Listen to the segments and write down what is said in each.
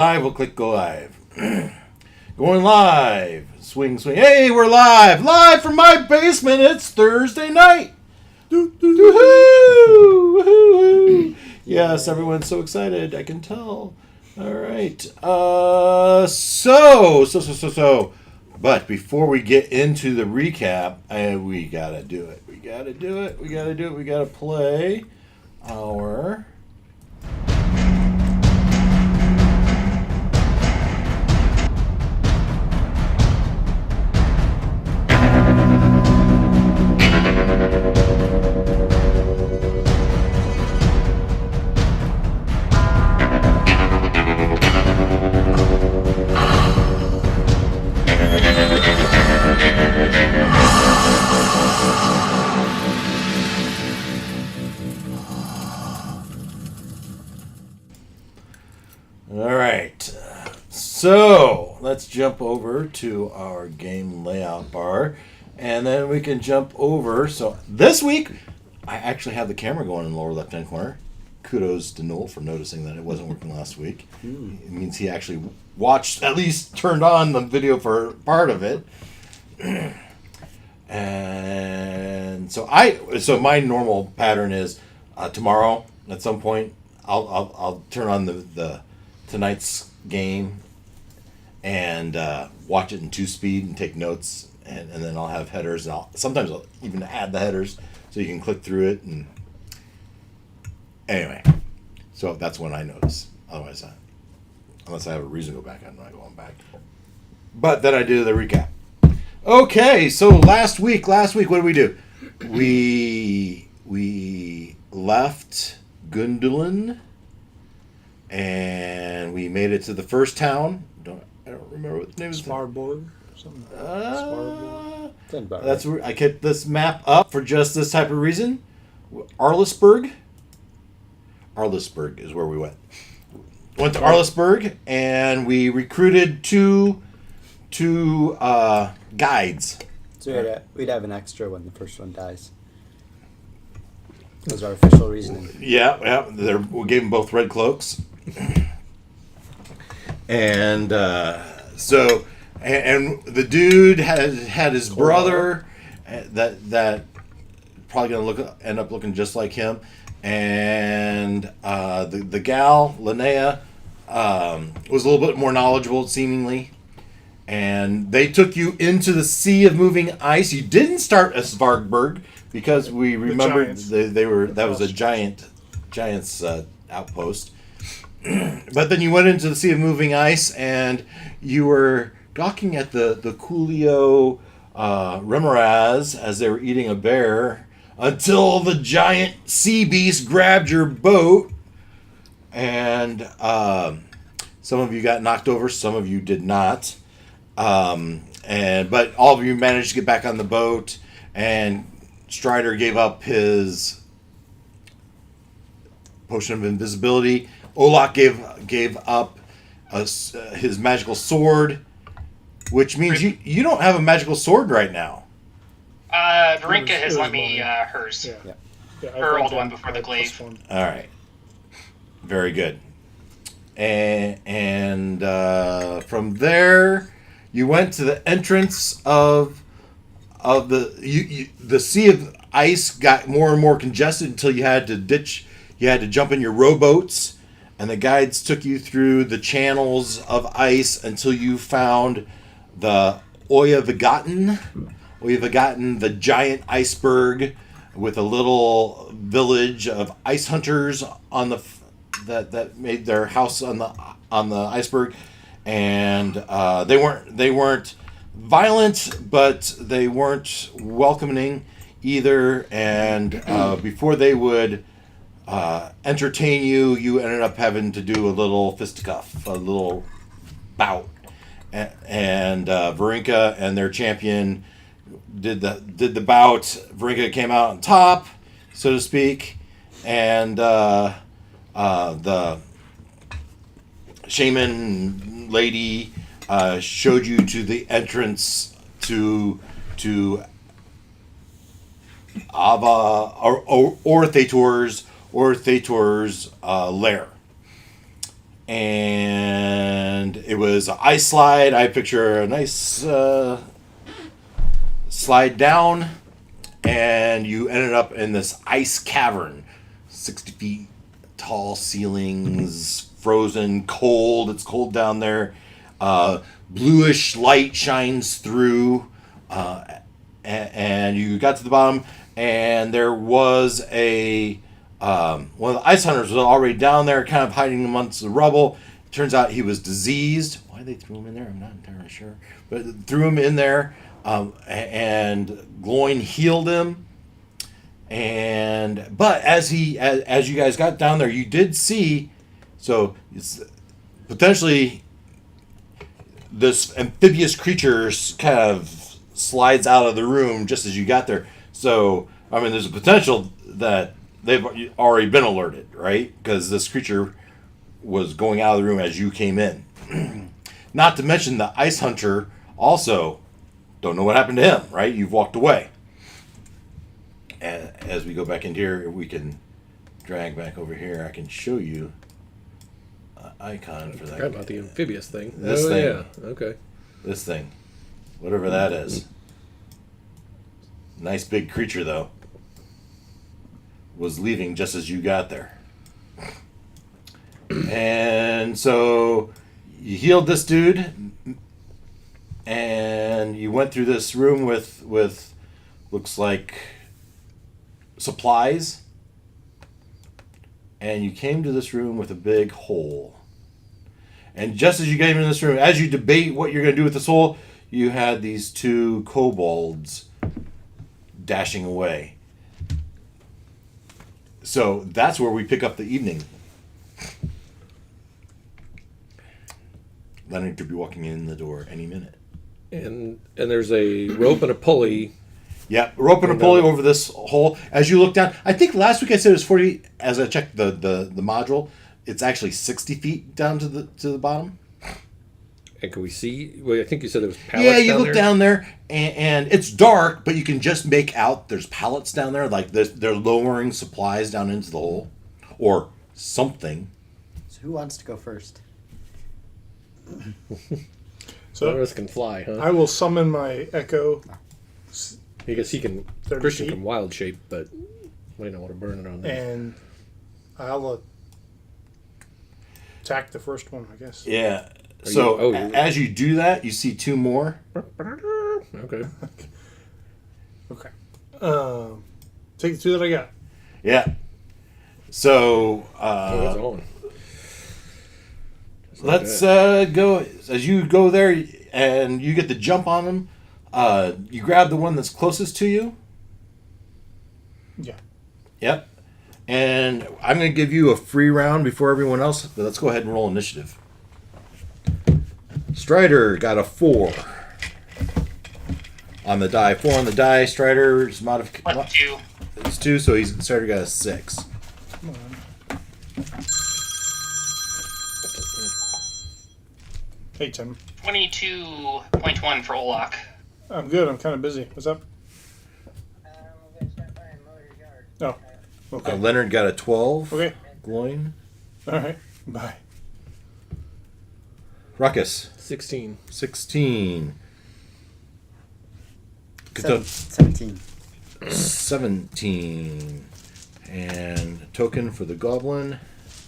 Live, we'll click go live. Going live. Swing, swing. Hey, we're live. Live from my basement. It's Thursday night. Woohoo! Woohoo! Yes, everyone's so excited. I can tell. All right. So. But before we get into the recap, we gotta do it. We gotta play our. All right, so let's jump over to our game layout bar, and then we can jump over. So this week, I actually have the camera going in the lower left-hand corner. Kudos to Noel for noticing that it wasn't working last week. It means he actually watched, at least turned on the video for part of it. And so my normal pattern is tomorrow at some point I'll turn on the tonight's game and watch it in 2-speed and take notes, and then I'll have headers, and sometimes I'll even add the headers so you can click through it. And anyway, so that's when I notice. Otherwise, unless I have a reason to go back, I'm not going back. But then I do the recap. Okay, so last week, what did we do? We left Gundulin, and we made it to the first town. I don't remember what the name is. Sparborg, something. Sparborg. That's where I kept this map up for just this type of reason. Arlesburg is where we went. Went to Arlesburg, and we recruited two guides. So we'd have an extra when the first one dies. That was our official reasoning. Yeah. We gave them both red cloaks. And so the dude had his brother that probably gonna end up looking just like him, and the gal Linnea was a little bit more knowledgeable seemingly, and they took you into the sea of moving ice. You didn't start at Svargberg because we remembered that was a giant's outpost. But then you went into the Sea of Moving Ice, and you were gawking at the Coolio Remoraz as they were eating a bear until the giant sea beast grabbed your boat, and some of you got knocked over, some of you did not, but all of you managed to get back on the boat, and Strider gave up his potion of invisibility. Olak gave up his magical sword, which means you don't have a magical sword right now. Varinka has lent me hers. Yeah, her old one before the glaive. All right. Very good. And from there, you went to the entrance of the Sea of Ice got more and more congested until you had to jump in your rowboats. And the guides took you through the channels of ice until you found the Oyavagotten, the giant iceberg with a little village of ice hunters on that made their house on the iceberg, and they weren't violent, but they weren't welcoming either. And before they would entertain you ended up having to do a little fisticuff, a little bout, and Varinka and their champion did the bout. Varinka came out on top, so to speak, and the shaman lady showed you to the entrance to Ava or Thator's lair. and it was an ice slide. I picture a nice slide down, and you ended up in this ice cavern, 60 feet tall ceilings, frozen, cold. It's cold down there. Bluish light shines through, and you got to the bottom, and there was one of the ice hunters was already down there, kind of hiding amongst the rubble. Turns out he was diseased. Why they threw him in there, I'm not entirely sure, but threw him in there, and Gloin healed him. But as you guys got down there, you did see, so it's potentially this amphibious creature kind of slides out of the room just as you got there. So I mean, there's a potential that they've already been alerted, right? Because this creature was going out of the room as you came in. Not to mention the ice hunter also don't know what happened to him, right? You've walked away. And as we go back in here, we can drag back over here. I can show you an icon for that. I forgot about the amphibious thing. This thing. Yeah. Okay. This thing. Whatever that is. Nice big creature, though. Was leaving just as you got there. And so you healed this dude, and you went through this room with looks like supplies, and you came to this room with a big hole. And just as you came into this room, as you debate what you're going to do with this hole, you had these two kobolds dashing away. So that's where we pick up the evening. Leonard could be walking in the door any minute. And there's a rope and a pulley. Yeah, rope and a pulley over this hole. As you look down, I think last week I said it was 40. As I checked the module, it's actually 60 feet down to the bottom. And can we see? Well, I think you said there was pallets. Yeah, you down look there. down there, and it's dark, but you can just make out there's pallets down there, like they're lowering supplies down into the hole, or something. So who wants to go first? So Boris can fly, huh? I will summon my echo. I guess he can. 30 Christian feet. can wild shape, but we don't want to burn it on there. And I'll attack the first one, I guess. Yeah. Are So you- as you do that, you see two more. Okay. Okay. Take the two that I got. Yeah. So Oh, it's on. let's go. As you go there and you get the jump on them, you grab the one that's closest to you. Yeah. Yep. And I'm going to give you a free round before everyone else, but let's go ahead and roll initiative. Strider got a 4 on the die. 4 on the die. Strider's modification. 2. It's 2, so Strider got a 6. Come on. Hey, Tim. 22.1 for Olak. I'm good. I'm kind of busy. What's up? Oh. Okay. Leonard got a 12. Okay. Gloin. All right. Bye. Ruckus. 16. 16. 17. 17. And a token for the goblin.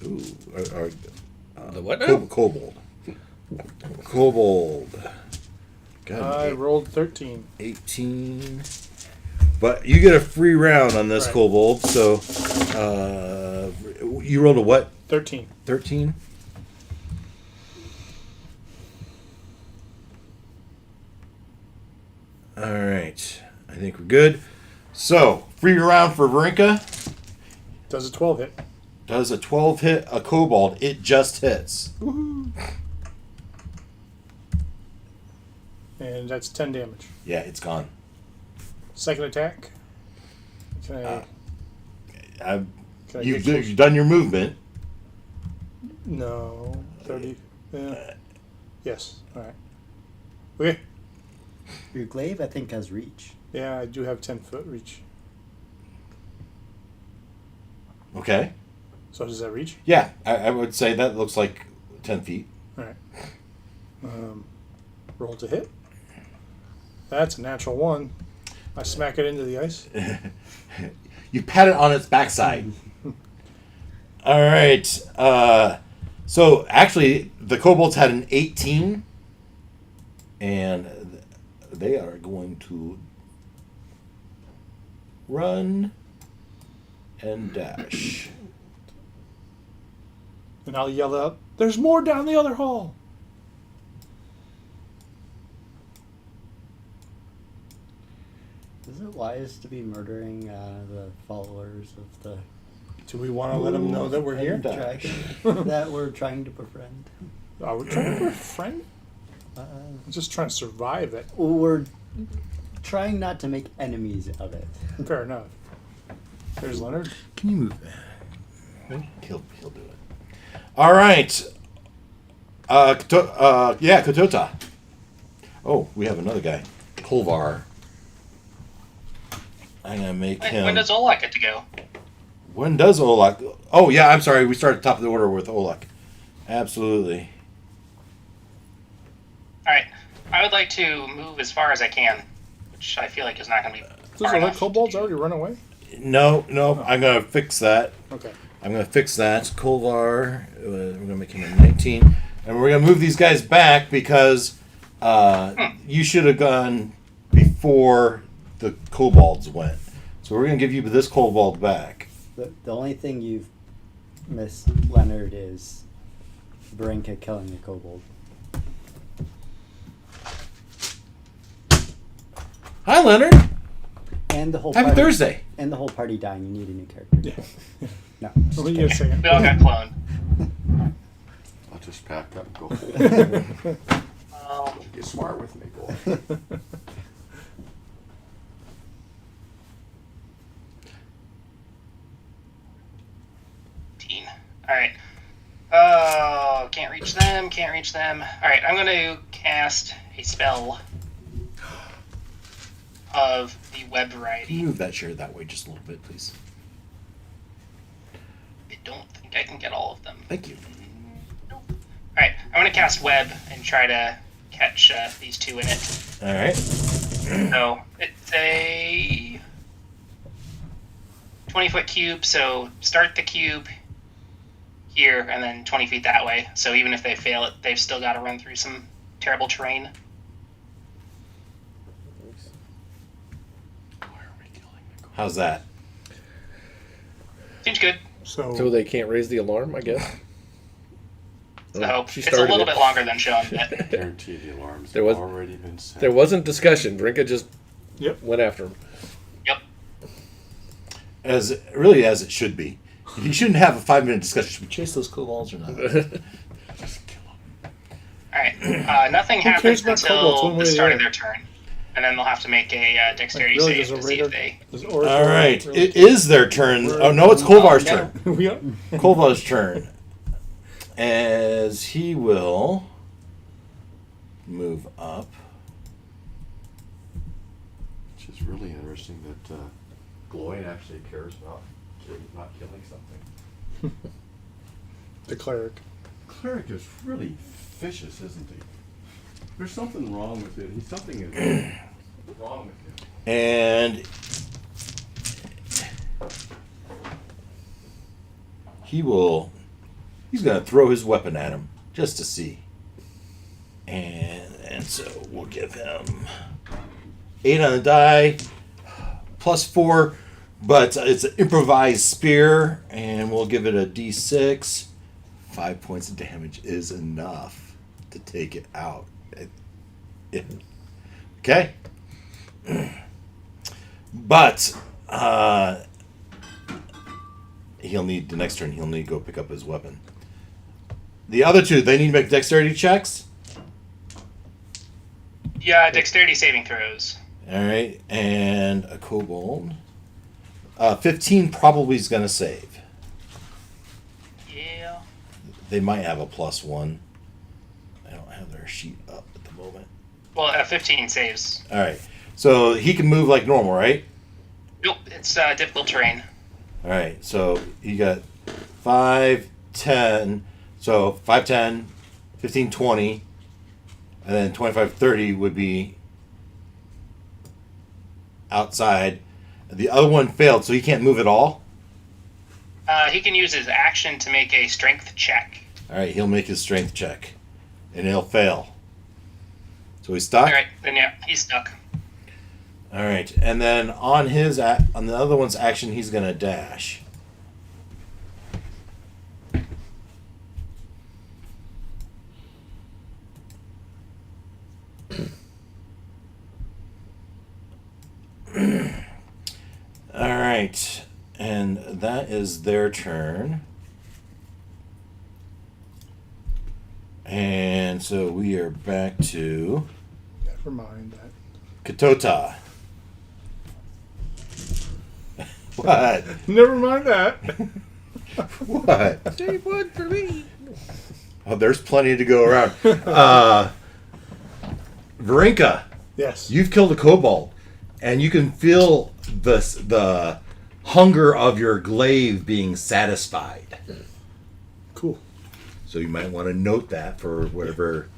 Ooh. The what now? Kobold. Kobold. Got I an rolled 13. 18. But you get a free round on this Right. kobold, so you rolled a what? 13. 13? Alright. I think we're good. So, free round for Varinka. Does a 12 hit? Does a 12 hit a kobold? It just hits. Woohoo. And that's 10 damage. Yeah, it's gone. Second attack. Can I? I've, Can I you've, get close? you've done your movement. No. 30. Yeah. Yes. All right. Okay. Your glaive, I think, has reach. Yeah, I do have 10-foot reach. Okay. So does that reach? Yeah, I would say that looks like 10 feet. All right. Roll to hit. That's a natural 1. I smack it into the ice. You pat it on its backside. All right. So actually, the kobolds had an 18, and they are going to run and dash. And I'll yell out, "There's more down the other hall!" Is it wise to be murdering the followers of the Do we want to let them know that we're here? Dash. dragon that we're trying to befriend? Are we trying to befriend? Uh, I'm just trying to survive it. we're trying not to make enemies of it. Fair enough. There's Leonard. Can you move that? He'll do it. All right. Katota. Oh, we have another guy. Kolvar. I'm going to make him... When does Olak get to go? When does Olak... Oh, yeah, I'm sorry. We started top of the order with Olak. Absolutely. All right. I would like to move as far as I can, which I feel like is not going to be Those far other enough. kobolds already run away? No, I'm going to fix that. Okay. I'm going to fix that. Kolvar, we're going to make him a 19. And we're going to move these guys back because you should have gone before the kobolds went. So we're going to give you this kobold back. The only thing you've missed, Leonard, is Brinka killing a kobold. Hi, Leonard. And the whole Happy party, Thursday. And the whole party dying. You need a new character. Yeah. No. Well, you get a second. We all got cloned. I'll just pack up and go home. Get smart with me, boy. All right. Oh, can't reach them. Can't reach them. All right, I'm going to cast a spell of the web Can variety. you move that chair that way just a little bit, please? I don't think I can get all of them. Thank you. Nope. All right, I'm going to cast web and try to catch these two in it. All right. So it's a 20-foot cube. So start the cube here and then 20 feet that way. So even if they fail it, they've still got to run through some terrible terrain. How's that? Seems good. So they can't raise the alarm, I guess. So Oh, she it's a started little it. bit longer than shown. But Guarantee the alarms There have was- already been set. There wasn't discussion. Brinka just Yep. went after him. yep. As it should be. You shouldn't have a 5-minute discussion. Should we chase those kobolds or not? Just kill them. All right. Nothing cares happens about kobolds until one way the or the start of other? their turn, and then they'll have to make a dexterity Really, save does a to see raider- if they. does Oracle All right. really- It is their turn. Oh, no, it's Kolvar's turn. we are. Kolvar's turn. As he will move up. Which is really interesting that Gloin actually cares about not killing something. The cleric. Cleric is really vicious, isn't he? There's something wrong with it. Something is wrong with him. And he's going to throw his weapon at him just to see. And so we'll give him 8 on the die, +4, but it's an improvised spear, and we'll give it a d6. 5 points of damage is enough to take it out. Okay? But he'll need the next turn. He'll need to go pick up his weapon. The other two, they need to make dexterity checks. Yeah, dexterity saving throws. All right, and a kobold. 15 probably is going to save. Yeah. They might have a +1. I don't have their sheet up at the moment. Well, 15 saves. All right, so he can move like normal, right? Nope, it's difficult terrain. All right, so you got 5, 10. So 5, 10, 15, 20, and then 25, 30 would be outside. The other one failed, so he can't move at all. He can use his action to make a strength check. All right, he'll make his strength check, and he'll fail. So he's stuck. All right, then yeah, he's stuck. All right, and then on on the other one's action, he's gonna dash. All right, and that is their turn. And so we are back to Never mind that. Katota. What? Never mind that. What? Save one for me. Oh, there's plenty to go around. Varinka, Yes. you've killed a kobold, and you can feel the hunger of your glaive being satisfied. Cool. So you might want to note that for whatever.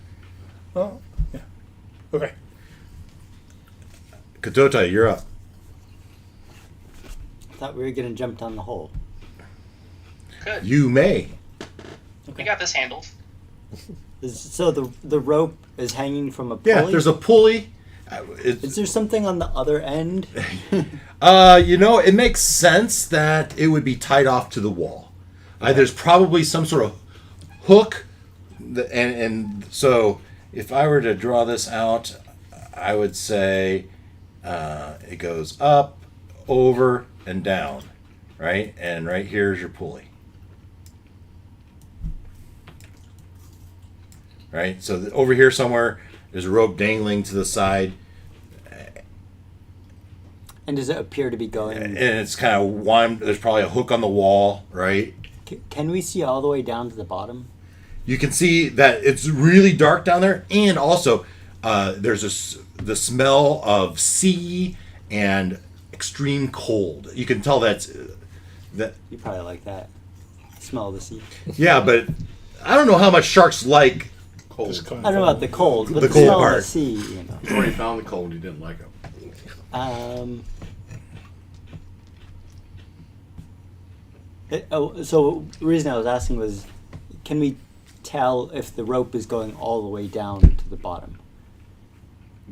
Oh, yeah. Okay. Katota, you're up. I thought we were gonna jump down the hole. Good. You may. We got this handled. So the rope is hanging from a pulley? Yeah, there's a pulley. Is there something on the other end? It makes sense that it would be tied off to the wall. There's probably some sort of hook, and so if I were to draw this out, I would say it goes up, over, and down, right? And right here is your pulley. Right? So over here somewhere, there's a rope dangling to the side. And does it appear to be going? And it's kind of one. There's probably a hook on the wall, right? Can we see all the way down to the bottom? You can see that it's really dark down there, and also there's the smell of sea and extreme cold. You can tell that. You probably like that. Smell of the sea. Yeah, but I don't know how much sharks like. Cold. Just I don't know about the cold, but The the, cold smell of part. the sea, you know. He's already found the cold. He didn't like it. So the reason I was asking was, can we tell if the rope is going all the way down to the bottom?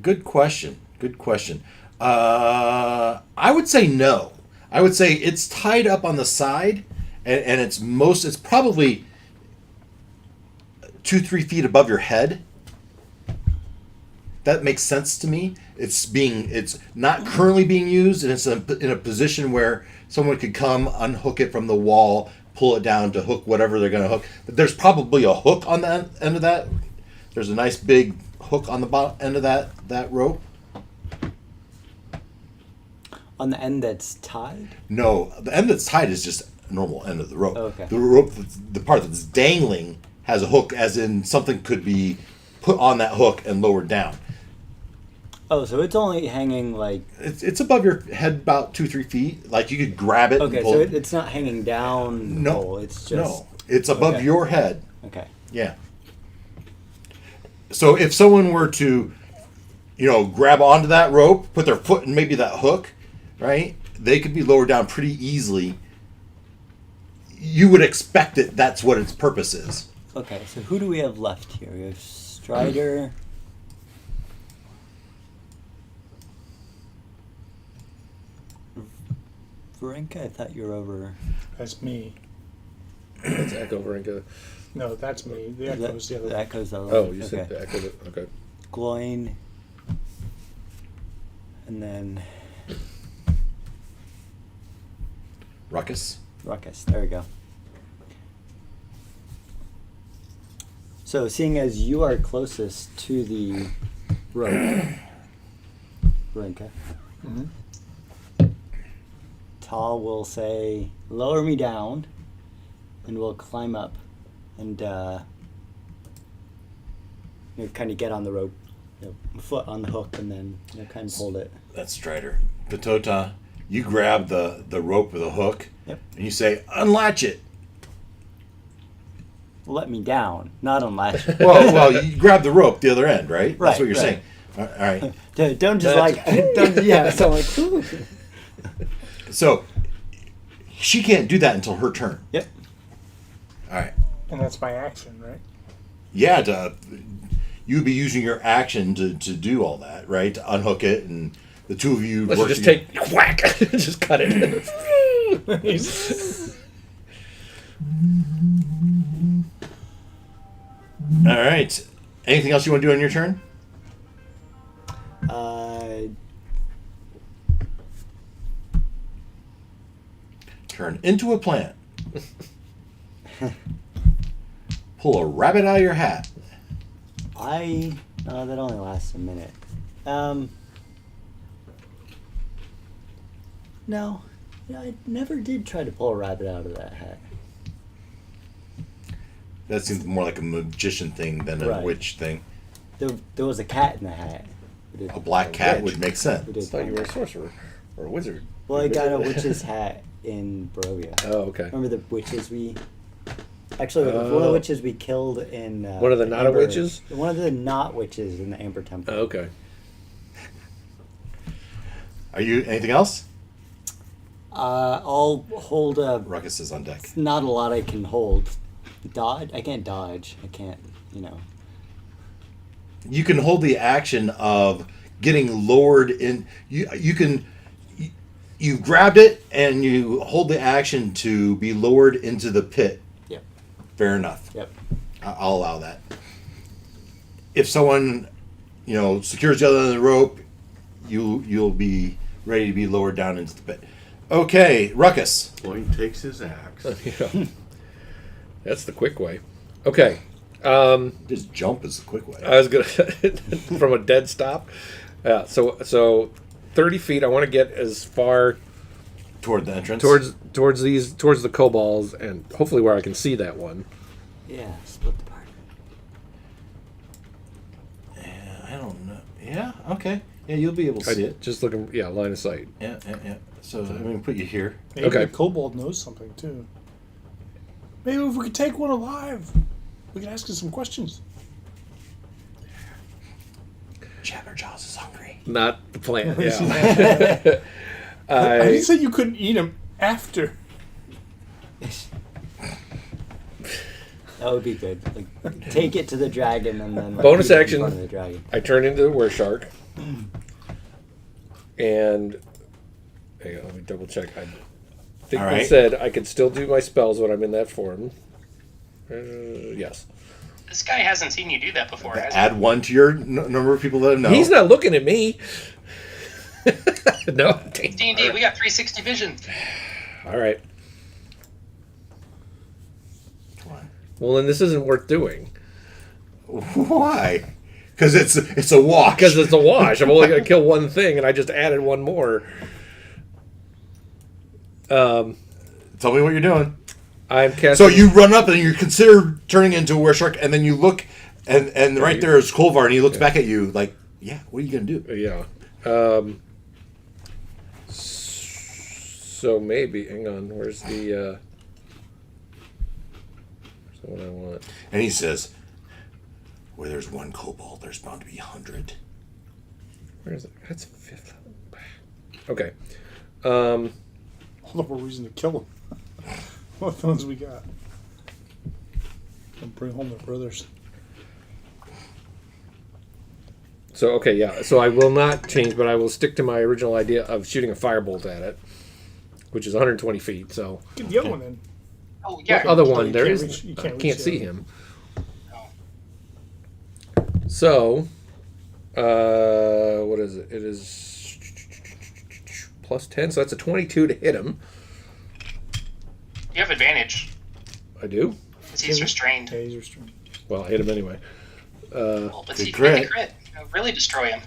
Good question. Good question. I would say no. I would say it's tied up on the side, and it's probably 2-3 feet above your head. That makes sense to me. It's not currently being used, and it's in a position where someone could come, unhook it from the wall, pull it down to hook whatever they're going to hook. But there's probably a hook on the end of that. There's a nice big hook on the bottom end of that rope. On the end that's tied? No, the end that's tied is just a normal end of the rope. Oh, okay. The rope, the part that's dangling, has a hook, as in something could be put on that hook and lowered down. Oh, so it's only hanging like... It's above your head about 2-3 feet. Like you could grab it. Okay, and pull so it. it's not hanging down. No, hole, it's just... no, it's above Okay. your head. Okay. Yeah. So if someone were to, grab onto that rope, put their foot in maybe that hook, right? They could be lowered down pretty easily. You would expect it. That's what its purpose is. Okay, so who do we have left here? We have Strider. Varenka, I thought you were over. That's me. That's Echo Varenka. No, that's me. The echo's the other The one. Echo's the other Oh, one. you Okay. said the Echo. Okay. Gloin. And then Ruckus. Ruckus. There we go. So, seeing as you are closest to the rope, Varenka, Mhm. Tal will say, lower me down, and we'll climb up and kind of get on the rope, foot on the hook, and then kind of hold it. That's Strider. Katota, you grab the rope with a hook, Yep. and you say, unlatch it. let me down, not unless. Well, you grab the rope the other end, right? Right, That's what you're right. saying. All right. Don't just don't, yeah. So I'm like, ooh. So she can't do that until her turn. Yep. All right. And that's my action, right? Yeah, you'd be using your action to do all that, right? To unhook it, and the two of you Let's work just together. take whack, just cut it. All right. Anything else you want to do on your turn? Turn into a plant. Pull a rabbit out of your hat. No, that only lasts a minute. No, I never did try to pull a rabbit out of that hat. That seems more like a magician thing than a Right. witch thing. There was a cat in the hat. A black cat would make sense. We did I thought you find were a that. sorcerer or a wizard. Well, I got a witch's hat in Barovia. Oh, okay. Remember the witches we... Actually, one of the witches we killed in... One of the not Amber- witches? One of the not witches in the Amber Temple. Oh, okay. Are you anything else? I'll hold a... Ruckus is on deck. Not a lot I can hold. Dodge? I can't dodge. I can't, You can hold the action of getting lowered in. You grabbed it and you hold the action to be lowered into the pit. Yep. Fair enough. Yep. I'll allow that. If someone, secures the other end of the rope, you'll be ready to be lowered down into the pit. Okay, Ruckus. Floyd takes his axe. Yeah. That's the quick way. Okay. Just jump is the quick way. I was gonna from a dead stop. Yeah. So 30 feet. I want to get as far Toward the entrance. towards the kobolds, and hopefully where I can see that one. Yeah, split the party. I don't know. Yeah. Okay. Yeah, you'll be able to see it. Just looking. Yeah, line of sight. Yeah. So I'm gonna put you here. Maybe Okay. the kobold knows something too. Maybe if we could take one alive, we can ask him some questions. Jabberjaws is hungry. Not the plan. Yeah. I didn't say you couldn't eat him after. That would be good. Like, take it to the dragon and then Bonus eat it in action. front of the dragon. I turn into the wereshark, and hang on, let me double check. I think All I right. said I could still do my spells when I'm in that form. Yes. This guy hasn't seen you do that before, has he? Add one to your number of people that know. He's not looking at me. No. D&D, we got 360 vision. All right. Come on. Well, then this isn't worth doing Why? Because it's a wash. because it's a wash. I'm only going to kill one thing, and I just added one more. Tell me what you're doing. I'm casting. So you run up and you consider turning into a wereshark, and then you look, and right there is Kolvar, and he looks back at you like, "Yeah, what are you gonna do?" Yeah. So maybe, hang on, where's the what I want? And he says, "Where there's one kobold, there's bound to be 100." Where is it? That's fifth. Okay. All the more reason to kill him. What phones we got? And bring home their brothers. So, okay, yeah. So I will not change, but I will stick to my original idea of shooting a firebolt at it, which is 120 feet. So, Get the other one in. Oh, yeah. other Oh, one, you there can't is. reach- you I can't can't reach see the him. Oh. So, what is it? It is plus 10, so that's a 22 to hit him. You have advantage, I do. because he's restrained. Yeah, he's restrained. Well, I hit him anyway. Well, but Good you crit. hit the crit. You'll really destroy him.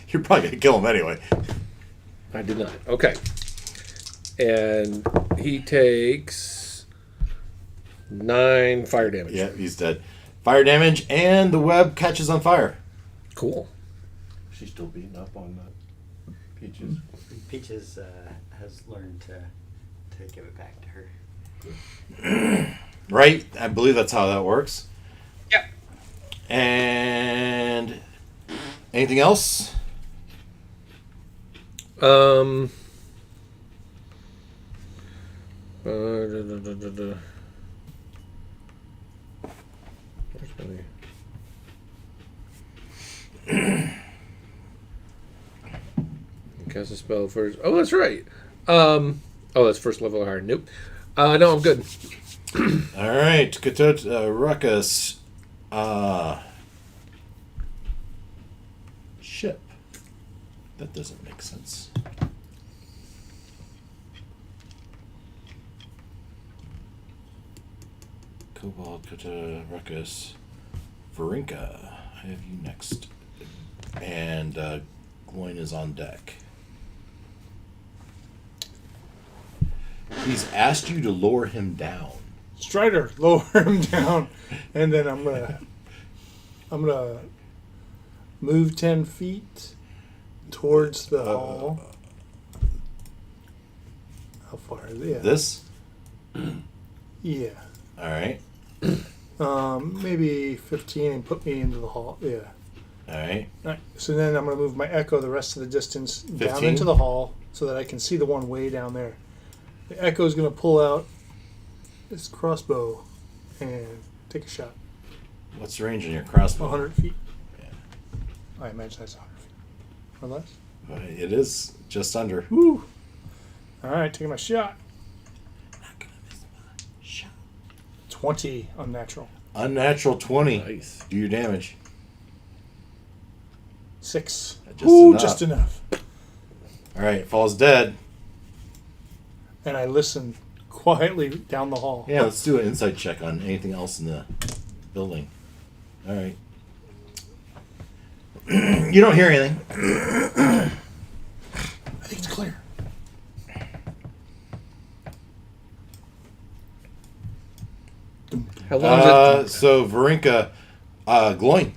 You're probably gonna kill him anyway. I did not. Okay. And he takes 9 fire damage. Yeah, he's dead. Fire damage, and the web catches on fire. Cool. She's still beating up on Peaches. Peaches has learned to give it back to her. Right? I believe that's how that works. Yep. And anything else? Where's cast a spell first. Oh, that's right. That's first level hard. Nope. No, I'm good. All right, Katot Ruckus. Ship. That doesn't make sense. Cobalt, Kata, Ruckus, Varinka. I have you next. And Gloin is on deck. He's asked you to lower him down. Strider, lower him down, and then I'm gonna move 10 feet towards the hall. How far is it? Yeah. This? Yeah. All right. Maybe 15 and put me into the hall. Yeah. All right. All right. So then I'm gonna move my echo the rest of the distance down 15? into the hall so that I can see the one way down there. The echo is gonna pull out his crossbow and take a shot. What's the range on your crossbow? 100 feet. Yeah. I imagine that's 100 feet or less. It is just under. Woo! All right, taking my shot. Not gonna miss my shot. 20 unnatural. Unnatural 20. Nice. Do your damage. 6. Just Ooh, enough. just enough. All right, falls dead. And I listen quietly down the hall. Yeah, let's do an insight check on anything else in the building. All right. You don't hear anything. I think it's clear. How long is it? So Varinka, Gloin.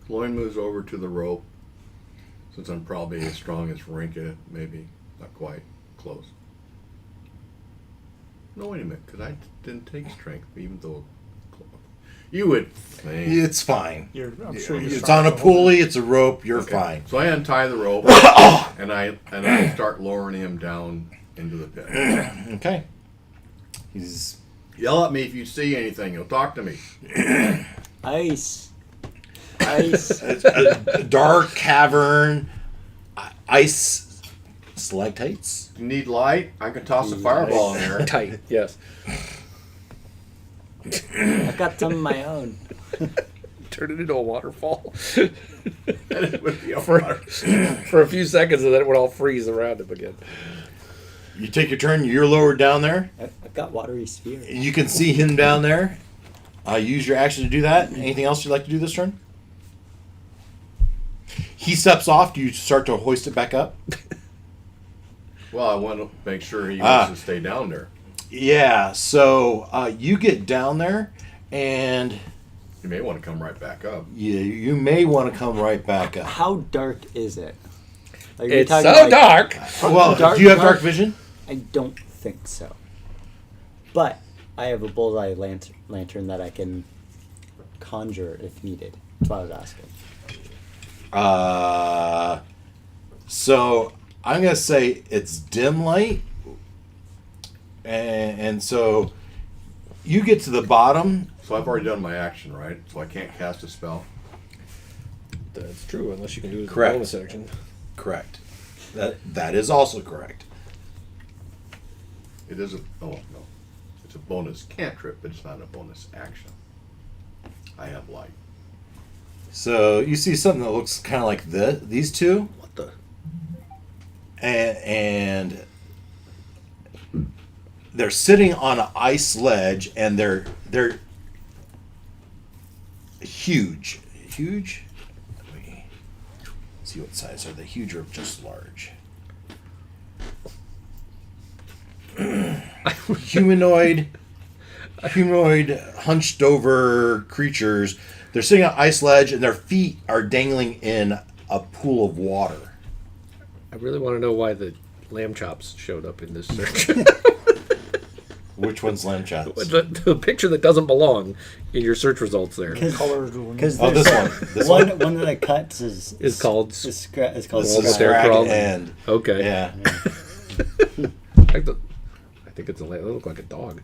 Lloyd moves over to the rope. Since I'm probably as strong as Varinka, maybe not quite close. No, wait a minute, because I didn't take strength, even though you would think. It's fine. I'm sure you're It's strong on a to hold pulley. It's a rope. You're Okay. fine. So I untie the rope and I start lowering him down into the pit. Okay. He's Yell at me if you see anything. You'll talk to me. Ice. Ice. a dark cavern, ice stalactites. You need light? I can toss a fireball in there. Tight. Yes. I've got some of my own. Turn it into a waterfall. And it would be a for, fire. for a few seconds, and then it would all freeze around him again. You take your turn. You're lowered down there. I've got watery sphere. You can see him down there. Use your action to do that. Anything else you'd like to do this turn? He steps off. Do you start to hoist it back up? Well, I want to make sure he wants to stay down there. Yeah. So you get down there, and You may want to come right back up. you may want to come right back up. How dark is it? Like, are we It's talking so like- dark. Well, Dark- do you have dark vision? I don't think so. But I have a bullseye lantern that I can conjure if needed. That's what I was asking. So I'm gonna say it's dim light, and so you get to the bottom. So I've already done my action, right? So I can't cast a spell. That's true, unless you can do it as a Correct. bonus action. Correct. That is also correct. It is no. It's a bonus cantrip, but it's not a bonus action. I have light. So you see something that looks kind of like these two, What the? and they're sitting on an ice ledge, and they're huge. Huge. Let me see what size are they. Huge or just large? humanoid hunched over creatures. They're sitting on an ice ledge, and their feet are dangling in a pool of water. I really want to know why the lamb chops showed up in this search. Which one's lamb chops? The picture that doesn't belong in your search results there Colored one. Because Oh, this one. This one. one of the cuts is called. is This called Well, is but they're scrag called- end. Okay. Yeah. I think it's a. They look like a dog.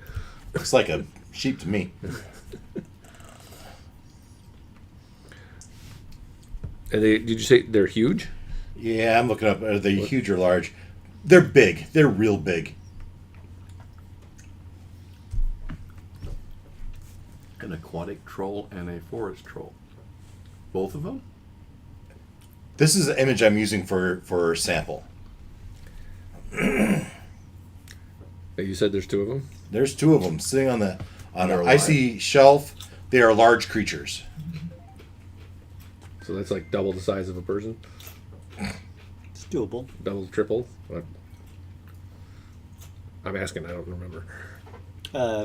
Looks like a sheep to me. And did you say they're huge? Yeah, I'm looking up. Are they huge or large? They're big. They're real big. An aquatic troll and a forest troll. Both of them? This is the image I'm using for sample. You said there's two of them. There's two of them sitting on They're an alive. icy shelf. They are large creatures. So that's like double the size of a person. It's doable. Double, triple. What? I'm asking. I don't remember.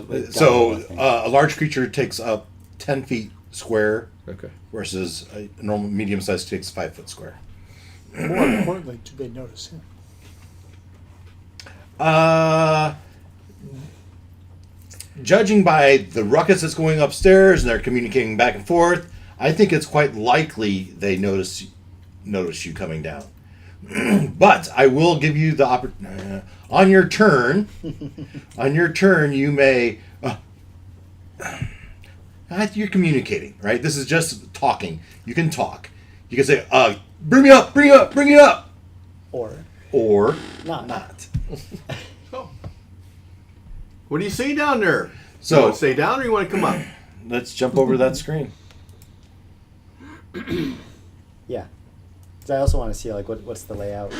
With So double, I think. a large creature takes up 10 feet square, Okay. versus a normal medium size takes 5 foot square. More importantly, do they notice him? Judging by the ruckus that's going upstairs and they're communicating back and forth, I think it's quite likely they notice you coming down. But I will give you the opportunity on your turn. On your turn, you may. You're communicating, right? This is just talking. You can talk. You can say, "Bring me up, bring me up, bring me up," or not. Oh. What do you see down there? So- you want to stay down or you want to come up? Let's jump over that screen. Yeah. Because I also want to see like what's the layout.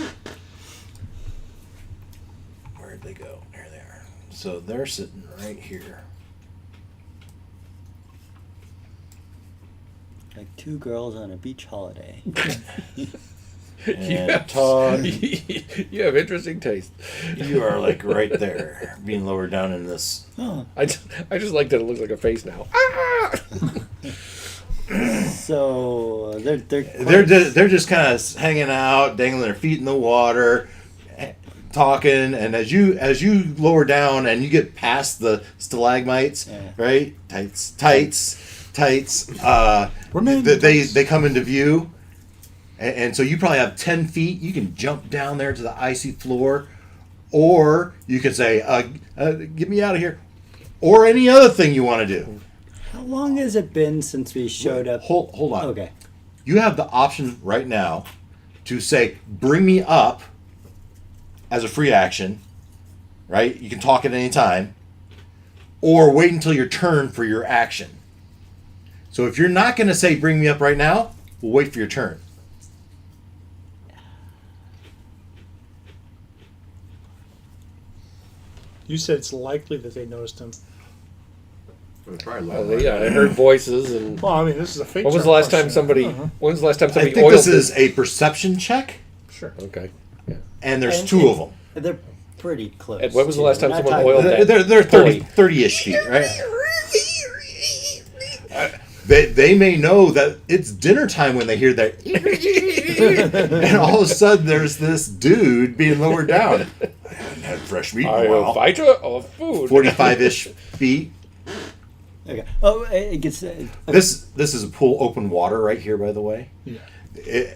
Where'd they go? There they are. So they're sitting right here. Like two girls on a beach holiday. And Todd, You have interesting taste. you are like right there, being lowered down in this. I just like that it looks like a face now. Ah! So They're just kind of hanging out, dangling their feet in the water, talking. And as you lower down and you get past the stalagmites, Yeah. right? Tights. Remain They come into view, and so you probably have 10 feet. You can jump down there to the icy floor, or you can say, "Get me out of here," or any other thing you want to do. How long has it been since we showed up? Hold on. Okay. You have the option right now to say, "Bring me up," as a free action, right? You can talk at any time, or wait until your turn for your action. So if you're not going to say, "Bring me up" right now, we'll wait for your turn. You said it's likely that they noticed him. Probably Yeah, I heard voices and. Well, I mean, this is a fake. When was the last time somebody? When was the last time I somebody think oiled this is a perception check, Sure. Okay. Yeah. and there's And two of them. They're pretty close. And when was the last time Not someone tight. oiled that? They're pulley? 30-ish feet, right? They may know that it's dinner time when they hear that, and all of a sudden there's this dude being lowered down. I haven't had fresh meat in Are a you a while. fighter or food? 45-ish feet. Okay. Oh, it gets. This is a pool, open water right here, by the way. Yeah.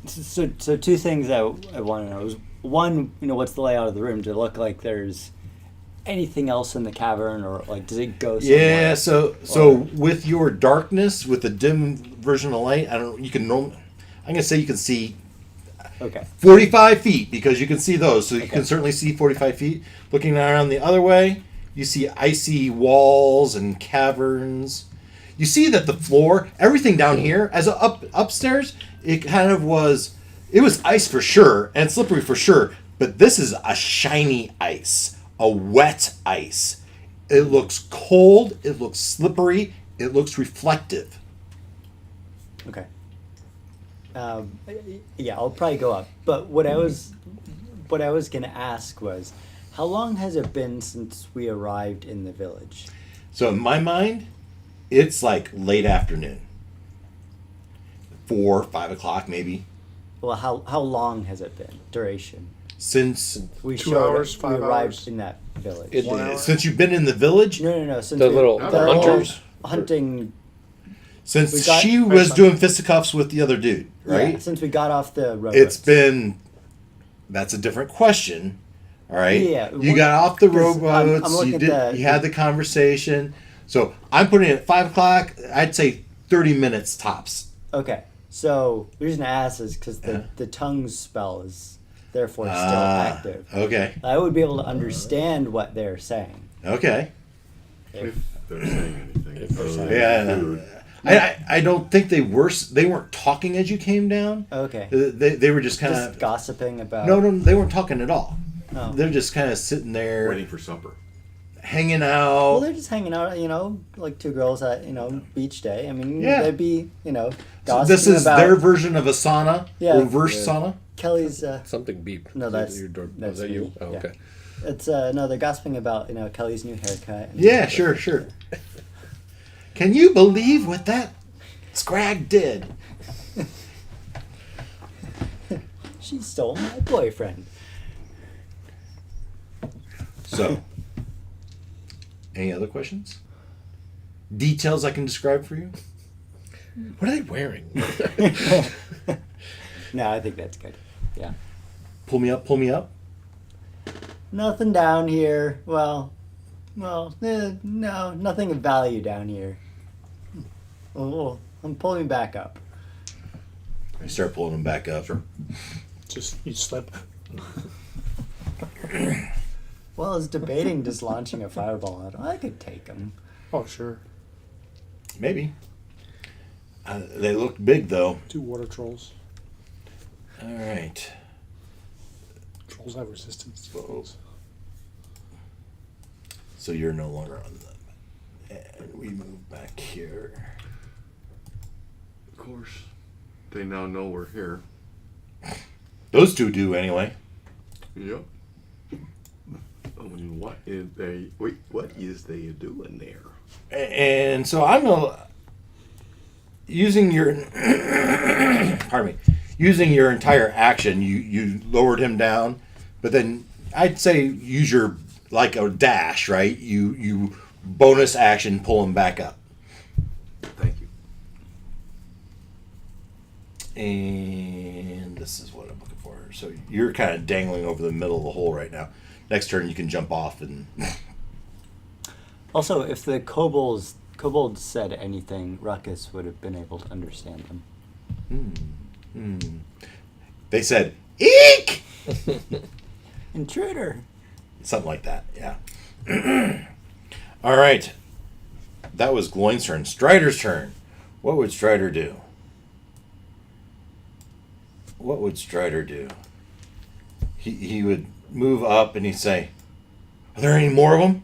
So two things I want to know is one, what's the layout of the room? Does it look like there's anything else in the cavern, or like does it go somewhere? Yeah. So Or- with your darkness, with the dim version of light, I'm gonna say you can see Okay. 45 feet because you can see those. So you Okay. can certainly see 45 feet. Looking around the other way, you see icy walls and caverns. You see that the floor, everything down here, as upstairs, it was ice for sure and slippery for sure. But this is a shiny ice, a wet ice. It looks cold. It looks slippery. It looks reflective. Okay. Yeah, I'll probably go up. But what I was gonna ask was, how long has it been since we arrived in the village? So in my mind, it's like late afternoon. 4, 5 o'clock maybe. Well, how long has it been? Duration. Since We 2 showed hours, we 5 arrived hours? in that village. It- 1 hour? since you've been in the village, No. Since The we- little the hunters? hunting. since We got- she was doing fisticuffs with the other dude, right? Yeah, since we got off the road. It's been. That's a different question. All right. Yeah, You got off the 'cause I'm rowboats. looking You at did. You had the conversation. So I'm putting it at 5 o'clock. I'd say 30 minutes tops. Okay, so the reason I asked is because the tongue spell is therefore still active. Okay. I would be able to understand what they're saying. Okay. If they're saying anything. If they're saying Yeah. Food. I don't think they were. They weren't talking as you came down. Okay, They were just kind just of. gossiping about. No, they weren't talking at all. Oh. They're just kind of sitting there, Waiting for supper. hanging Well, out. they're just hanging out, like two girls at beach day. I mean, Yeah. they'd be So gossiping this is about their version of a sauna, Yeah. reverse Yeah. sauna. Kelly's. Something beep. No, that's- your door. that's Was that you? me, Oh, yeah. okay. It's no, they're gossiping about Kelly's new haircut. and- Yeah, sure. Can you believe what that scrag did? She stole my boyfriend. So, any other questions? Details I can describe for you? What are they wearing? No, I think that's good. Yeah. Pull me up. Nothing down here. Well, no, nothing of value down here. Oh, I'm pulling back up. I start pulling them back up. Just you slip. Well, I was debating just launching a fireball at him. I could take him. Oh sure. Maybe. They look big though. 2 water trolls. All right. Trolls have resistance to Whoa. those. So you're no longer on them. And we move back here. Of course, they now know we're here. Those two do anyway. Yep. What is they doing there? And so I'm gonna using your pardon me, using your entire action. You lowered him down, but then I'd say use your like a dash, right? You bonus action pull him back up. Thank you. And this is what I'm looking for. So you're kind of dangling over the middle of the hole right now. Next turn you can jump off and Also, if the kobolds said anything, Ruckus would have been able to understand them. they said eek, Intruder. something like that. Yeah. All right. That was Gloin's turn. Strider's turn. What would Strider do? He would move up and he'd say, "Are there any more of them?"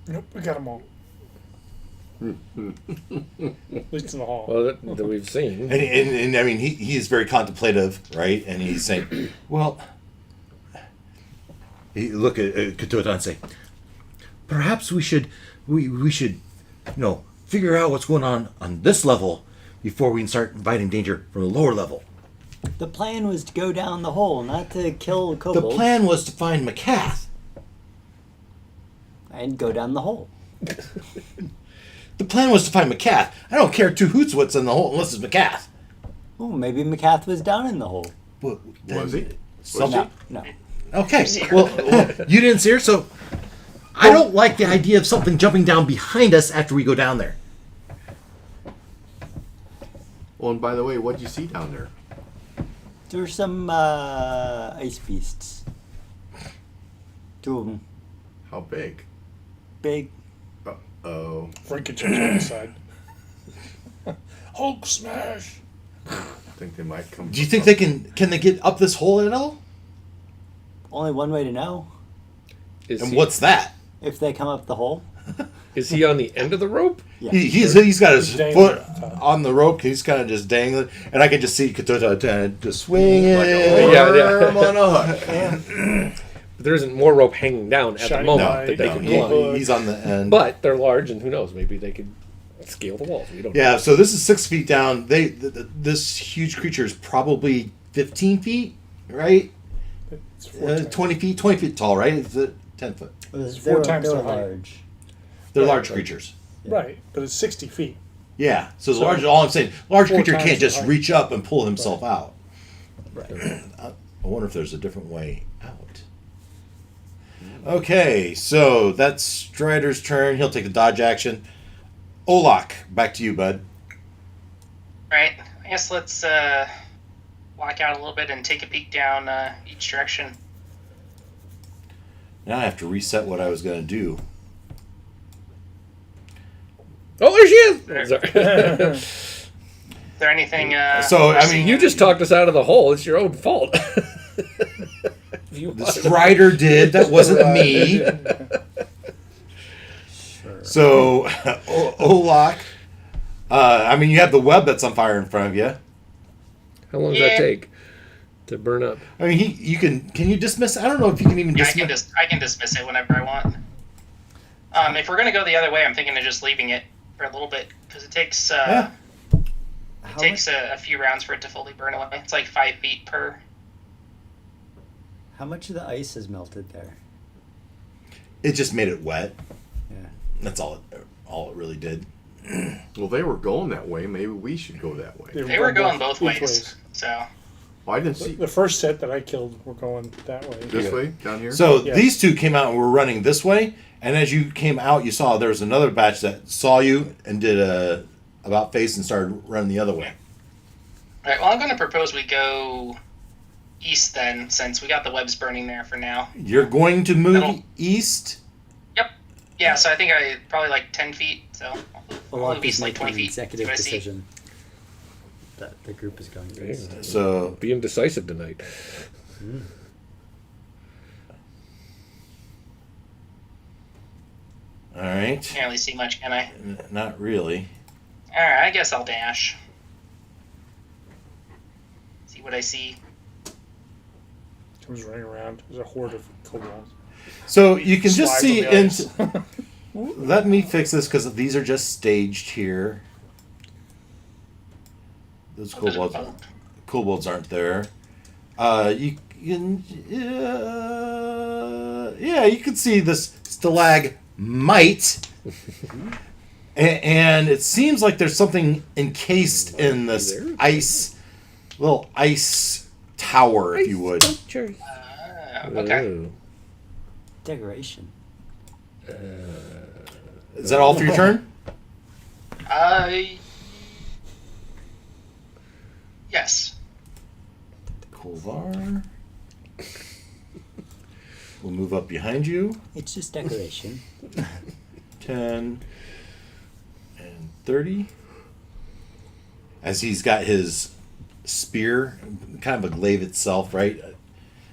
Nope, we got them all. At least in the hall. Well, that we've seen. And I mean, he is very contemplative, right? And he's saying, well, he look at Katota and say, perhaps we should figure out what's going on this level before we can start inviting danger from the lower level. The plan was to go down the hole, not to kill the The kobolds. plan was to find McCath. And go down the hole. The plan was to find McCath. I don't care two hoots what's in the hole unless it's McCath. Oh, maybe McCath was down in the hole. Well, Was he? Some- No. Okay. You see her. Well, you didn't see her, so I don't like the idea of something jumping down behind us after we go down there. Oh, and by the way, what'd you see down there? There were some ice beasts. 2 of them. How big? Big. Oh, Frankenstein's on the side. Hulk smash. I think they might come. Do you think they can they get up this hole at all? Only one way to know. Is And he, what's that? If they come up the hole. is he on the end of the rope? Yeah. He's got his He's dangling foot at the top. on the rope. He's kind of just dangling, and I can just see Katota just swinging. Like a Yeah, worm yeah. on a hook. But there isn't more rope hanging down at the Shiny moment light, that they No, can no, climb. he's on the end. But they're large, and who knows? Maybe they could scale the walls. We don't know. Yeah, so this is 6 feet down. This huge creature is probably 15 feet. right? It's 4 times. 20 feet tall, right? It's 10 foot. It's They 4 were, times they the were height. large. They're Right. large creatures. Right, but it's 60 feet. Yeah. So, So, large. All I'm saying, large 4 creature times can't the just height. reach up and pull himself out. Right. I wonder if there's a different way out. Okay, so that's Strider's turn. He'll take the dodge action. Olak, back to you, bud. Right. I guess let's walk out a little bit and take a peek down each direction. Now I have to reset what I was going to do. Oh, there she is. Sorry. Is there anything? So, we're I mean, seeing You in- just talked us out of the hole. It's your own fault. You The Strider did. That wasn't me. Sure. So, Olak, I mean, you have the web that's on fire in front of you. How long does Yeah. that take to burn up? I mean, you can you dismiss? I don't know if you can even Yeah, dismiss. I can dismiss it whenever I want. If we're gonna go the other way, I'm thinking of just leaving it for a little bit because it takes Yeah. How takes much, a few rounds for it to fully burn away. It's like 5 feet per. how much of the ice is melted there? It just made it wet. Yeah. That's all it really did. Well, they were going that way. Maybe we should go that way. They were going both each ways. So Well, I didn't see The first set that I killed were going that way. this way down here. So Yes. these two came out and were running this way, and as you came out, you saw there was another batch that saw you and did a about face and started running the other way. all right. Well, I'm going to propose we go east then, since we got the webs burning there for now. You're going to move That'll- east. Yeah. So I think I probably like 10 feet. So I'll Olak move is east like making 20 an feet. executive See what I see. decision that the group is going east. So Being decisive tonight. all right, Can't really see much, can I? not really. All right. I guess I'll dash. See what I see. Comes running around. There's a horde of kobolds. So you can just Slides see on the into. ice. Let me fix this because these are just staged here. Those kobolds aren't there. You can, yeah, you can see this stalagmite, and it seems like there's something encased in this little ice tower, if you would. Okay. Oh. Decoration. Is that all for your turn? Yes. Kolvar. We'll move up behind you. It's just decoration. 10 and 30. As he's got his spear, kind of a glaive itself, right?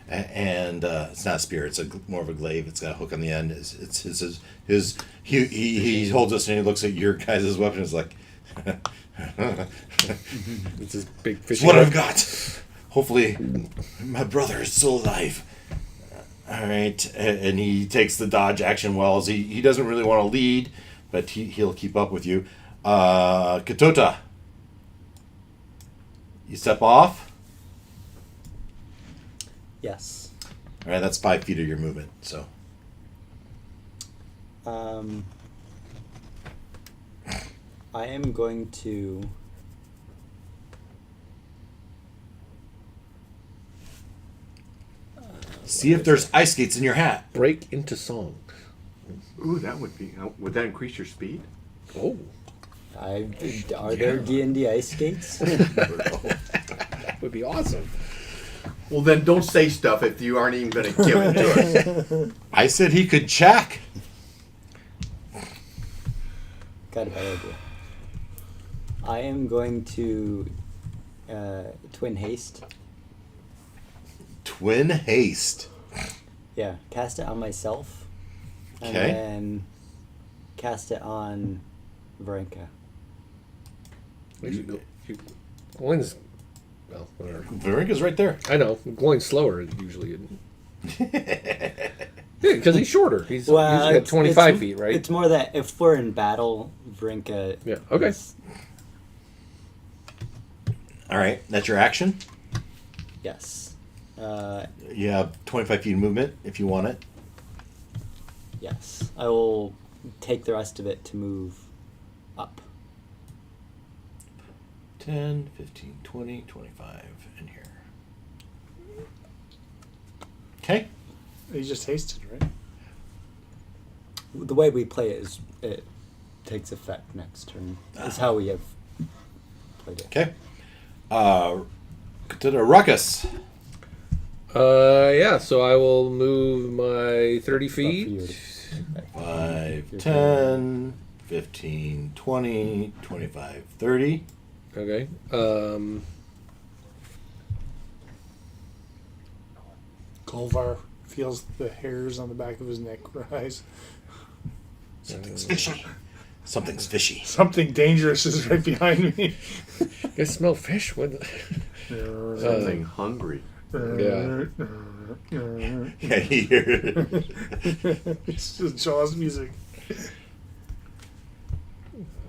And it's not a spear; it's more of a glaive. It's got a hook on the end. It's his he holds us and he looks at your guys' weapon. And is like, It's this big it's fishing what rod. I've got. Hopefully, my brother is still alive. All right, and he takes the dodge action well as he doesn't really want to lead, but he'll keep up with you. Katota, you step off. Yes. All right, that's 5 feet of your movement. So I am going to see if there's ice skates in your hat. Break into song. Ooh, that would be. Would that increase your speed? Oh. are there D&D ice skates? That would be awesome. Well, then don't say stuff if you aren't even going to give it to us. I said he could check. Got a better idea. I am going to twin haste. Twin haste. Yeah, cast it on myself. And Okay. then cast it on Varenka. Gloin's, well, whatever. Varinka's right there. I know. Gloin's slower usually. Yeah, because he's shorter. He's usually at it's- 25 it's- feet, right? It's more that if we're in battle, Varenka. Yeah, okay. is- All right, that's your action. yes. You have 25 feet of movement if you want it. Yes. I will take the rest of it to move up. 10, 15, 20, 25 in here. Okay. You just hasted, right? The way we play it is it takes effect next turn. Is how we have played it. Okay. To the ruckus. Yeah, so I will move my 30 It's up for you feet. to- 5, Your 10, 15, 20, 25, 30. Okay. Golvar feels the hairs on the back of his neck rise. Something's fishy. Something's fishy. Something dangerous is right behind me. I smell fish. What? Something hungry. Yeah. Yeah, you hear it. It's just Jaws music.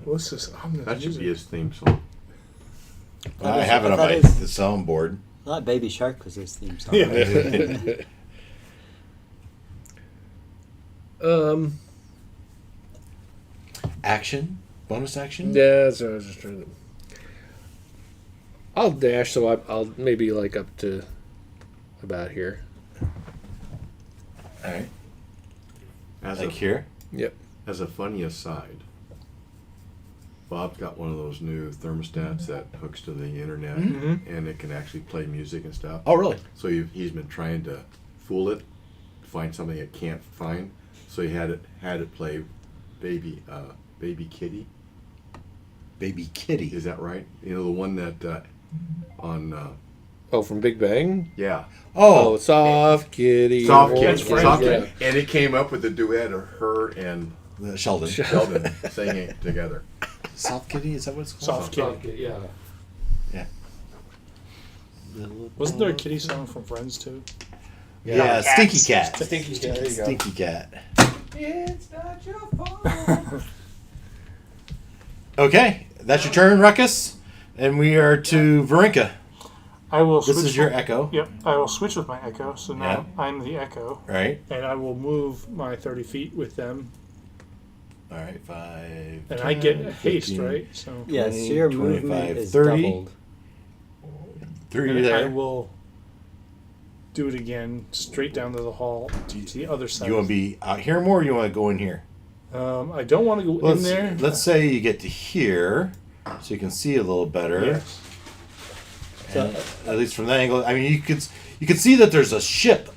What's this ominous That should be music? his theme song. I have it on I thought my it was- the soundboard. I thought Baby Shark was his theme song. Yeah. Action? Bonus action? Yeah, so I was just trying to. I'll dash, so I'll maybe like up to about here. Alright. As Like a, here? Yep. as a funny aside, Bob's got one of those new thermostats that hooks to the internet, and it can actually play music and stuff. Oh, really? So he's been trying to fool it, find something it can't find. So he had it play Baby Kitty. Baby Kitty. Is that right? You know, the one that on Oh, from Big Bang. yeah, Oh, Oh, soft kitty. Soft Oh, Kitty, Friends, Soft yeah. Kitty. And it came up with a duet of her and Sheldon. Sheldon singing together. Soft Kitty? Is that what it's called? Soft Kitty. Soft kitty, yeah. Yeah. Wasn't there a kitty song from Friends too? Yeah, Cats. Stinky Cat. Stinky cat. There you go. Stinky Cat. It's not your fault. Okay, that's your turn, Ruckus. And we are to Varinka. I will. This switch is your my- echo, Yep, I will switch with my echo. So now Yeah. I'm the echo, right? and I will move my 30 feet with them, All right, 5. and I get 10, haste, 15, right? So Yes, 20, your 25, movement is 30. doubled. 3 and I there. will do it again, straight down to the hall to the other side. You want to be out here more, or you want to go in here? I don't want to go Let's, in there. let's say you get to here, so you can see a little better. Yes. And at least from that angle, I mean, you could see that there's a ship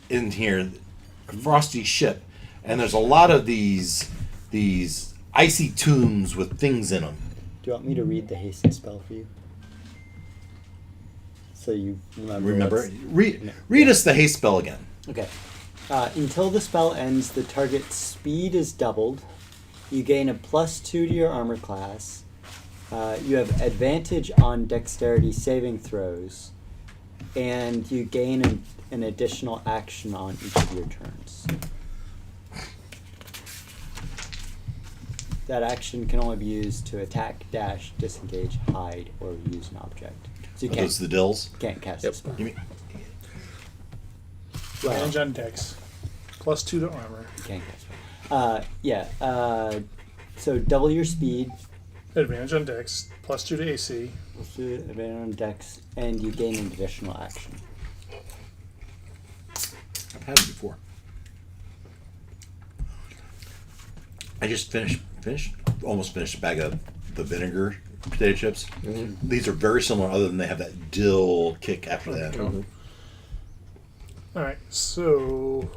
in here, a frosty ship, and there's a lot of these icy tombs with things in them. Do you want me to read the hasten spell for you? So you remember. Remember, read us the haste spell again. Okay. Until the spell ends, the target's speed is doubled. You gain a +2 to your armor class. You have advantage on dexterity saving throws. And you gain an additional action on each of your turns. That action can only be used to attack, dash, disengage, hide, or use an object. So you Are those the dills? can't cast Yep. a spell. You mean, Well, Advantage on dex, +2 to armor. you can't cast a spell. So double your speed, Advantage on dex, +2 to AC. advantage on dex, and you gain an additional action. I've had it before. I just almost finished a bag of the vinegar potato chips. These are very similar, other than they have that dill kick after that. All right, so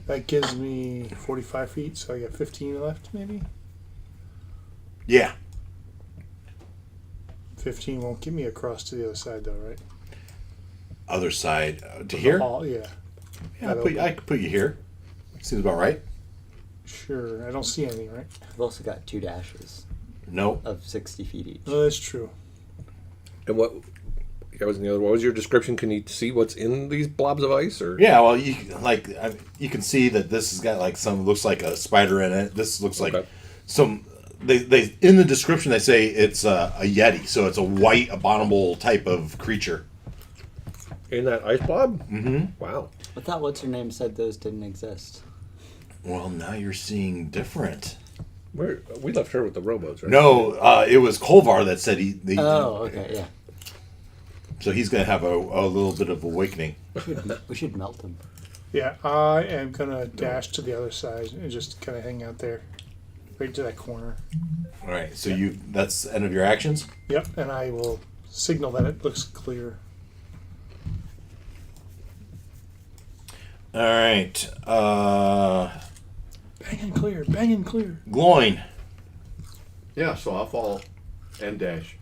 that gives me 45 feet, so I got 15 left, maybe. Yeah. 15 won't get me across to the other side, though, right? Other side to The here. hall, yeah. Yeah, I could put you here. Seems about right. Sure, I don't see anything, right? I've also got 2 dashes No. of 60 feet each. No, that's true. And what? That was the other. What was your description? Can you see what's in these blobs of ice? Or Yeah, well, you can see that this has got like some looks like a spider in it. This looks like Okay. some. They in the description they say it's a yeti, so it's a white abominable type of creature. In that ice blob? Mm-hmm. Wow. I thought what's her name said those didn't exist. Well, now you're seeing different. We left her with the rowboats, right? No, it was Kolvar that said he. Oh, okay, yeah. So he's going to have a little bit of awakening. We should melt them. Yeah, I am gonna dash to the other side and just kind of hang out there, right to that corner. All right. So that's the end of your actions. Yep, and I will signal that it looks clear. All right. Bang and clear, bang and clear. Gloin. Yeah, so I'll fall and dash.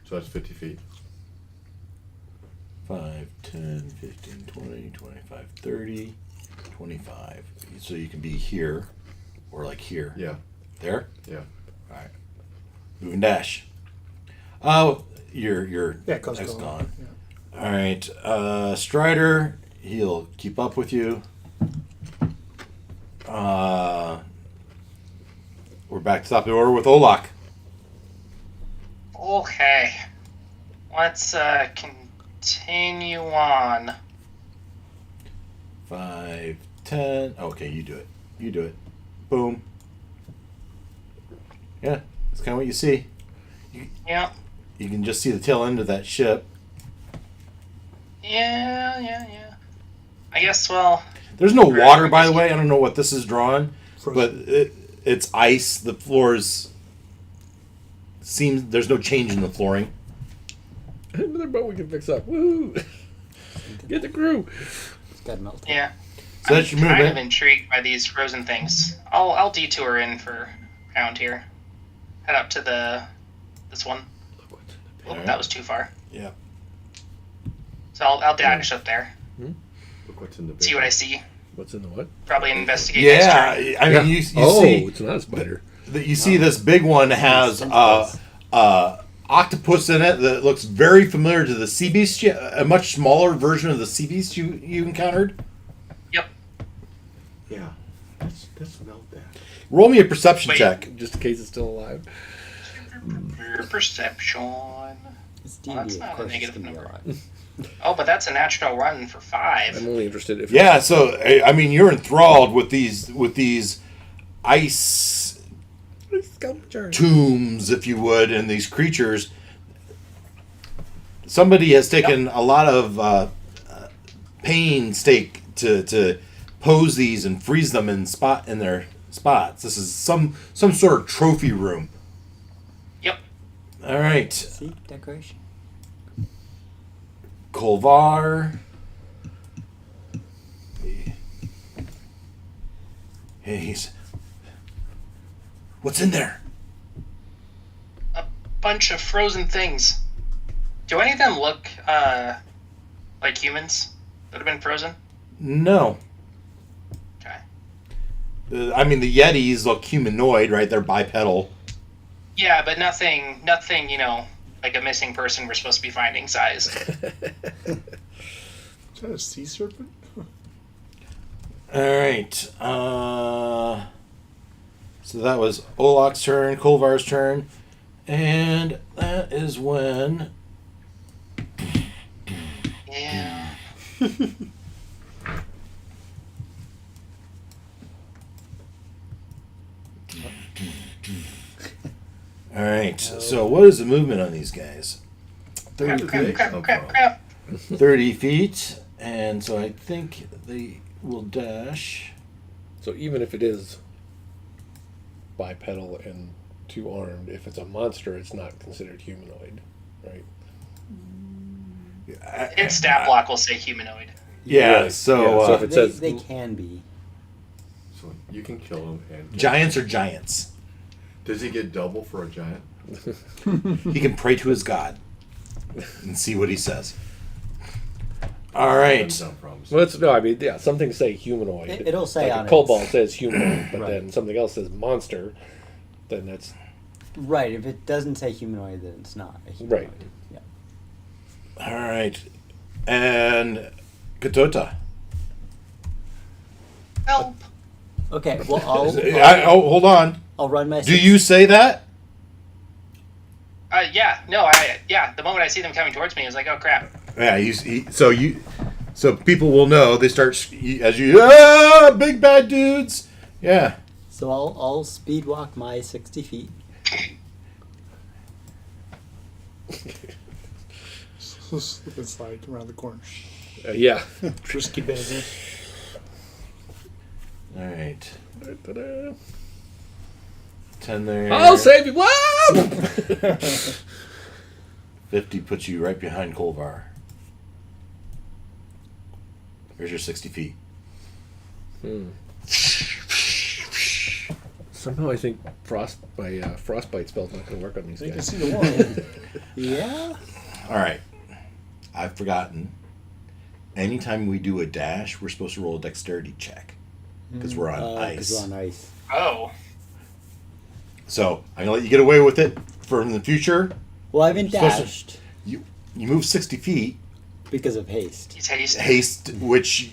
So that's 50 feet. 5, 10, 15, 20, 25, 30, 25. So you can be here or like here. Yeah, There? yeah. All right. Move and dash. Oh, your Yeah, goes X gone. gone. Yeah. All right. Strider, he'll keep up with you. We're back to top of the order with Olak. Okay. Let's continue on. 5, 10. Okay, you do it. You do it. Boom. Yeah, that's kind of what you see. Yeah. You can just see the tail end of that ship. Yeah. I guess, well, There's no water, by the way. I don't know what this is drawing, but Frozen. it's ice. The floors seems there's no change in the flooring. Another boat we can fix up. Woo! Get the crew. It's got melted. yeah. So that's your I'm kind of movement. intrigued by these frozen things. I'll detour in for around here. Head up to this one. Oh, Alright. that was too far. Yeah. So I'll dash up there. Look what's in the big See what I one. see. What's in the what? Probably investigate. Yeah, next turn. I mean, you oh, see it's not a spider. you see this big one has Tentacles. octopus in it that looks very familiar to the sea beast, a much smaller version of the sea beast you encountered. Yep. Yeah, let's melt that. Roll me a perception Wait. check. Just in case it's still alive. Perception. It's Well, that's D&D, not of a course it's negative going to be a number. lot. Oh, but that's a natural run for 5. I'm only interested if Yeah, so I mean, you're enthralled with these ice sculpture. tombs, if you would, and these creatures. Somebody has taken a lot of painstake to pose these and freeze them in their spots. This is some sort of trophy room. Yep. All right, See? Decoration. Kolvar. Hey, he's. What's in there? A bunch of frozen things. Do any of them look like humans that have been frozen? No. Okay. I mean, the Yetis look humanoid, right? They're bipedal. Yeah, but nothing, like a missing person we're supposed to be finding size. Is that a sea serpent? All right. So that was Olak's turn, Kolvar's turn, and that is when. Yeah. All right. So what is the movement on these guys? 30 feet. Crap. 30 feet, and so I think they will dash. So even if it is bipedal and two-armed, if it's a monster, it's not considered humanoid, right? Its stat block will say humanoid. Yeah. Right. So, Yeah, so if it says They can be. So you can kill him and kill giants are giants. Does he get double for a giant? He can pray to his god and see what he says. All right. Depends on problems. well, it's, no, I mean, yeah, something say humanoid. It'll say like on a it. cobalt says humanoid, but Right. then something else says monster. Then that's Right, if it doesn't say humanoid, then it's not a humanoid. Right. Yeah. All right. And Katota. Help. Okay, well, Hold on. I'll run my... Do you say that? Yeah. No. The moment I see them coming towards me, I was like, oh crap. Yeah, so people will know. They start as you big bad dudes. Yeah. So I'll speed walk my 60 feet. Slip and slide around the corner. Yeah. Risky business. All right. Ta-da. 10 there. I'll save you. Whoa! 50 puts you right behind Kolvar. Here's your 60 feet. Somehow I think frostbite spell's not going to work on these You can guys. see the one. Yeah. All right. I've forgotten. Anytime we do a dash, we're supposed to roll a dexterity check because we're on ice. Because we're on ice. Oh. So I'm gonna let you get away with it for in the future. Well, I haven't Supposed to- dashed You move 60 feet, because of haste, He's hasty. haste, which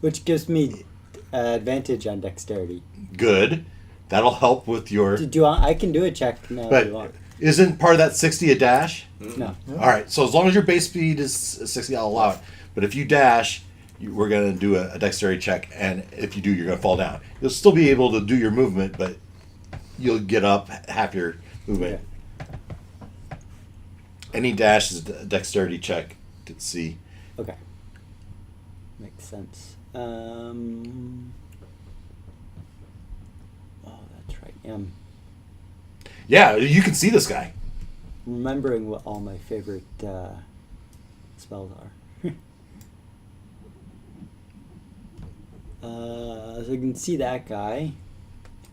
which gives me advantage on dexterity. good. That'll help with your. Do you want? I can do a check now if you But want. isn't part of that 60 a dash? No. All right. So as long as your base speed is 60, I'll allow it. But if you dash, we're gonna do a dexterity check, and if you do, you're gonna fall down. You'll still be able to do your movement, but you'll get up half your movement. Any dash is a dexterity check to see. Okay. Makes sense. Oh, that's right. Yeah, you can see this guy. Remembering what all my favorite spells are. So you can see that guy.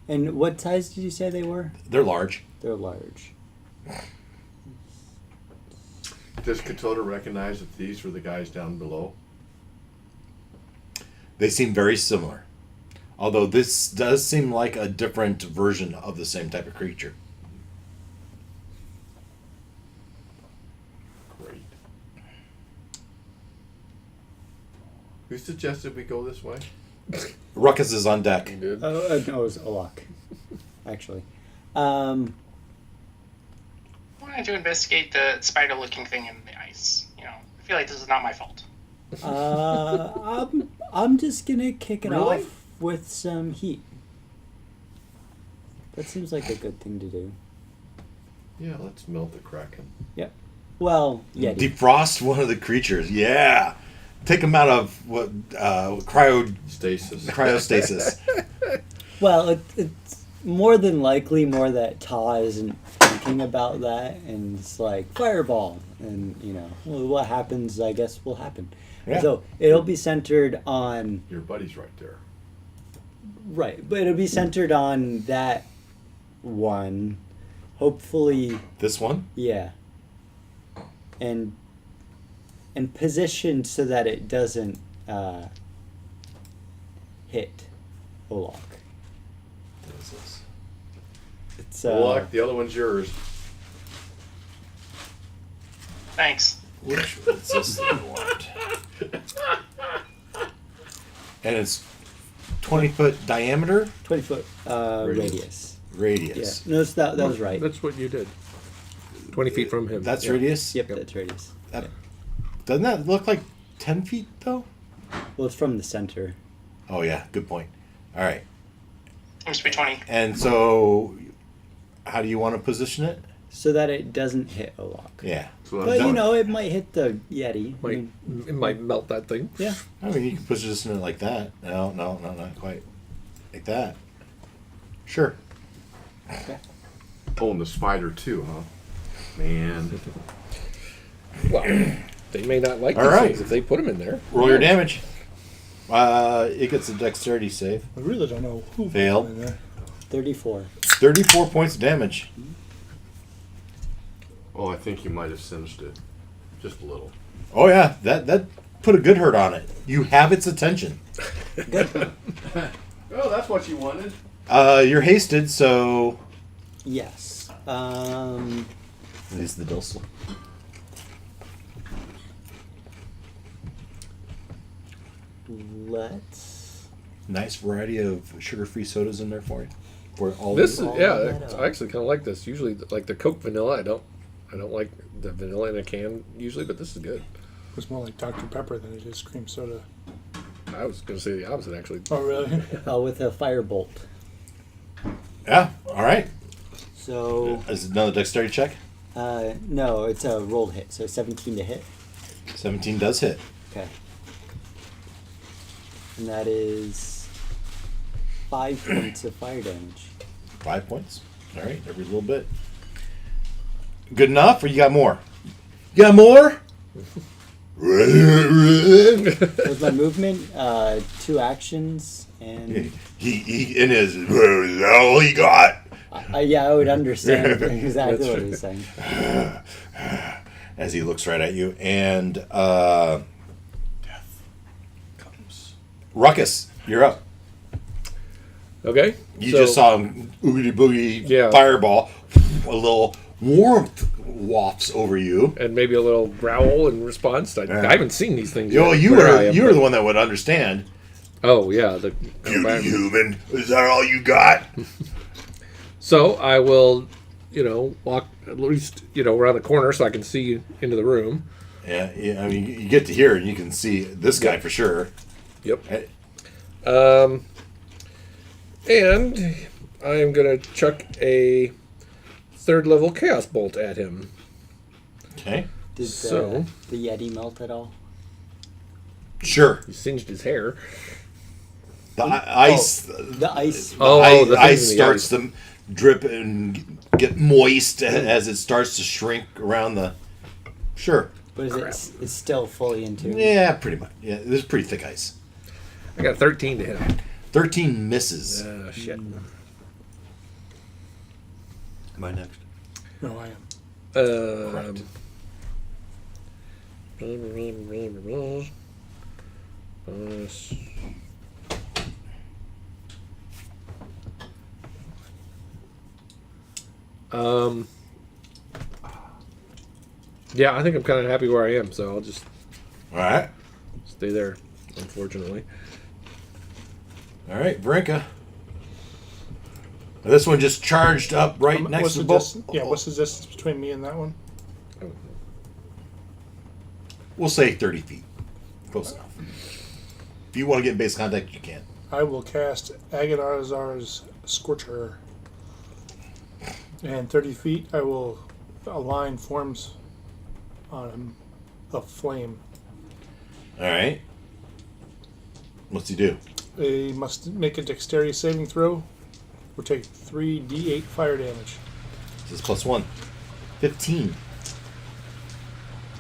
And what size did you say they were? They're large. They're large. Does Katoda recognize that these were the guys down below? They seem very similar. Although this does seem like a different version of the same type of creature. Great. Who suggested we go this way? Ruckus is on deck. Good. No, it was Olak, actually. I wanted to investigate the spider-looking thing in the ice. You know, I feel like this is not my fault. I'm just gonna kick it Really? off with some heat. That seems like a good thing to do. Yeah, let's melt the Kraken. Well, Yeti. Defrost one of the creatures. Yeah. Take them out of what cryostasis. Well, it's more than likely more that Ta isn't thinking about that, and it's like fireball, and well, what happens, I guess, will happen. Yeah. So it'll be centered on Your buddy's right there. right, but it'll be centered on that one. Hopefully, This one? yeah, and positioned so that it doesn't hit Olak. What is this? It's Look, the other one's yours. Thanks. Which is this that you want? And it's 20-foot diameter? 20-foot Radius. radius. Radius. Yeah, no, that was right. That's what you did. 20 feet from him. That's Yeah. radius? Yep, that's radius. Doesn't that look like 10 feet, though? Well, it's from the center. Oh, yeah. Good point. All right. Seems to be 20. And so, how do you want to position it? So that it doesn't hit Olak. Yeah. So But, it might hit the Yeti. I mean, It might melt that thing. yeah. I mean, you can position it like that. No, not quite. Like that. Sure. Oh, and the spider too, huh? Man. Well, they may not like All these right. things if they put them in there. Roll your damage. It gets a dexterity save. I really don't know who Fail. put it in there. 34. 34 points of damage. Oh, I think you might have singed it. Just a little. Oh, yeah. That put a good hurt on it. You have its attention. Oh, that's what you wanted. You're hasted, so... Yes. Is the docile. Let's. Nice variety of sugar-free sodas in there for you. For all This is of you. all yeah. that I actually kind of like this. Usually, like the Coke vanilla, I don't like the vanilla in a can usually, but this is good. was more like Dr. Pepper than it is cream soda. I was going to say the opposite, actually. Oh, really? With a firebolt. Yeah. All right. So Is it another dexterity check? no, it's a rolled hit. So 17 to hit. 17 does hit. Okay. And that is 5 points of fire damage. 5 points. All right, every little bit. Good enough, or you got more? You got more? With my movement, 2 actions, and he in his. Is that all you got? yeah, I would understand exactly what he's saying. As he looks right at you, and death comes. Ruckus, you're up. Okay. You so- just saw him oogity boogie Yeah. fireball. A little warmth wafts over you. And maybe a little growl in response. I haven't seen these things You yet. Where I am, were but- the one that would understand. Oh, yeah. The You human, is that all you got? So I will, walk at least, around the corner so I can see into the room. Yeah, I mean, you get to here and you can see this guy for sure. Yep. Hey, And I am going to chuck a 3rd level Chaos Bolt at him. Okay, Did So- the Yeti melt at all? sure. He singed his hair. The ice, The ice. Oh, the ice things in the starts to drip and get moist as it starts to shrink around the. Sure. But is it's still fully into? Yeah, pretty much. Yeah, this is pretty thick ice. I got 13 to hit him. 13 misses. Shit. Am I next? No, I am. Bonus. Yeah, I think I'm kind of happy where I am, so I'll just All right. stay there, unfortunately. All right, Vrinka. This one just charged up right next What's to the the distance? Yeah, what's the distance between me and that one? We'll say 30 feet. Close enough. If you want to get in base contact, you can. I will cast Agadazar's Scorcher. And 30 feet, I will a line forms on him of flame. All right. What's he do? They must make a dexterity saving throw or take 3d8 fire damage. This is +1. 15.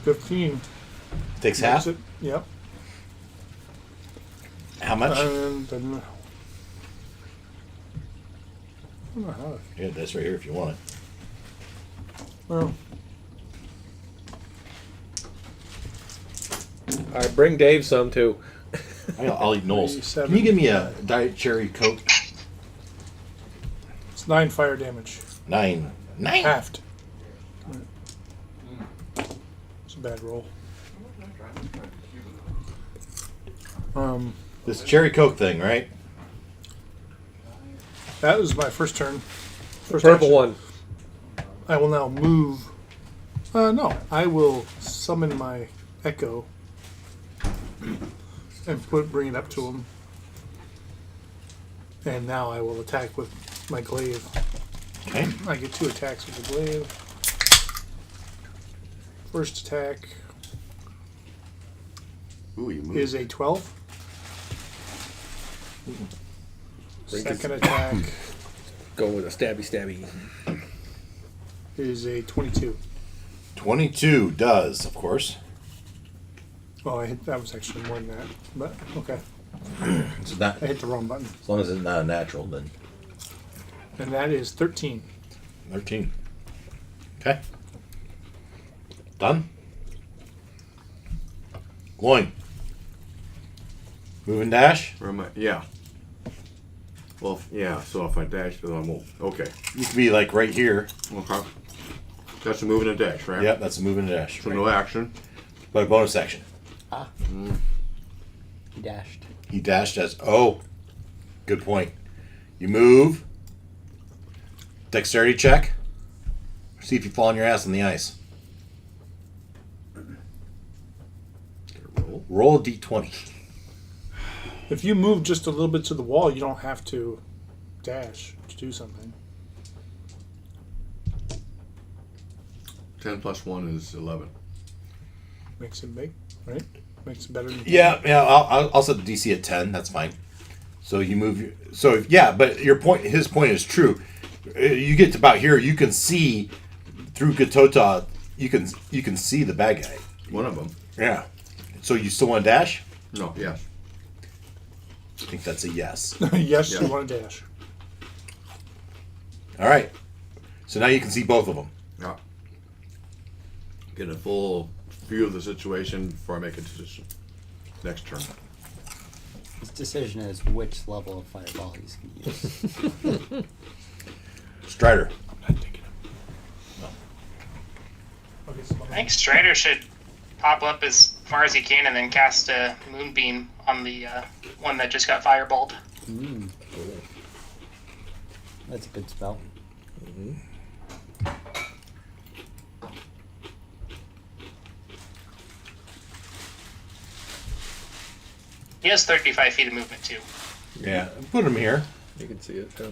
15. Takes Makes half. it. Yep. How much? And then, I don't know how. Yeah, that's right here if you want it. Well, All right, bring Dave some too. I'll eat Knowles. 37. Can you give me a Diet Cherry Coke? it's 9 fire damage. 9. 9? Halved. It's a bad roll. This Cherry Coke thing, right? That was my first turn. First Purple action. one. I will now move. No, I will summon my Echo and bring it up to him. And now I will attack with my glaive. Okay. I get 2 attacks with the glaive. First attack Ooh, you moved. is a 12. Bring Second his- attack Go with a stabby. is a 22. 22 does, of course. Oh, that was actually more than that. But, okay. It's not, I hit the wrong button. as long as it's not a natural, then And that is 13. 13. Okay. Done. Going. Move and dash. Where am I? Yeah. Well, yeah. So if I dash, then I won't. Okay. You can be like right here. Okay. That's a move and a dash, right? Yep, that's a move and a dash. So no action. But a bonus action. He dashed. He dashed as. Oh, good point. You move. Dexterity check. See if you fall on your ass on the ice. Roll a d20. If you move just a little bit to the wall, you don't have to dash to do something. 10 plus 1 is 11. Makes it big, right? Makes it better than Yeah. I'll set the DC at 10. That's fine. So you move. So yeah, but your point, his point is true. You get to about here, you can see through Gatota. You can see the bad guy. One of them. Yeah. So you still want to dash? No, yes. I think that's a yes. Yes, Yeah. you want to dash. All right. So now you can see both of them. Yeah. Get a full view of the situation before I make a decision. Next turn. His decision is which level of fireball he's going to use. Strider. I'm not taking him. Okay, so I think Strider should pop up as far as he can and then cast a moonbeam on the one that just got fireballed. That's a good spell. He has 35 feet of movement too. Yeah. Put him here. You can see it. Yeah.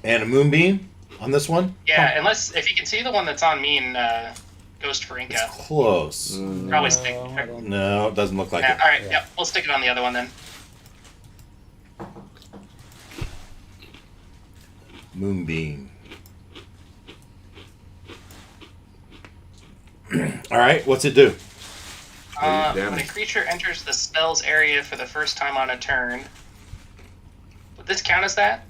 And a moonbeam on this one. Yeah, unless if you can see the one that's on me and Ghost for Inca, Close. probably stick. I don't- No, it doesn't look like Yeah, it. all right, Yeah. yep, we'll stick it on the other one then. Moonbeam. All right. What's it do? When a damage. creature enters the spell's area for the first time on a turn, would this count as that?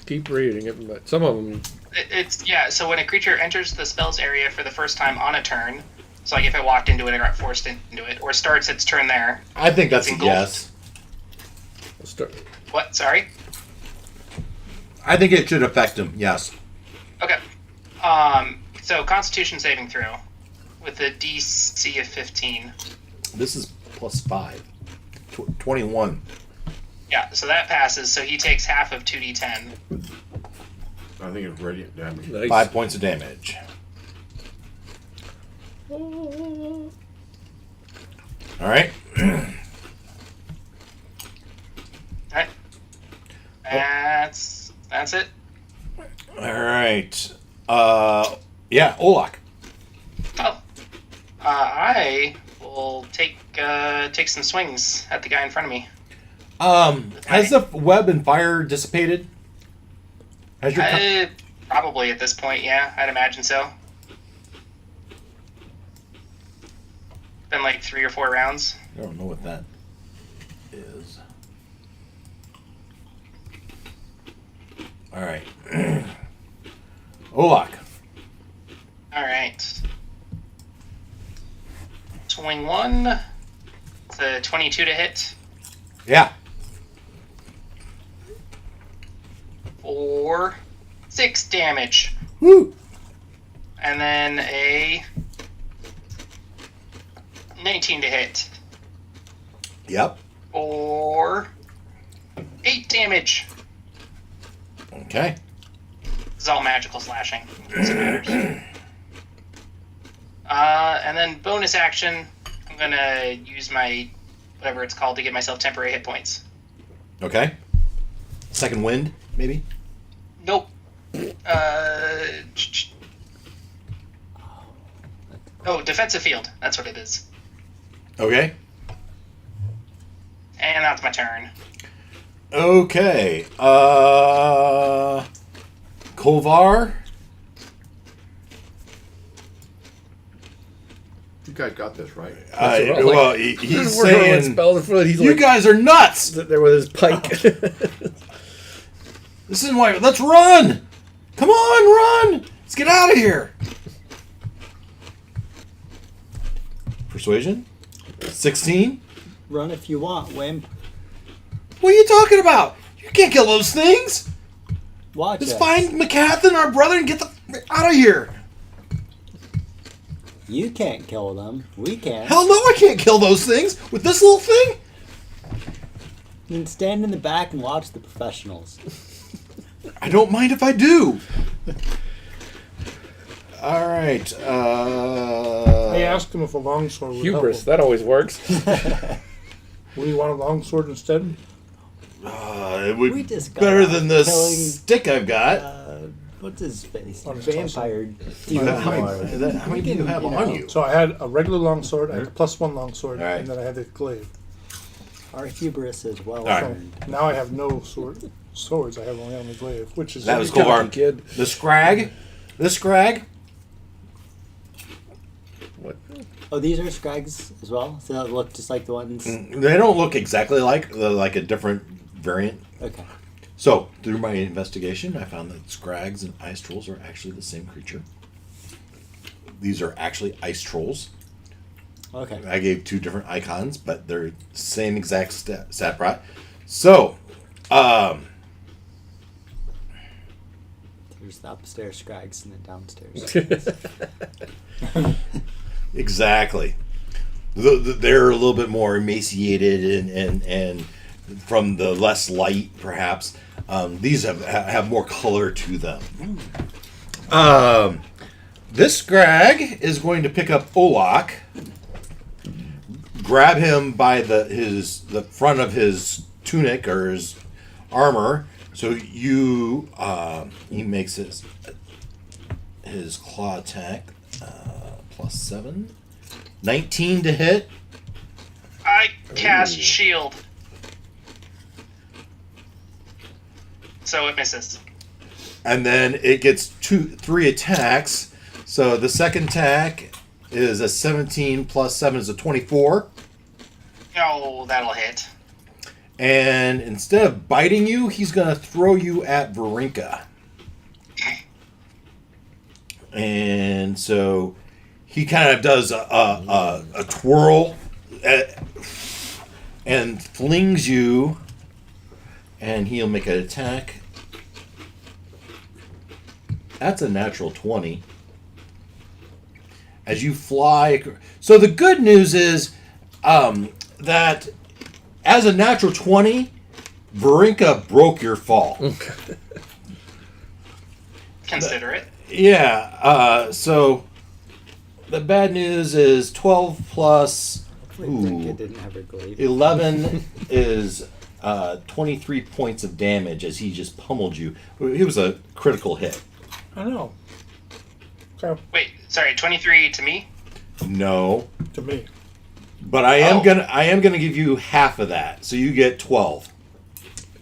Keep reading it, but some of them. It's yeah. So when a creature enters the spell's area for the first time on a turn, so like if it walked into it or got forced into it, or starts its turn there. I think that's a Engulfed. yes. We'll start. What? Sorry. I think it should affect him. Yes. Okay. So Constitution saving throw with a DC of 15. This is +5. 21. Yeah, so that passes. So he takes half of 2d10. I think it's radiant damage. Nice. 5 points of damage. All right. Alright. That's it. All right. Yeah, Olak. Oh. I will take some swings at the guy in front of me. Has the web and fire dissipated? Has your Probably at this point, yeah. I'd imagine so. Been like 3 or 4 rounds. I don't know what that is. All right. Olak. Alright. Swing 1. It's a 22 to hit. Yeah. 4. 6 damage. Woo. And then a 19 to hit. Yep. For 8 damage. Okay. This is all magical slashing. So it matters. And then bonus action, I'm gonna use my whatever it's called to give myself temporary hit points. Okay. Second wind, maybe? Nope. Oh, defensive field. That's what it is. Okay. And that's my turn. Okay. Kolvar. You guys got this, right? That's what I'm Well, like- he's We're going with saying, spells in front. He's you like guys are nuts. there with his pike. This is why. Let's run. Come on, run. Let's get out of here. Persuasion. 16. Run if you want, Wim. What are you talking about? You can't kill those things. Watch Let's us. find McCathan, our brother, and get the out of here. You can't kill them. We can. Hell no, I can't kill those things with this little thing. Then stand in the back and watch the professionals. I don't mind if I do. All right. I asked him if a longsword would Hubris, help that always works. him. Would he want a longsword instead? It We would just got better out than the killing- stick I've got. What's his face? On his Vampire. You have- how, Demon. many, how many do you have You on know. you? So I had a regular longsword, I had a +1 longsword, All right. and then I had the glaive. Our hubris is well right. earned. Now I have no swords. I have only on the glaive, which is That was Come cool. on, kid. The scrag. The scrag. What? Oh, these are scrags as well? So they look just like the ones? They don't look exactly like. They're like a different variant. Okay. So, through my investigation, I found that scrags and ice trolls are actually the same creature. These are actually ice trolls. Okay. I gave two different icons, but they're same exact stat prot. So, There's the upstairs scrags and the downstairs. exactly. They're a little bit more emaciated and from the less light, perhaps. These have more color to them. This scrag is going to pick up Olak, grab him by the front of his tunic or his armor. So he makes his claw attack +7, 19 to hit. I cast shield. So it misses. And then it gets 3 attacks. So the second attack is a 17 plus 7 is a 24. Oh, that'll hit. And instead of biting you, he's going to throw you at Varinka. And so he kind of does a twirl and flings you. And he'll make an attack. That's a natural 20. As you fly. So the good news is that as a natural 20, Varinka broke your fall. Consider it. Yeah. So the bad news is 12 plus Hopefully Varinka didn't have her glaive. 11 is 23 points of damage as he just pummeled you. It was a critical hit. I know. Okay, Wait, sorry, 23 to me? No. to me. But I am Oh. gonna give you half of that, so you get 12.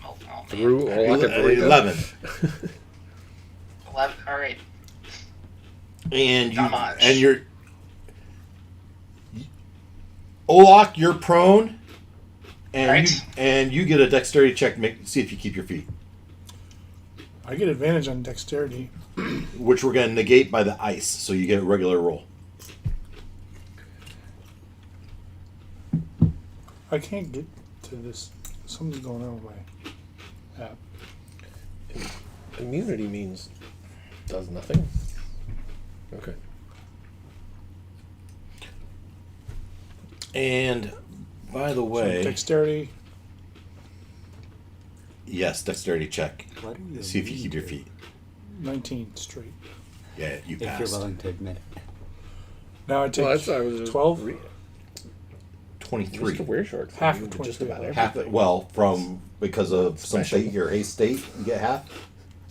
Oh, man. Through Olak and Varinka. 11, 11. All right. and Not much. you're Olak, you're prone, and Right. you get a dexterity check. See if you keep your feet, I get advantage on dexterity. which we're gonna negate by the ice, so you get a regular roll. I can't get to this. Something's going on with my app. Immunity means does nothing. Okay. And by the So way, dexterity. yes, dexterity check. What are you See if you immune keep your to? feet. 19 straight. Yeah, you If you're passed. willing to admit it. Now I take Well, I was just 12. Mr. 23. Wearshark. Half You of did just 23. about Half. everything. Well, from because of some Special. state, your haste state, you get half.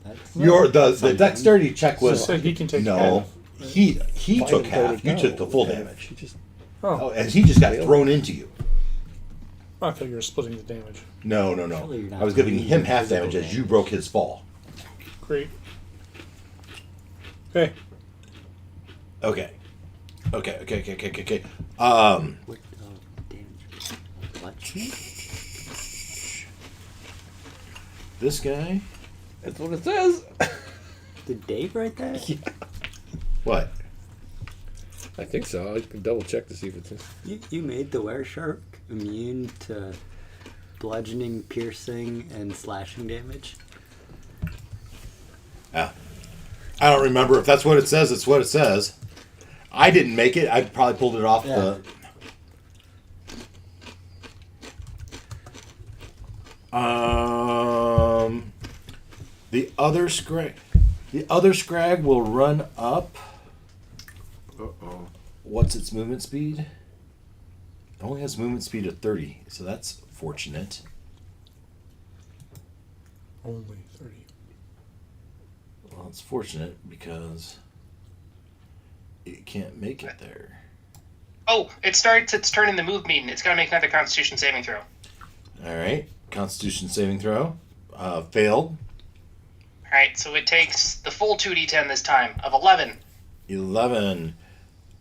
That's Your the something. dexterity check So was said he can take no. half. He Find took him half. You toe-to-toe. took the full And damage. He just Oh, Oh, and he just got thrown into you. I thought you were splitting the damage. No. Surely you're not I was giving doing him half physical damage as you damage. broke his fall. Great. Okay. Okay. What damage? What? This guy. that's what it says. Did Dave write that? What? I think so. I can double check to see if it's. You made the wereshark immune to bludgeoning, piercing, and slashing damage? Yeah. I don't remember if that's what it says. It's what it says. I didn't make it. I probably pulled it off Yeah. The other scrag. The other scrag will run up. Uh-oh. what's its movement speed? It only has movement speed of 30, so that's fortunate. Only 30. Well, it's fortunate because it can't make it there. Oh, it starts its turn in the move meeting. It's got to make another Constitution saving throw. All right, Constitution saving throw, failed. All right, so it takes the full 2d10 this time of 11. 11.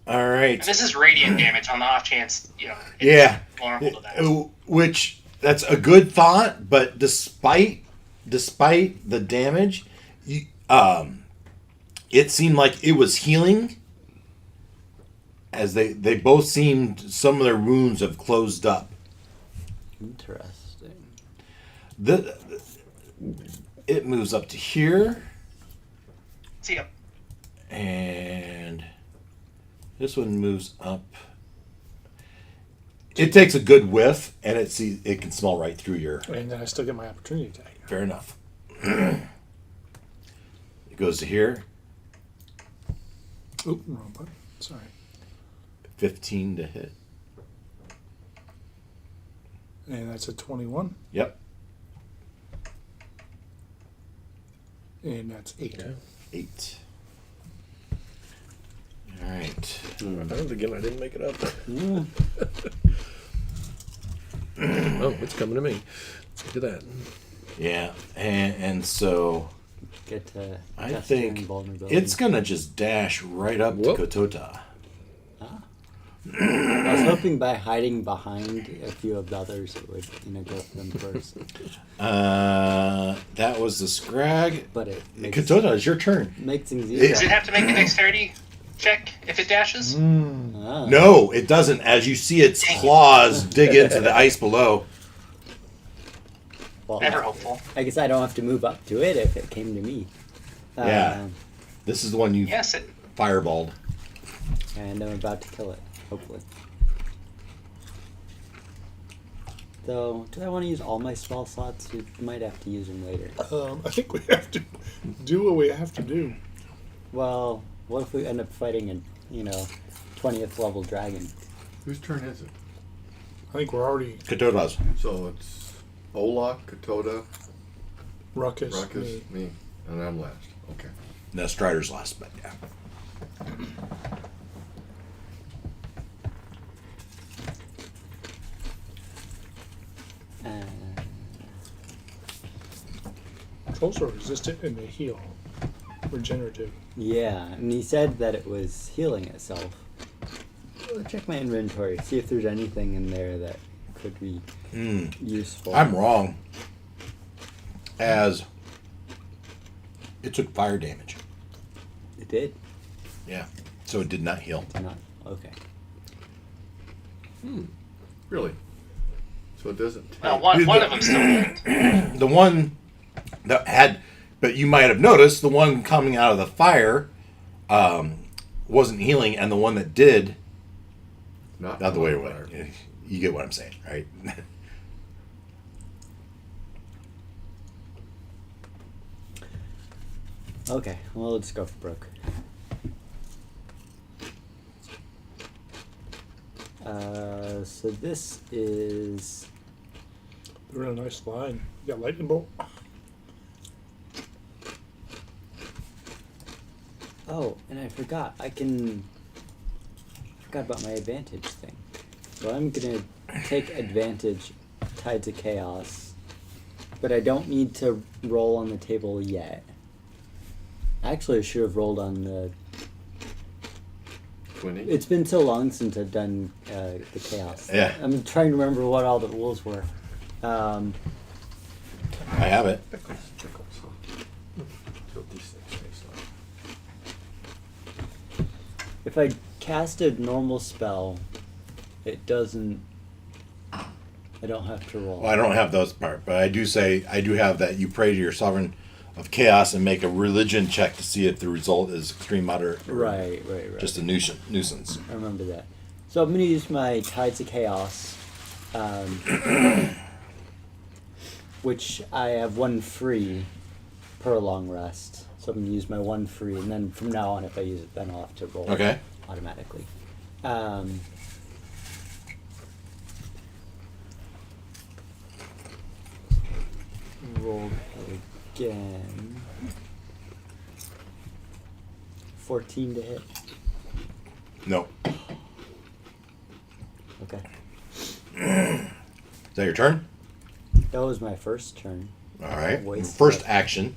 All right. And this is radiant damage on the off chance, it's vulnerable to that. Which that's a good thought, but despite the damage, it seemed like it was healing. As they both seemed, some of their wounds have closed up. Interesting. It moves up to here, See ya. and this one moves up. It takes a good whiff, and it can smell right through your. And then I still get my opportunity attack. Fair enough. It goes to here. Oop, wrong button. Sorry. 15 to hit. And that's a 21. Yep. And that's 8. Okay. 8. All right. Again, I didn't make it up. Oh, it's coming to me. Look at that. Yeah, and so Get to I gesture and think vulnerability. it's gonna just dash right up Whoop. to Kotota. I was hoping by hiding behind a few of the others, it would go for them first. That was the Scrag. But it makes, Kotota, it's your turn. makes things easier. Does it have to make a dexterity check if it dashes? Ah. No, it doesn't. As you see its claws dig into the ice below. Well, Never hopeful. I guess I don't have to move up to it if it came to me. Yeah. This is the one you Yes, it. fireballed. And I'm about to kill it, hopefully. Though, do I want to use all my spell slots? We might have to use them later. I think we have to do what we have to do. Well, what if we end up fighting a, 20th level dragon? Whose turn is it? I think we're already Kotota's. So it's Olak, Katoda, ruckus. Ruckus, me, and I'm last. Okay. No, Strider's last, but yeah. It's also resistant and they heal. Regenerative. Yeah, and he said that it was healing itself. I'll check my inventory, see if there's anything in there that could be useful. I'm wrong. As it took fire damage. It did? Yeah. So it did not heal. Did not. Okay. Really? So it doesn't take... Well, one of them still worked. The one that had, but you might have noticed, the one coming out of the fire wasn't healing, and the one that did, Not the other way fire. around. You get what I'm saying, right? Okay, well, let's go for broke. So this is... They're in a nice line. You got lightning bolt. Oh, and I forgot. I forgot about my advantage thing. So I'm gonna take advantage tied to chaos, but I don't need to roll on the table yet. Actually, I should have rolled on the... 20? It's been so long since I've done the chaos. Yeah. I'm trying to remember what all the rules were. I have it. Pickles, huh? So these things taste like... If I cast a normal spell, it doesn't... I don't have to roll. Well, I don't have those part, but I do have that you pray to your sovereign of chaos and make a religion check to see if the result is extreme, moderate, or Right. just a nuisance. I remember that. So I'm going to use my Tides of Chaos, which I have one free per long rest. So I'm going to use my one free, and then from now on, if I use it, then I'll have to roll Okay. automatically. Roll again. 14 to hit. No. Okay. Is that your turn? That was my first turn. All right. Waste First of action.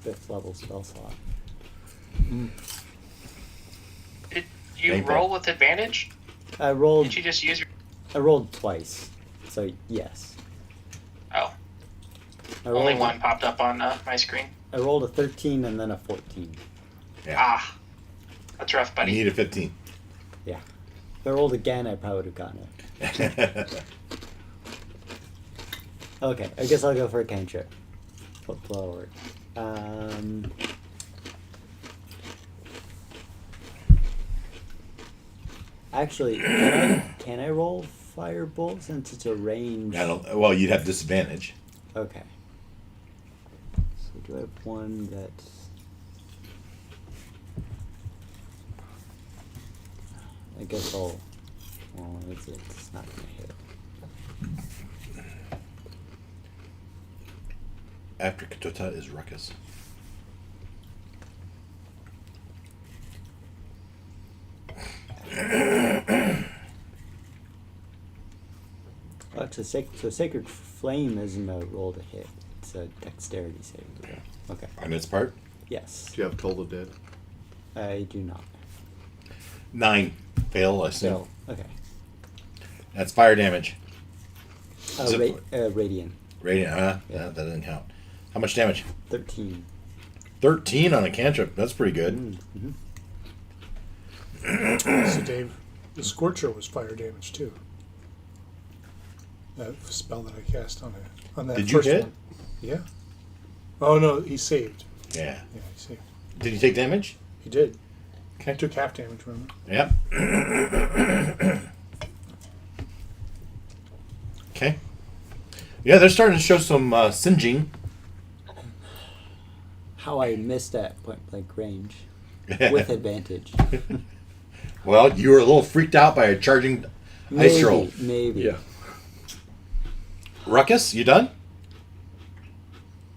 5th level spell slot. Did you Painful. roll with advantage? I rolled. Did you just use your? I rolled twice, so yes. Oh, I only rolled, one popped up on my screen. I rolled a 13 and then a 14. Yeah. Ah, that's rough, You buddy. need a 15. Yeah. If I rolled again, I probably would have gotten it. Okay, I guess I'll go for a cantrip. Flip forward. Actually, can I roll firebolt since it's a range? Well, you'd have disadvantage. Okay. So do I have one that? I guess I'll. Well, it's not gonna hit. After Katota is Ruckus. Oh, so Sacred Flame isn't a roll to hit. It's a dexterity saving throw. Okay. On its part? Yes. Do you have Toll the Dead? I do not. 9. Fail, I assume. So, okay. That's fire damage. Zip- Radiant. Radiant, yeah, that doesn't count. How much damage? 13. 13 on a cantrip. That's pretty good. So Dave, the Scorcher was fire damage too. That spell that I cast on that Did you first hit? one. Yeah. Oh no, he saved. Yeah. Yeah, he saved. Did you take damage? He did. Okay. He took half damage, remember? Yep. Okay. Yeah, they're starting to show some singeing. How I missed at point blank range with advantage. Well, you were a little freaked out by a charging ice troll. Maybe. Yeah. Ruckus, you done?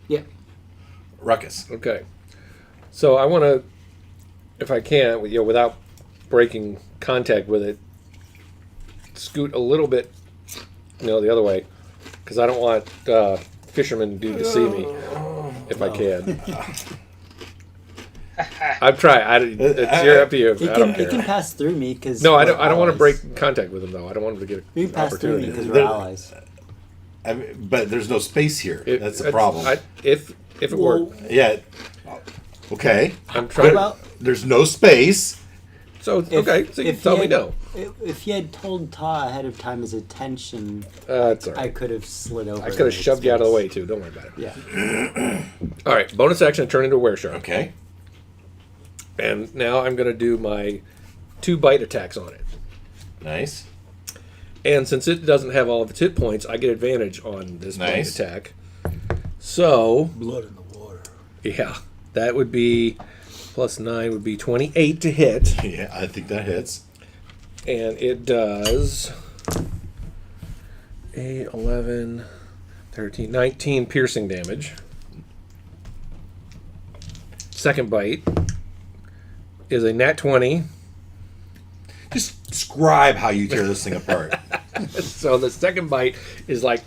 Yep. Ruckus. Okay. So I want to, if I can, without breaking contact with it, scoot a little bit, the other way, because I don't want fisherman dude to see me if I can. I've tried. It's you're up to you. He I don't can, he can care. pass through me because No, I don't want to break contact with him though. I don't want him to get You an can pass through me opportunity. because we're There- allies. I mean, but there's no space here. That's the It's- problem. If it Well, were, Yeah. Okay. I'm How trying. about There's no space. So okay, so you tell me no. If he had told Ta ahead of time his attention, It's all I right. could have slid over. I could have into shoved you out of the space. way too. Don't worry about it. Yeah. All right, bonus action, turn into a wereshark. Okay. And now I'm going to do my 2 bite attacks on it. Nice. And since it doesn't have all of its hit points, I get advantage on this Nice. bite attack. So, Blood in the water. yeah, that would be plus 9 would be 28 to hit. Yeah, I think that hits. And it does 8, 11, 13, 19 piercing damage. Second bite is a nat 20. Just describe how you tear this thing apart. So the second bite is like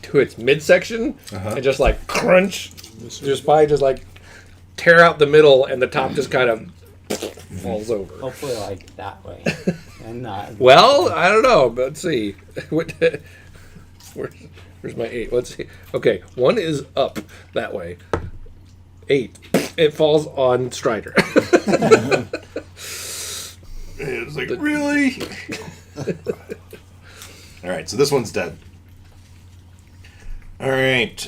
to its midsection and just like crunch. Just probably just like tear out the middle and the top just kind of falls over. Hopefully, like that way, and not. Well, I don't know, but let's see. Where's my 8? Let's see. Okay, 1 is up that way. 8. It falls on Strider. It's like, really? All right, so this one's dead. All right.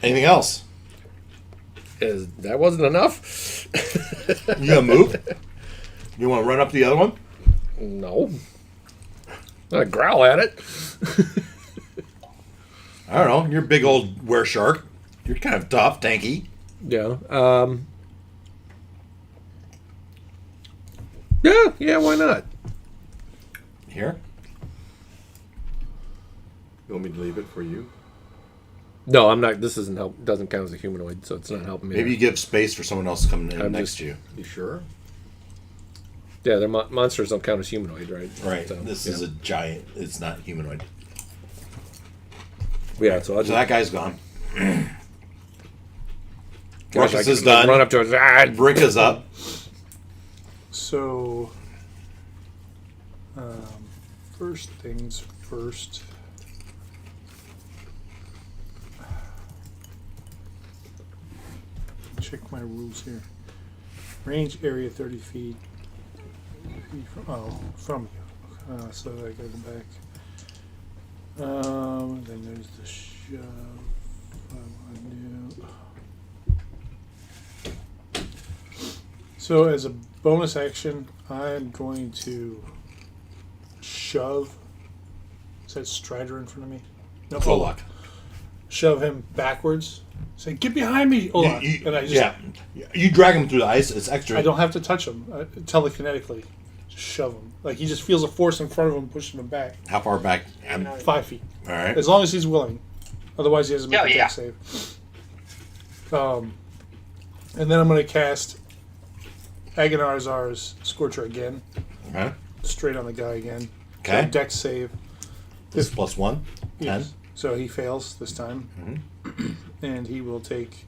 Anything else? That wasn't enough? You gonna move? You want to run up to the other one? No. I growl at it. I don't know. You're a big old wereshark. You're kind of tough, tanky. Yeah. Yeah, why not? Here. You want me to leave it for you? No, I'm not. This isn't help. Doesn't count as a humanoid, so it's not helping me. Maybe you give space for someone else coming in I'm next just- to you. You sure? Yeah, they're monsters don't count as humanoid, right? Right. So, This yeah. is a giant. It's not humanoid. Yeah, so I'll So just that guy's gone. gosh, Ruckus I is can done. Run up to it. Bricka's up. So, first things first. Check my rules here. Range area 30 feet. From you. So I gotta go back. Then there's the shove. I wanna do. So as a bonus action, I'm going to shove. Says Strider in front of me. No, Olak. Shove him backwards. Say, get behind me, Olak. And I just, yeah. You drag him through the ice. It's extra. I don't have to touch him telekinetically. Just shove him. Like he just feels a force in front of him, pushing him back. How far back? 5 feet. All right. As long as he's willing. Otherwise, he has to make Oh, a yeah. dex save. And then I'm going to cast Aganarzar's Scorcher again. Okay. Straight on the guy again. Okay. So dex save. This is +1. 10. Yes. So he fails this time. Mm-hmm. And he will take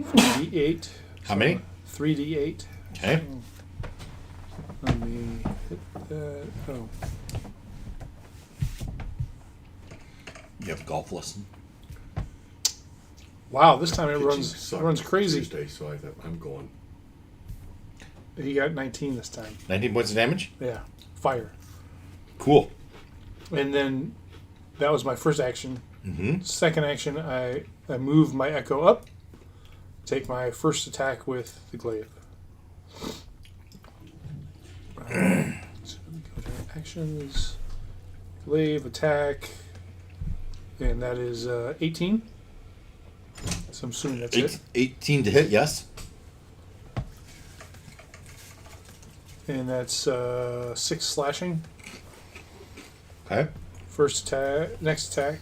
3d8. How many? 3d8. Okay. Let me hit that. Oh. You have a golf lesson. Wow, this time it Kitchen runs sucked crazy. Tuesday, so I thought I'm going. He got 19 this time. 19 points of damage. Yeah. Fire. Cool. And then that was my first action. Mm-hmm. Second action, I move my Echo up. Take my first attack with the glaive. So we go to actions. Glaive attack. And that is 18. So I'm assuming that's it. 18 to hit. Yes. And that's 6 slashing. Okay. First attack, next attack.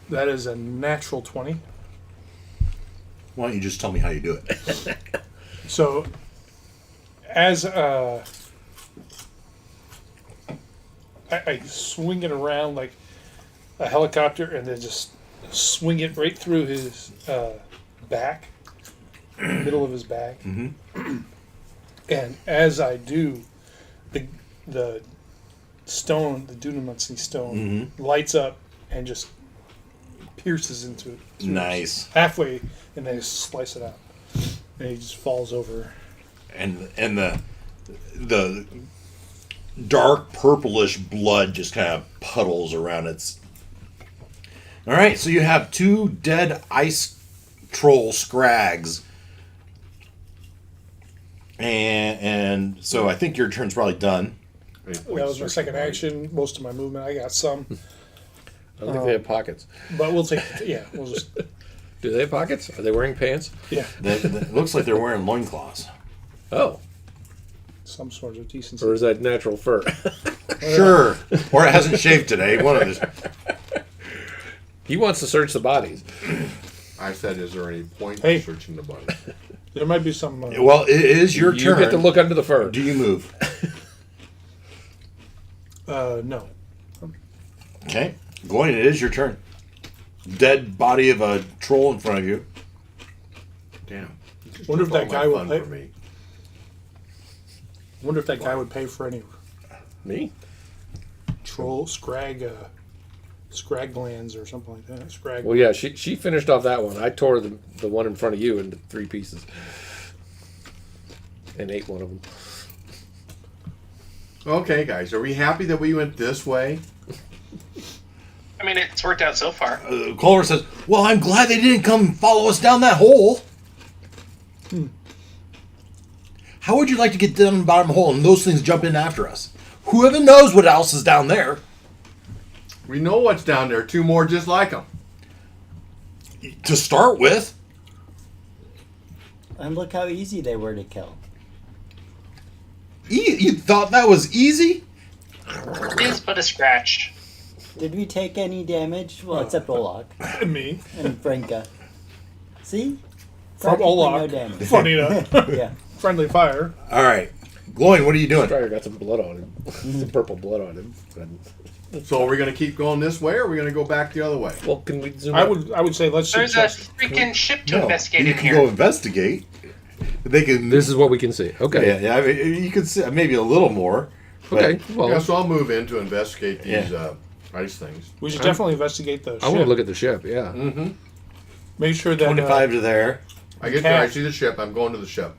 That is a natural 20. Why don't you just tell me how you do it? So, as I swing it around like a helicopter and then just swing it right through his back, middle of his back. Mm-hmm. And as I do, the stone, the Dunamancy stone, lights up and just pierces into it. Nice. Halfway, and they just slice it out. And he just falls over. And the dark purplish blood just kind of puddles around its. All right, so you have 2 dead ice troll scrags. And so I think your turn's probably done. That was my second action. Most of my movement, I got some. I don't think they have pockets. But we'll take, we'll just, Do they have pockets? Are they wearing pants? yeah, It looks like they're wearing loincloths. Oh, some sort of decency. or is that natural fur? Sure. Or it hasn't shaved today. One of those. He wants to search the bodies. I said, is there any point Hey. in searching the body? There might be some. Well, it is your You turn. get to look under the fur. Do you move? No. Okay. Goin, it is your turn. Dead body of a troll in front of you. Damn. You just Wonder if took that all guy my will fun pay- for me. Wonder if that guy would pay for any Me? troll scrag glands or something like that. Scrag. Well, yeah, she finished off that one. I tore the one in front of you into 3 pieces. And ate one of them. Okay, guys, are we happy that we went this way? I mean, it's worked out so far. Culver says, "Well, I'm glad they didn't come follow us down that hole." How would you like to get down the bottom hole and those things jump in after us? Whoever knows what else is down there. We know what's down there. 2 more just like them. To start with, And look how easy they were to kill. You thought that was easy? It is but a scratch. Did we take any damage? Well, except Olak Me. and Franka. See? From Practically Olak. No damage. Funny enough. Yeah. Friendly fire. All right. Glowing, what are you doing? Strider got some blood on him. Some purple blood on him. So are we going to keep going this way, or are we going to go back the other way? Well, can we zoom I out? would say let's There's a suggest. freaking ship to No, investigate you in can here. go investigate. They can. This is what we can see. Okay. Yeah, I mean, you could see maybe a little more. but- Okay. Well, Yeah, so I'll move in to investigate these ice things. We should definitely investigate the ship. I want to look at the ship. Yeah. Mm-hmm. Make sure that 25 to there. I get there, I see the ship, I'm going to the ship.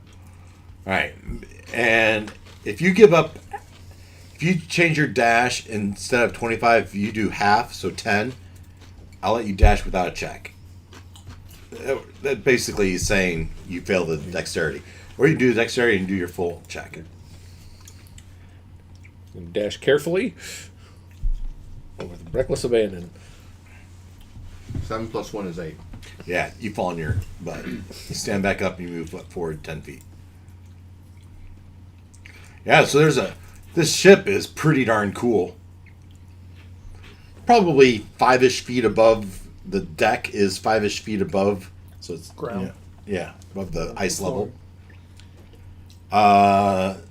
All right. And if you give up, if you change your dash instead of 25, you do half, so 10, I'll let you dash without a check. That basically is saying you fail the dexterity. Or you do the dexterity and do your full check. And dash carefully. With reckless abandon. 7 plus 1 is 8. Yeah, you fall on your butt. You stand back up and you move forward 10 feet. Yeah, so this ship is pretty darn cool. Probably 5-ish feet above the deck is 5-ish feet above, so it's Ground. Yeah, above the ice Floor. level.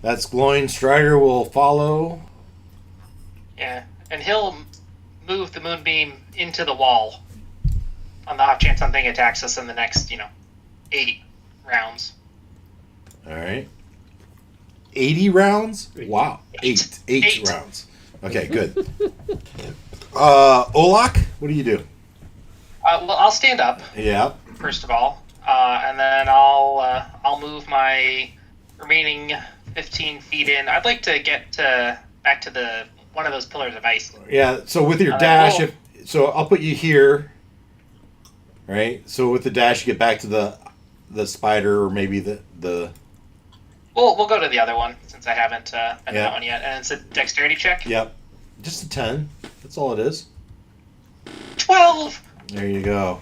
That's glowing. Strider will follow. Yeah, and he'll move the moonbeam into the wall on the off chance something attacks us in the next, 80 rounds. All right. 80 rounds? Eight. Wow. Eight. Eight rounds. Okay, good. Olak, what do you do? Well, I'll stand up Yeah. first of all, and then I'll move my remaining 15 feet in. I'd like to get back to one of those pillars of ice. Yeah, so with your dash, cool. so I'll put you here. Right? So with the dash, you get back to the spider or maybe the We'll go to the other one since I haven't been to Yeah. that one yet. And it's a dexterity check. Yep. Just a 10. That's all it is. 12. There you go.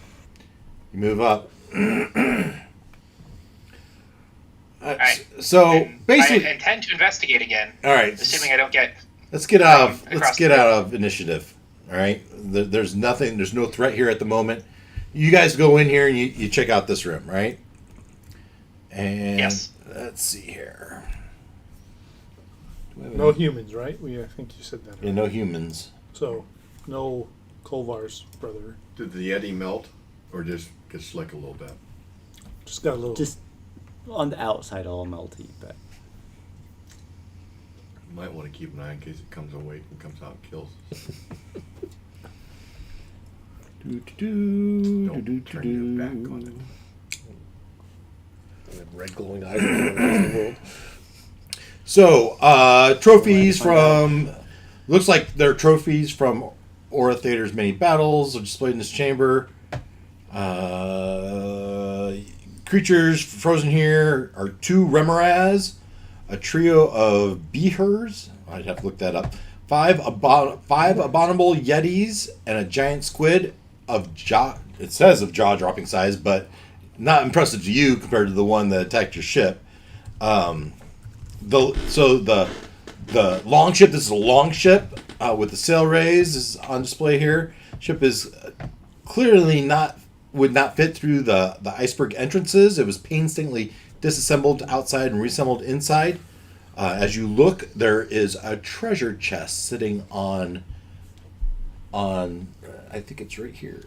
You move up. right. So And basically, I intend to investigate again, all right. assuming I don't get. Let's get out of across let's get the- out of initiative. All right. There's nothing. There's no threat here at the moment. You guys go in here and you check out this room, right? And Yes. let's see here. Do we have No any- humans, right? I think you said that. Yeah, no humans. So, no Kolvar's brother. Did the Yeti melt, or just get slick a little bit? Just got a little. Just on the outside, all melty, but You might want to keep an eye in case it comes awake and comes out and kills us. Don't turn your back on it. And red glowing eyes all across the world. So, trophies Well, I from. Looks like they're trophies from Aura Theater's many battles are displayed in this chamber. Creatures frozen here are 2 Remoraz, a trio of Beehers. I'd have to look that up. 5 abominable Yetis, and a giant squid of jaw. It says of jaw-dropping size, but not impressive to you compared to the one that attacked your ship. The long ship. This is a long ship with the sail raised. Is on display here. Ship is clearly would not fit through the iceberg entrances. It was painstakingly disassembled outside and reassembled inside. As you look, there is a treasure chest sitting on. I think it's right here.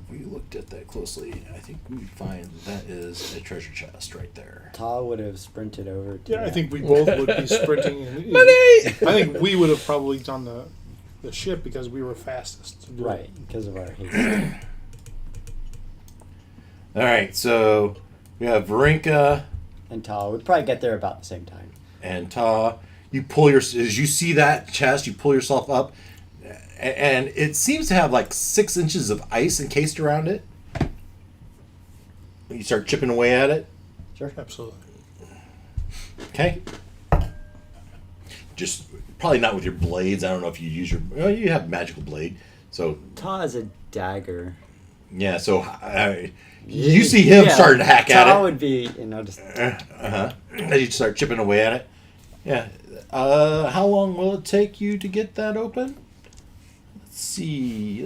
If we looked at that closely, I think we would find that is a treasure chest right there. Ta would have sprinted over to Yeah, I that. think we both would be sprinting. I think we would have probably done the ship because we were fastest. To do it. Right, because of our haste. All right, so we have Varinka And Ta would probably get there about the same time. and Ta. You pull as you see that chest, you pull yourself up, and it seems to have like 6 inches of ice encased around it. You start chipping away at it. Sure. Absolutely. Okay. Just probably not with your blades. I don't know if you use your. Well, you have magical blade, so Ta is a dagger. Yeah, so you see him starting to hack at Tao it. would be, just As you start chipping away at it. Yeah. How long will it take you to get that open? Let's see.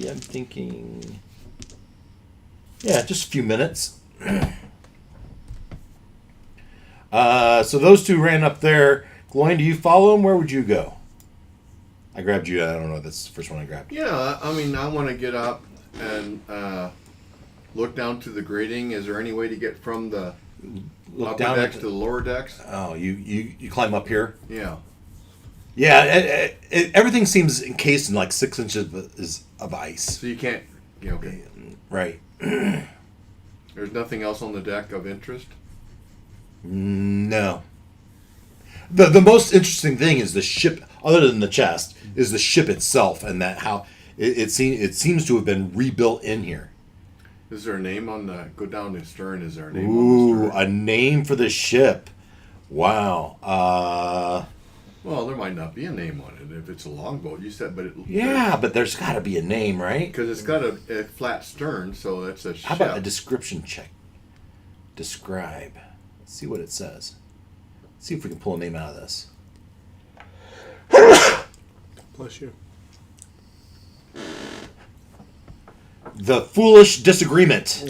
I'm thinking. Yeah, just a few minutes. So those two ran up there. Gloin, do you follow them? Where would you go? I grabbed you. I don't know. That's the first one I grabbed. Yeah, I mean, I want to get up and look down to the grating. Is there any way to get from the Look upper down decks at to the lower decks? Oh, you climb up here? Yeah. Yeah, everything seems encased in like 6 inches of ice. So you can't. Yeah, okay. Right. There's nothing else on the deck of interest. No. The most interesting thing is the ship, other than the chest, is the ship itself, and that how it seems to have been rebuilt in here. Is there a name on the? Go down the stern. Is there a name on Ooh, the stern? a name for the ship. Wow. Well, there might not be a name on it if it's a longboat. You said, but Yeah, but there's got to be a name, right? because it's got a flat stern, so that's a ship. How about a description check? Describe. Let's see what it says. See if we can pull a name out of this. Bless you. The Foolish Disagreement.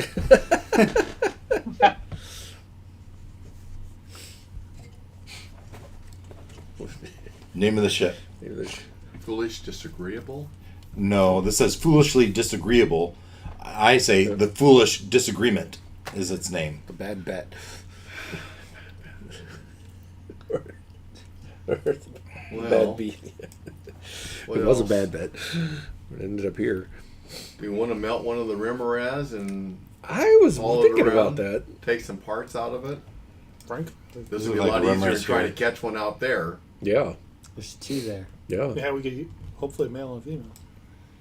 Name of the ship. Foolish, disagreeable. No, this says foolishly disagreeable. I say the Foolish Disagreement is its name. The bad bet. Well, Bad beat. what It was a else? bad bet. It ended up here. Do you want to melt one of the Remoraz and I was haul thinking it about around? that. Take some parts out of it. Frank? This is would be like a lot a easier Remoraz than trying here. to catch one out there. Yeah. there's 2 there. Yeah. Yeah, we could hopefully male and female.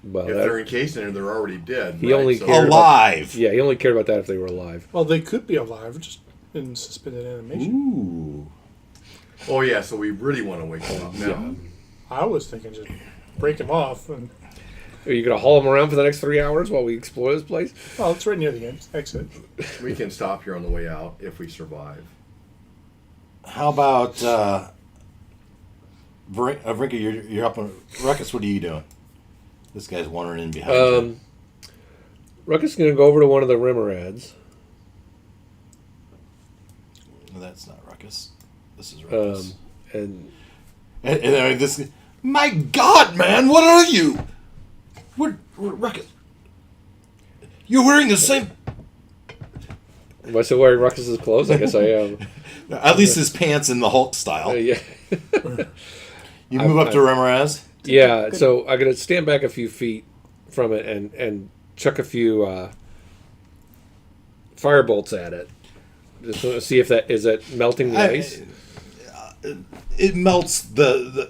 Well, If that- they're encased in there, they're already dead. He right? only So- cared- Alive. yeah, he only cared about that if they were alive. Well, they could be alive, just in suspended animation. Ooh. Oh yeah, so we really want to wake them up now. I was thinking just break them off. And Are you going to haul him around for the next 3 hours while we explore this place? well, it's right near the exit. We can stop here on the way out if we survive. How about Vrinka? You're up on Ruckus. What are you doing? This guy's wandering in behind you. Ruckus is going to go over to one of the Remorads. No, that's not Ruckus. This is Ruckus. And And this. My God, man! What are you? What, Ruckus? You're wearing the same. am I still wearing Ruckus's clothes? I guess I am. At least his pants in the Hulk style. Yeah. You move up to Remoraz. Yeah, so I'm going to stand back a few feet from it and chuck a few fire bolts at it. Just want to see if that is that melting the ice. It melts the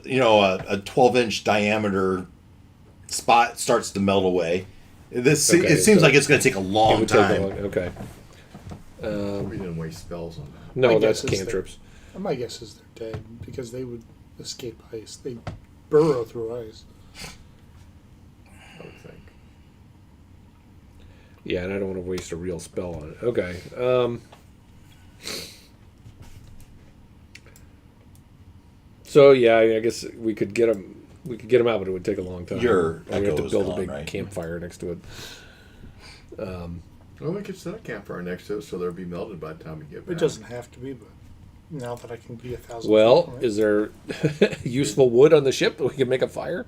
a 12-inch diameter spot starts to melt away. Okay, It seems so like it's going to take a It long would take a time. long- okay. We didn't waste spells on that. No, My that's guess is cantrips. My guess is they're dead because they would escape ice. They burrow through ice. I would think. Yeah, and I don't want to waste a real spell on it. Okay. So yeah, I guess we could get them. We could get them out, but it would take a long time. Your And we'd have to echo's build a gone, big right? campfire next to it. Well, we could set a campfire next to it so they'll be melted by the time we get back. It doesn't have to be, but now that I can be 1,000. Well, feet from it. is there useful wood on the ship that we can make a fire?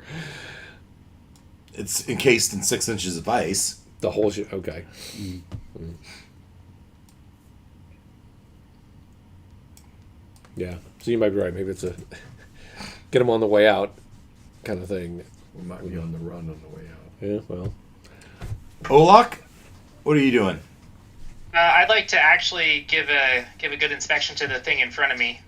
It's encased in 6 inches of ice. The whole ship. Okay. Yeah. So you might be right. Maybe it's a get them on the way out kind of thing. We might be on the run on the way out. Yeah. Well. Olak, what are you doing? I'd like to actually give a good inspection to the thing in front of me.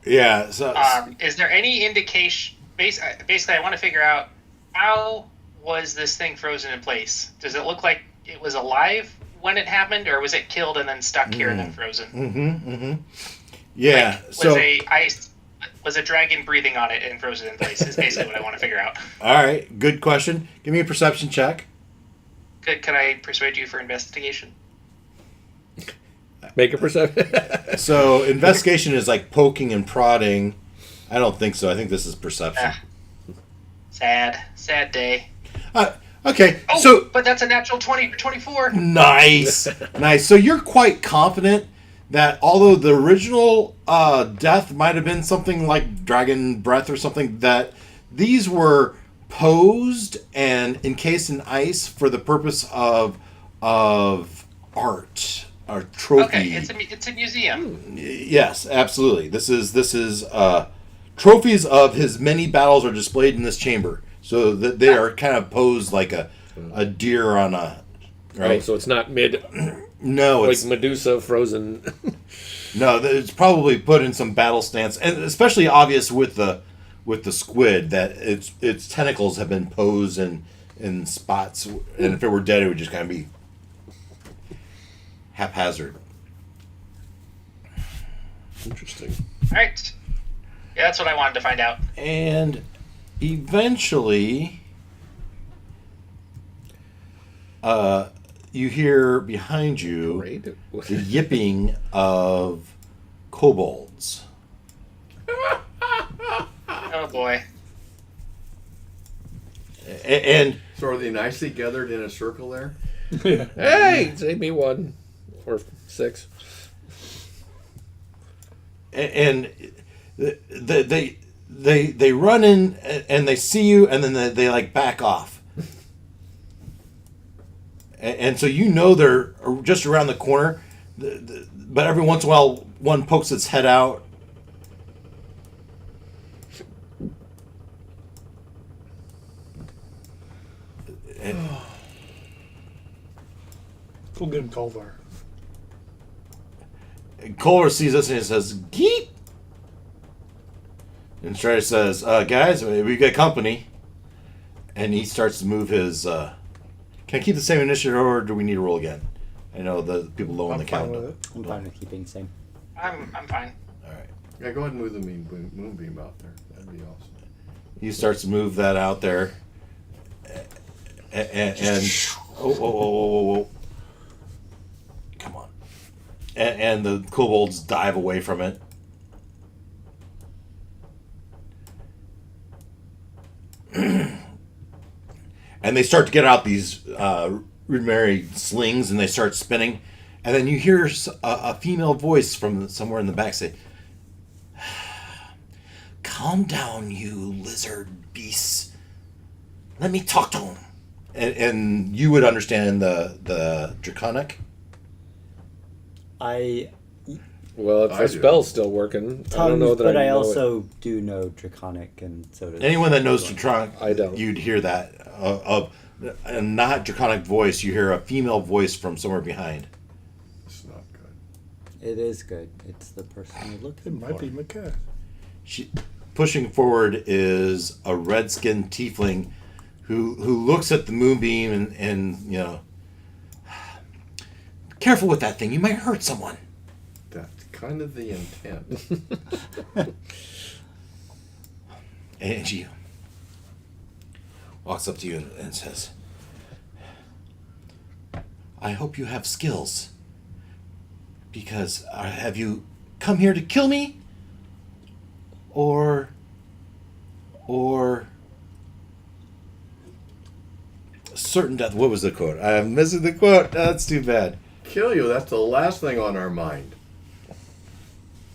Yeah. So Is there any indication? Basically, I want to figure out how was this thing frozen in place? Does it look like it was alive when it happened, or was it killed and then stuck here and then frozen? yeah. Was a dragon breathing on it and frozen in place? Is basically what I want to figure out. All right. Good question. Give me a perception check. Could I persuade you for investigation? Make a perception. So investigation is like poking and prodding. I don't think so. I think this is perception. Sad day. Okay, Oh, so but that's a natural 20 or 24. nice. So you're quite confident that although the original death might have been something like dragon breath or something, that these were posed and encased in ice for the purpose of art or trophy. Okay, it's a museum. Yes, absolutely. This is trophies of his many battles are displayed in this chamber, so that they are kind of posed like a deer on a right. Oh, so it's not mid, No, like it's Medusa frozen. no. It's probably put in some battle stance, and especially obvious with the squid that its tentacles have been posed in spots, and if it were dead, it would just kind of be haphazard. Interesting. All right. Yeah, that's what I wanted to find out. And eventually, you hear behind you Great. the yipping of kobolds. Oh boy. And So are they nicely gathered in a circle there? Hey, save me 1 or 6. and they run in and they see you, and then they like back off. And so you know they're just around the corner, but every once in a while one pokes its head out. Go get him, Colvar. And Kohler sees us and he says, "Geet!" And Strider says, "Guys, we got company." And he starts to move his. Can I keep the same initiative, or do we need to roll again? I know the people low on the I'm fine count. with it. I'm fine with keeping the same. I'm fine. All right. Yeah, go ahead and move the moonbeam out there. That'd be awesome. He starts to move that out there, and whoa. Come on. And the kobolds dive away from it. And they start to get out these rudimentary slings, and they start spinning. And then you hear a female voice from somewhere in the back say, "Calm down, you lizard beasts. Let me talk to him." And you would understand the Draconic. Well, if I the do. spell's still working, I don't Tongues, know that but I I know also do know Draconic, and so does Anyone that knows Draconic, I don't. you'd hear that. Of a not Draconic voice, you hear a female voice from somewhere behind. It's not good. It is good. It's the person you're It looking might for. be McCaff. She, pushing forward is a red-skinned tiefling who looks at the moonbeam and you know, careful with that thing. You might hurt someone. That's kind of the intent. And she walks up to you and says, "I hope you have skills. Because have you come here to kill me? Or certain death." What was the quote? I'm missing the quote. That's too bad. Kill you, that's the last thing on our mind.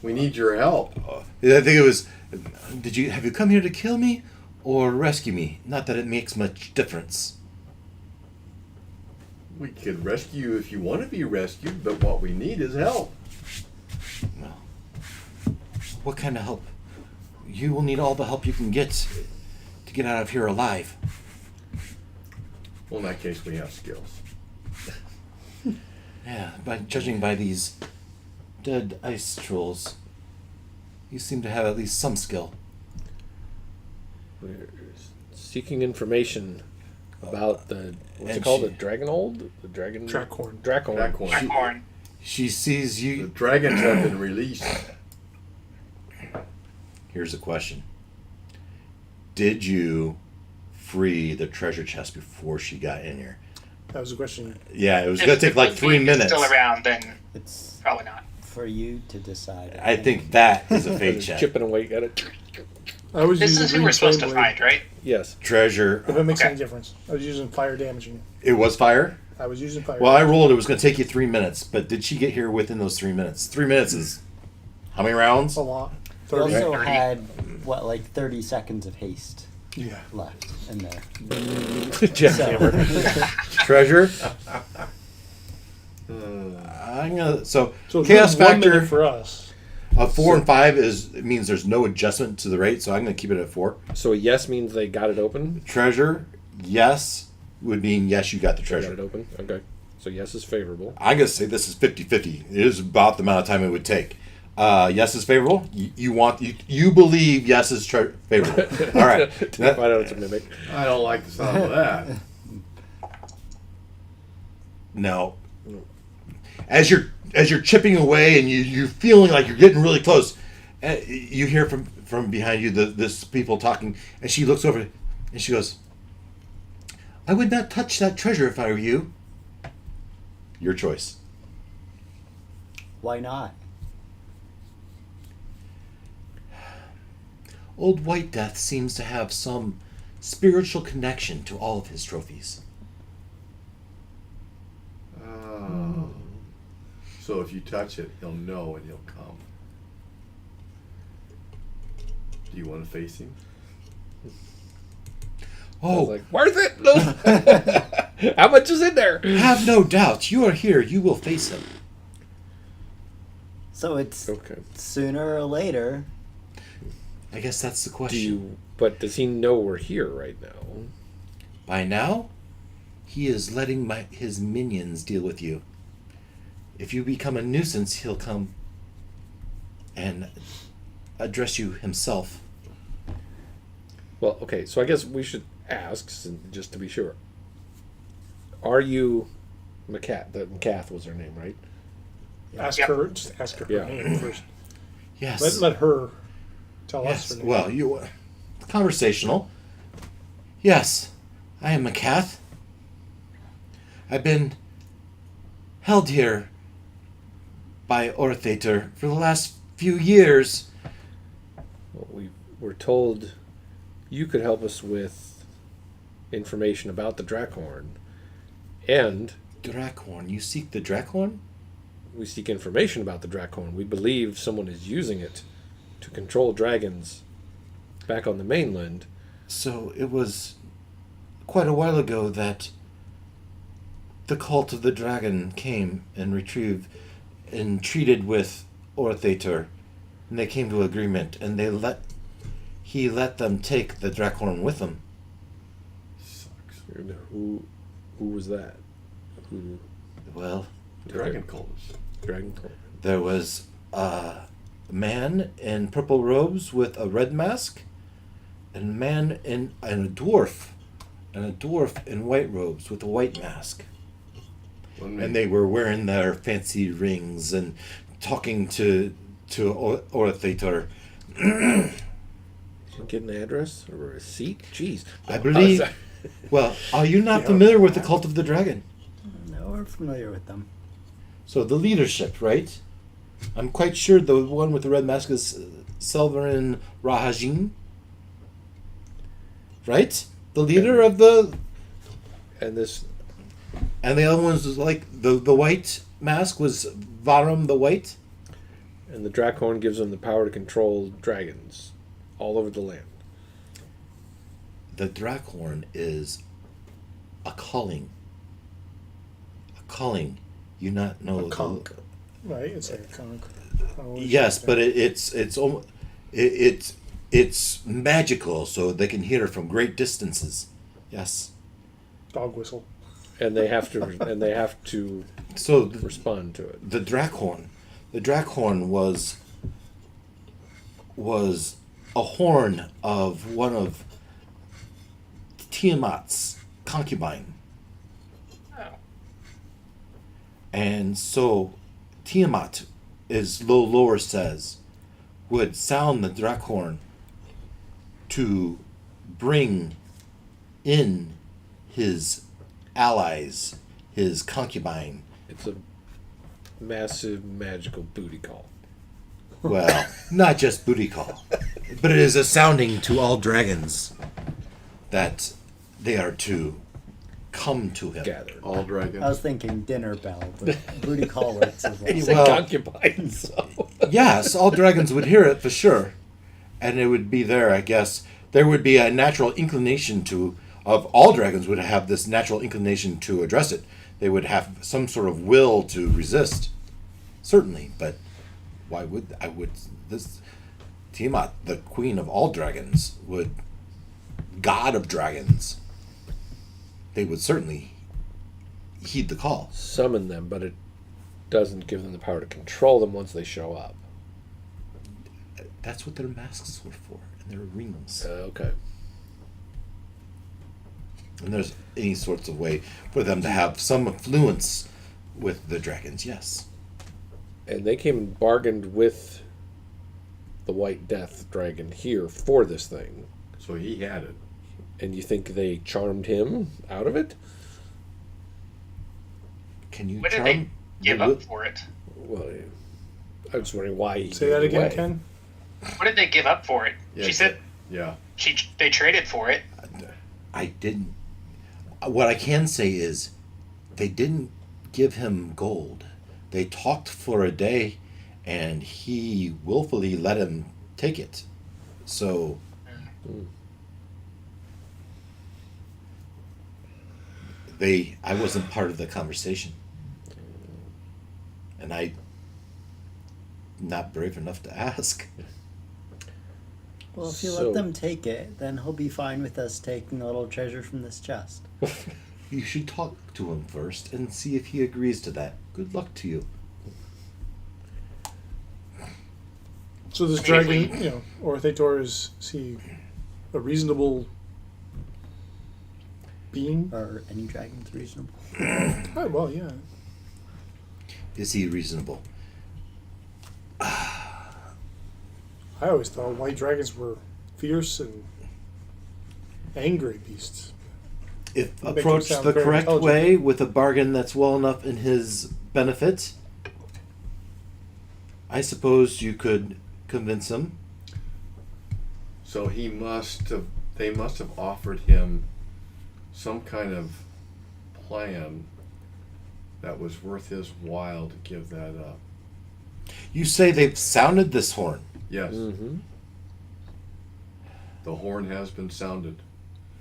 We need your help. I think it was, have you come here to kill me or rescue me? Not that it makes much difference. We could rescue you if you want to be rescued, but what we need is help. Well, what kind of help? You will need all the help you can get to get out of here alive. Well, in that case, we have skills. Yeah, judging by these dead ice trolls, you seem to have at least some skill. We're seeking information about the what's it And called? she- The Dragonhold? The dragon Dracorn. Dracorn. Dracorn. Dracorn. She sees The you. dragons have been released. Here's a question. Did you free the treasure chest before she got in here? That was a question. Yeah, it was going to take like 3 minutes. Still around, then It's probably not. for you to decide. I think that is a fate Just check. chipping away at it. I was This using is who green we're supposed to flame blade. find, right? Yes. Treasure. If it makes Okay. any difference, I was using fire damaging. It was fire? I was using fire. Well, I rolled. It was going to take you 3 minutes, but did she get here within those 3 minutes? 3 minutes is how many rounds? a lot. You 30. also 30. had, what, like 30 seconds of haste Yeah. left in there. Jackhammer. Treasure. Uh, I'm gonna so So chaos it's 1 minute factor for us. of 4 and 5 it means there's no adjustment to the rate, so I'm going to keep it at 4. So a yes means they got it open. Treasure, yes, would mean yes, you got the They got it treasure. open. Okay. So yes is favorable. I'm going to say this is 50-50. It is about the amount of time it would take. Yes is favorable. You believe yes is favorable. All right. Find out it's a mimic. I don't like the sound of that. No. As you're chipping away and you're feeling like you're getting really close, you hear from behind you this people talking, and she looks over and she goes, "I would not touch that treasure if I were you." Your choice. Why not? Old White Death seems to have some spiritual connection to all of his trophies. Oh. So if you touch it, he'll know and he'll come. Do you want to face him? I was Oh, like, worth it? No. How much is in there? have no doubt. You are here. You will face him. So it's Okay. sooner or later. I guess that's the Do question. you? But does he know we're here right now? By now, he is letting his minions deal with you. If you become a nuisance, he'll come and address you himself. Well, okay. So I guess we should ask, just to be sure. Are you McCath was her name, right? Ask Yep. her. Just ask her Yeah. name first. Yes. Let her tell us Yes. her name. Well, you conversational. Yes, I am Macath. I've been held here by Orthator for the last few years. Well, we were told you could help us with information about the Drakhorn, and Drakhorn. You seek the Drakhorn? we seek information about the Drakhorn. We believe someone is using it to control dragons back on the mainland. So it was quite a while ago that the cult of the dragon came and retrieved and treated with Orthator, and they came to agreement, and he let them take the Drakhorn with them. Sucks. And who was that? Who Well, Dragon cultists. Dragon? there was a man in purple robes with a red mask, and a man and a dwarf in white robes with a white mask. And they were wearing their fancy rings and talking to Orthator. Get an address or a receipt? Jeez. I believe. Well, are you not familiar with the cult of the dragon? No, we're familiar with them. So the leadership, right? I'm quite sure the one with the red mask is Selvarin Rahajin. Right? The leader of the... And this, And the other one was like the white mask was Varum the White. and the Drakhorn gives them the power to control dragons all over the land. The Drakhorn is a calling. A calling. You not know A conch. Right? It's like a conch. Yes, but it's magical, so they can hear from great distances. Yes. Dog whistle. And they have to So respond to it. the Drakhorn was a horn of one of Tiamat's concubine. Oh. And so Tiamat, as Lore says, would sound the Drakhorn to bring in his allies, his concubine. It's a massive magical booty call. Well, not just booty call, but it is a sounding to all dragons that they are to come to him. Gather. All dragons. I was thinking dinner bell, but booty call works as well. He Well- said concubine, so. Yes, all dragons would hear it for sure, and it would be there. I guess there would be a natural inclination of all dragons would have this natural inclination to address it. They would have some sort of will to resist, certainly. But why would this Tiamat, the queen of all dragons, god of dragons? They would certainly heed the call. Summon them, but it doesn't give them the power to control them once they show up. That's what their masks were for, and their arenas. Okay. And there's any sorts of way for them to have some influence with the dragons, yes. And they came and bargained with the White Death dragon here for this thing. So he had it. And you think they charmed him out of it? Can you What did they charm give the up wi- for it? Well, I was wondering why he Say gave that it again, away. Ken. What did they give up for it? Yeah, She said Yeah. they traded for it. I didn't. What I can say is, they didn't give him gold. They talked for a day, and he willfully let him take it. So. I wasn't part of the conversation. And I'm not brave enough to ask. Well, if you So- let them take it, then he'll be fine with us taking a little treasure from this chest. You should talk to him first and see if he agrees to that. Good luck to you. So this I mean, if dragon, you know, Orthator is he a reasonable being? Are any dragons reasonable? Oh, well, yeah. Is he reasonable? I always thought white dragons were fierce and angry beasts. If Make him approached sound the very correct intelligent. way with a bargain that's well enough in his benefit, I suppose you could convince him. So they must have offered him some kind of plan that was worth his while to give that up. You say they've sounded this horn. Yes, Mm-hmm. the horn has been sounded.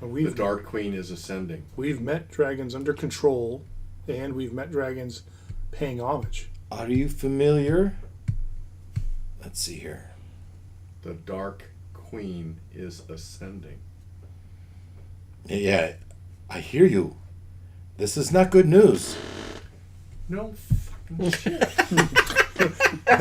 And The Dark Queen is ascending. we've met dragons under control, and we've met dragons paying homage. Are you familiar? Let's see here. The Dark Queen is ascending. Yeah, I hear you. This is not good news. No fucking shit.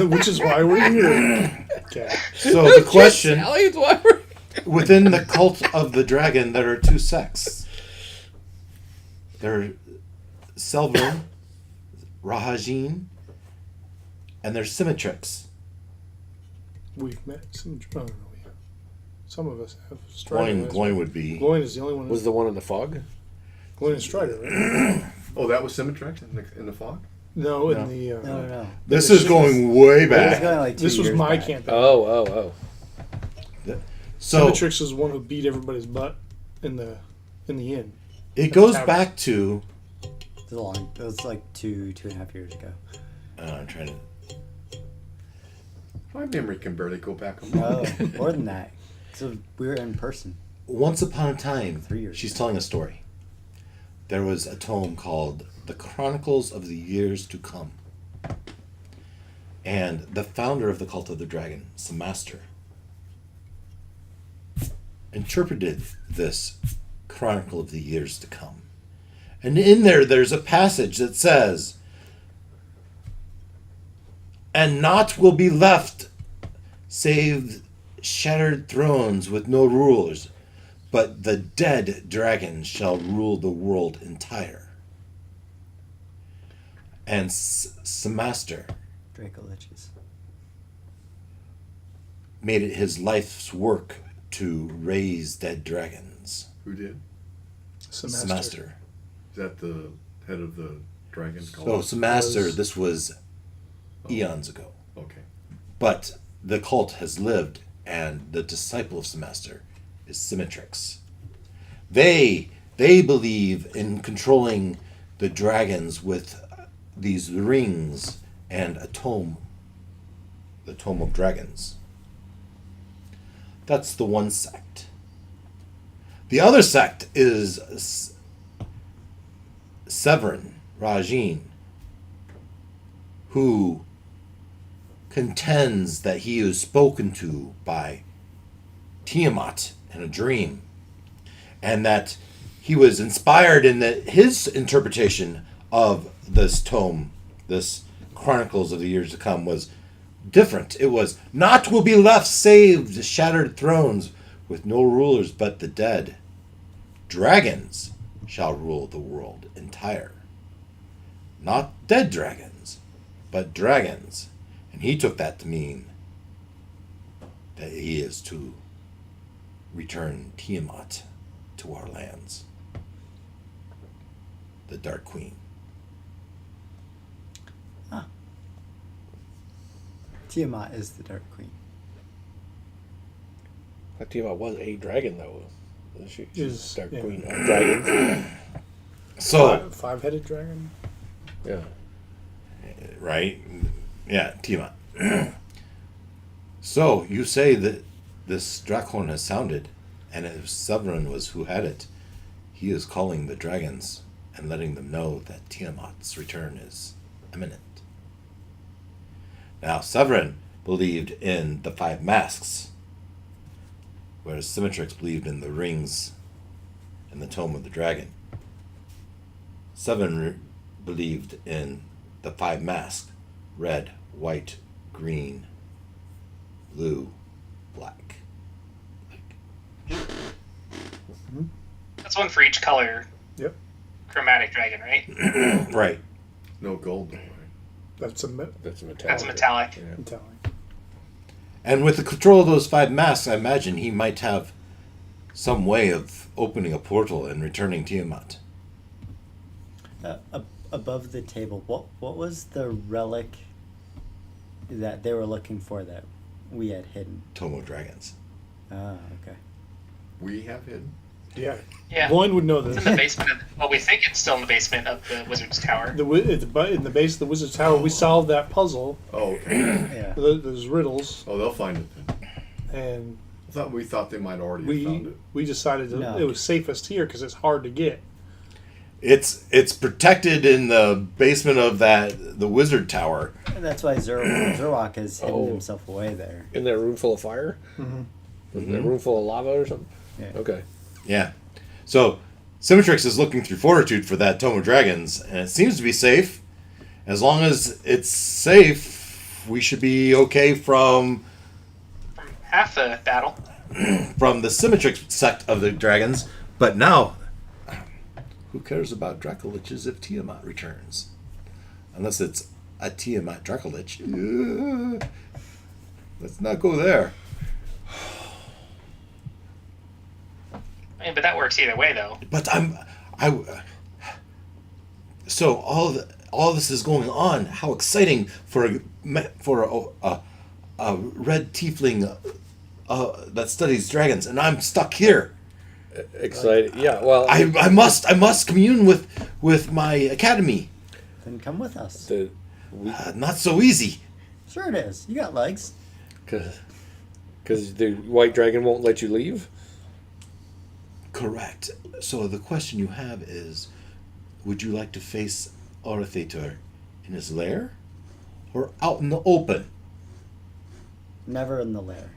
Which is why we're here. Okay. So the question, Sally, it's why we're- within the cult of the dragon, there are two sects. There are Selvin, Rahajin, and there's Symmetrix. We've met some. I don't know. Yeah. Some of us have Strider. Gloin would be. Gloin is the only one. Was the one in the fog? Gloin and Strider, right? Oh, that was Symmetrax in the fog? No, No. in the. No. This is going way It was back. going like 2 This was years my back. campaign. Oh. So Symmetrix is the one who beat everybody's butt in the inn. it goes tavern. back to. It was like 2.5 years ago. I'm trying to. My memory can barely go back a No, month. more than that. So we were in person. Once upon a time, 3 years she's ago. telling a story. There was a tome called The Chronicles of the Years to Come. And the founder of the Cult of the Dragon, Samaster, interpreted this Chronicle of the Years to Come. And in there's a passage that says, "And naught will be left save shattered thrones with no rulers, but the dead dragon shall rule the world entire." And Samaster Draco Liches. made it his life's work to raise dead dragons. Who did? Semester. Samaster. that the head of the dragon So, cult? Master, this was eons ago. Okay. But the cult has lived, and the disciple of Master is Symmetrix. They believe in controlling the dragons with these rings and a tome, the Tome of Dragons. That's the one sect. The other sect is Severin Rajin, who contends that he is spoken to by Tiamat in a dream, and that he was inspired in his interpretation of this tome, this Chronicles of the Years to Come, was different. It was, "Naught will be left save the shattered thrones with no rulers but the dead. Dragons shall rule the world entire. Not dead dragons, but dragons." And he took that to mean that he is to return Tiamat to our lands. The Dark Queen. Tiamat is the Dark Queen. That Tiamat was a dragon, though. She's Is- Dark yeah. Queen. Dragon. So, Five-headed dragon. Yeah. right? Yeah, Tiamat. So, you say that this Drakhorn has sounded, and if Severin was who had it, he is calling the dragons and letting them know that Tiamat's return is imminent. Now, Severin believed in the 5 masks, whereas Symmetrix believed in the rings and the Tome of the Dragon. Severin believed in the 5 masks: red, white, green, blue, black. That's one for each color. Yep. Chromatic dragon, right? Right. No gold, though, right? That's a That's a metallic. That's metallic. Yeah. metallic. And with the control of those 5 masks, I imagine he might have some way of opening a portal and returning Tiamat. Above the table, what was the relic that they were looking for that we had hidden? Tome of Dragons. Ah, okay. We have hidden. Yeah. Yeah. Loin would know It's this. in the basement of, well, we think it's still in the basement of the Wizard's Tower. In the base of the Wizard's Tower, we solved that puzzle, Oh, okay. Yeah. those riddles, Oh, they'll find it then. and We thought they might already have found it. we decided that No. it was safest here because it's hard to get. It's protected in the basement of the Wizard Tower. And that's why Zerwak has hidden Oh. himself away there. In that room full of fire? Mm-hmm. In that room full of lava or something? Yeah. Okay. Yeah. So, Symmetrix is looking through Fortitude for that Tome of Dragons, and it seems to be safe. As long as it's safe, we should be okay from Half the battle. the Symmetrix sect of the dragons. But now, who cares about Dracoliches if Tiamat returns? Unless it's a Tiamat Dracolich. Let's not go there. I mean, but that works either way, though. But so all this is going on. How exciting for a red tiefling that studies dragons, and I'm stuck here. Excited. Yeah, well, I must commune with my academy. Then come with us. Not so easy. Sure it is. You got legs. because the white dragon won't let you leave? Correct. So the question you have is, would you like to face Orathator in his lair or out in the open? Never in the lair.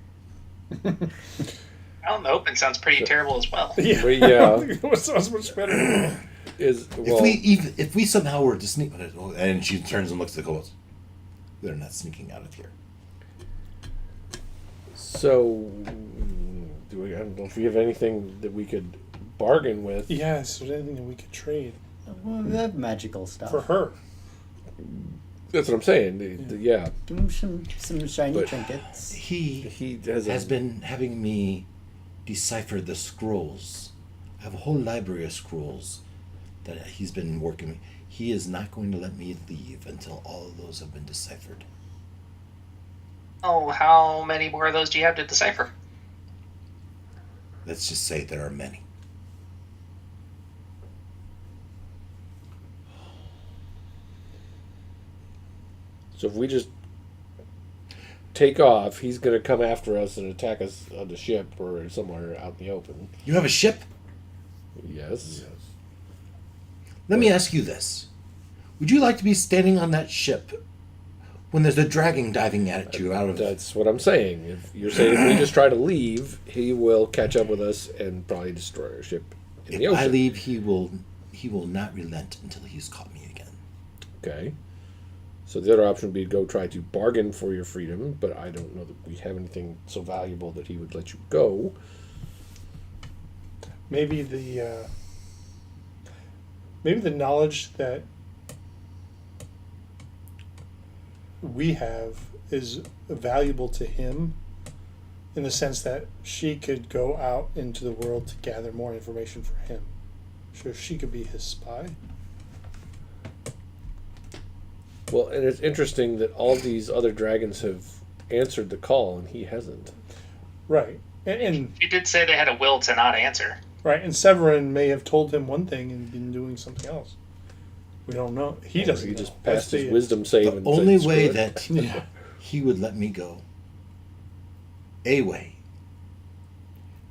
Out in the open sounds pretty terrible as well. Yeah. But yeah. It sounds much better. If we somehow were to sneak, and she turns and looks at the ghost, they're not sneaking out of here. So, I don't know if we have anything that we could bargain with. Yeah, is there anything that we could trade Well, we have magical stuff. for her? That's what I'm saying. Yeah. Give him some shiny But- trinkets. He Has been having me decipher the scrolls. I have a whole library of scrolls that he's been working. He is not going to let me leave until all of those have been deciphered. Oh, how many more of those do you have to decipher? Let's just say there are many. So if we just take off, he's going to come after us and attack us on the ship or somewhere out in the open. You have a ship? Yes. Let me ask you this. Would you like to be standing on that ship when there's a dragon diving at you out of... That's what I'm saying. If you're saying if we just try to leave, he will catch up with us and probably destroy our ship in the If ocean. I leave, he will not relent until he's caught me again. Okay. So the other option would be to go try to bargain for your freedom, but I don't know that we have anything so valuable that he would let you go. Maybe the knowledge that we have is valuable to him in the sense that she could go out into the world to gather more information for him. So she could be his spy. Well, and it's interesting that all these other dragons have answered the call and he hasn't. Right. And You did say they had a will to not answer. right, and Severin may have told him one thing and been doing something else. We don't know. He doesn't He know. just That's passed his the- wisdom save The and only said, way "Screw it." that Yeah. he would let me go, a way,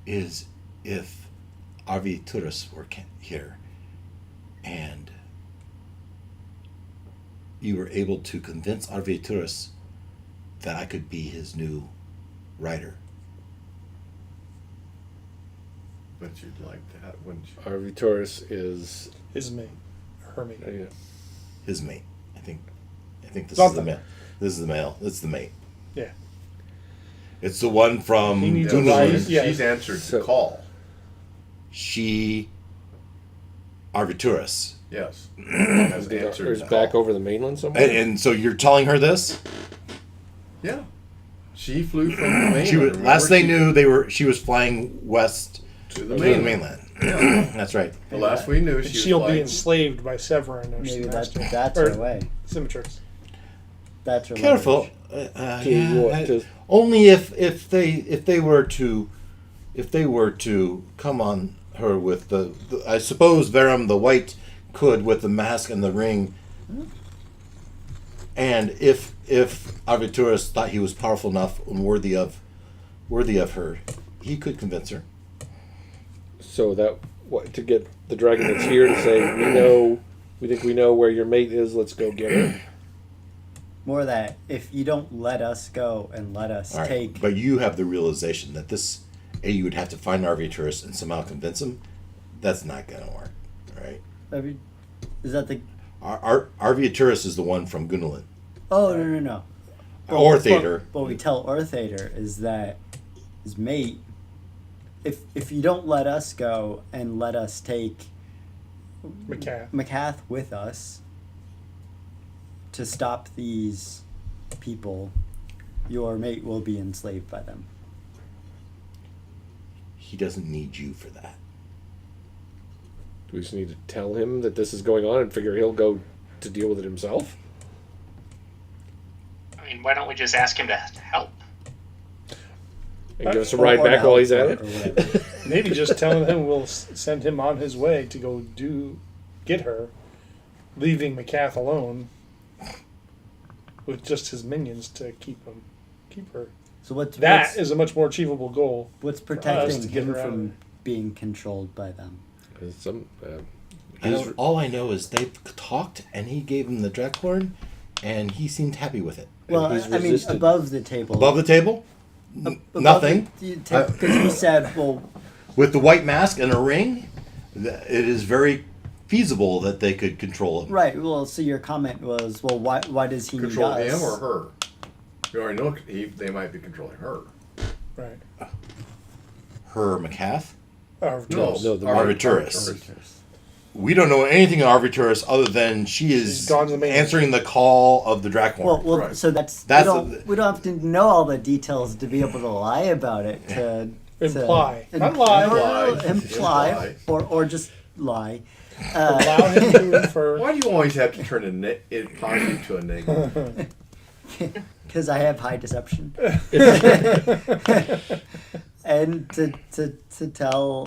is if Arviturus were here and you were able to convince Arviturus that I could be his new rider. But you'd like that, wouldn't you? Arvitorus is his mate, her mate. yeah. His mate. I think this Not is the the- male. This is the male. It's the mate. Yeah. It's the one from He needs Yeah, a Gundelin. rise. Yeah. She's answered So- the call. She Arviturus. Yes. Has answered Or is the back call. over the mainland somewhere. And so you're telling her this? Yeah. She flew from the mainland. She was, Remember, last they she- knew she was flying west to the to mainland. the mainland. That's right. The last we knew, And she was she'll be flying. enslaved by Severin or Maybe that's Master. her way. Symmetrix. That's her Careful. leverage. To what? To- Only if they were to come on her with the I suppose Verum the White could with the mask and the ring. And if Arviturus thought he was powerful enough and worthy of her, he could convince her. So that to get the dragon that's here to say we think we know where your mate is. Let's go get her. More that if you don't let us go and let us All right. take. But you have the realization that you would have to find Arviturus and somehow convince him. That's not going to work, right? Is that the? Arviturus is the one from Gundelin. Oh no. Orthader. What we tell Orthader is that his mate. If you don't let us go and let us take Macath with us to stop these people, your mate will be enslaved by them. He doesn't need you for that. Do we just need to tell him that this is going on and figure he'll go to deal with it himself? I mean, why don't we just ask him to help? And give us a ride back while he's at Or it? whatever. Maybe just telling him we'll send him on his way to go get her, leaving Macath alone with just his minions to keep her. So what's That is a much more achievable goal. what's us protecting to get him her out of from there. being controlled by them? All I know is they talked, and he gave him the Drakhorn, and he seemed happy with it. Well, he's I mean, resisted. above the table. Above the table, nothing. Because you said, well, With the white mask and a ring, it is very feasible that they could control him. right. Well, so your comment was, well, why does he Control need us? him or her? You already know they might be controlling her. Right. Her Macath. Arviturus. No, the Arviturus. We don't know anything of Arviturus other than she is She's gone to the main- answering the call of the Drakhorn. Well, Right. so That's we don't have to know all the details to be able to lie about it. To Imply. to, Not lie. No, Imply. imply, Imply. or just lie. Allow him to infer. Why do you always have to turn it positive to a negative? Because I have high deception. And to tell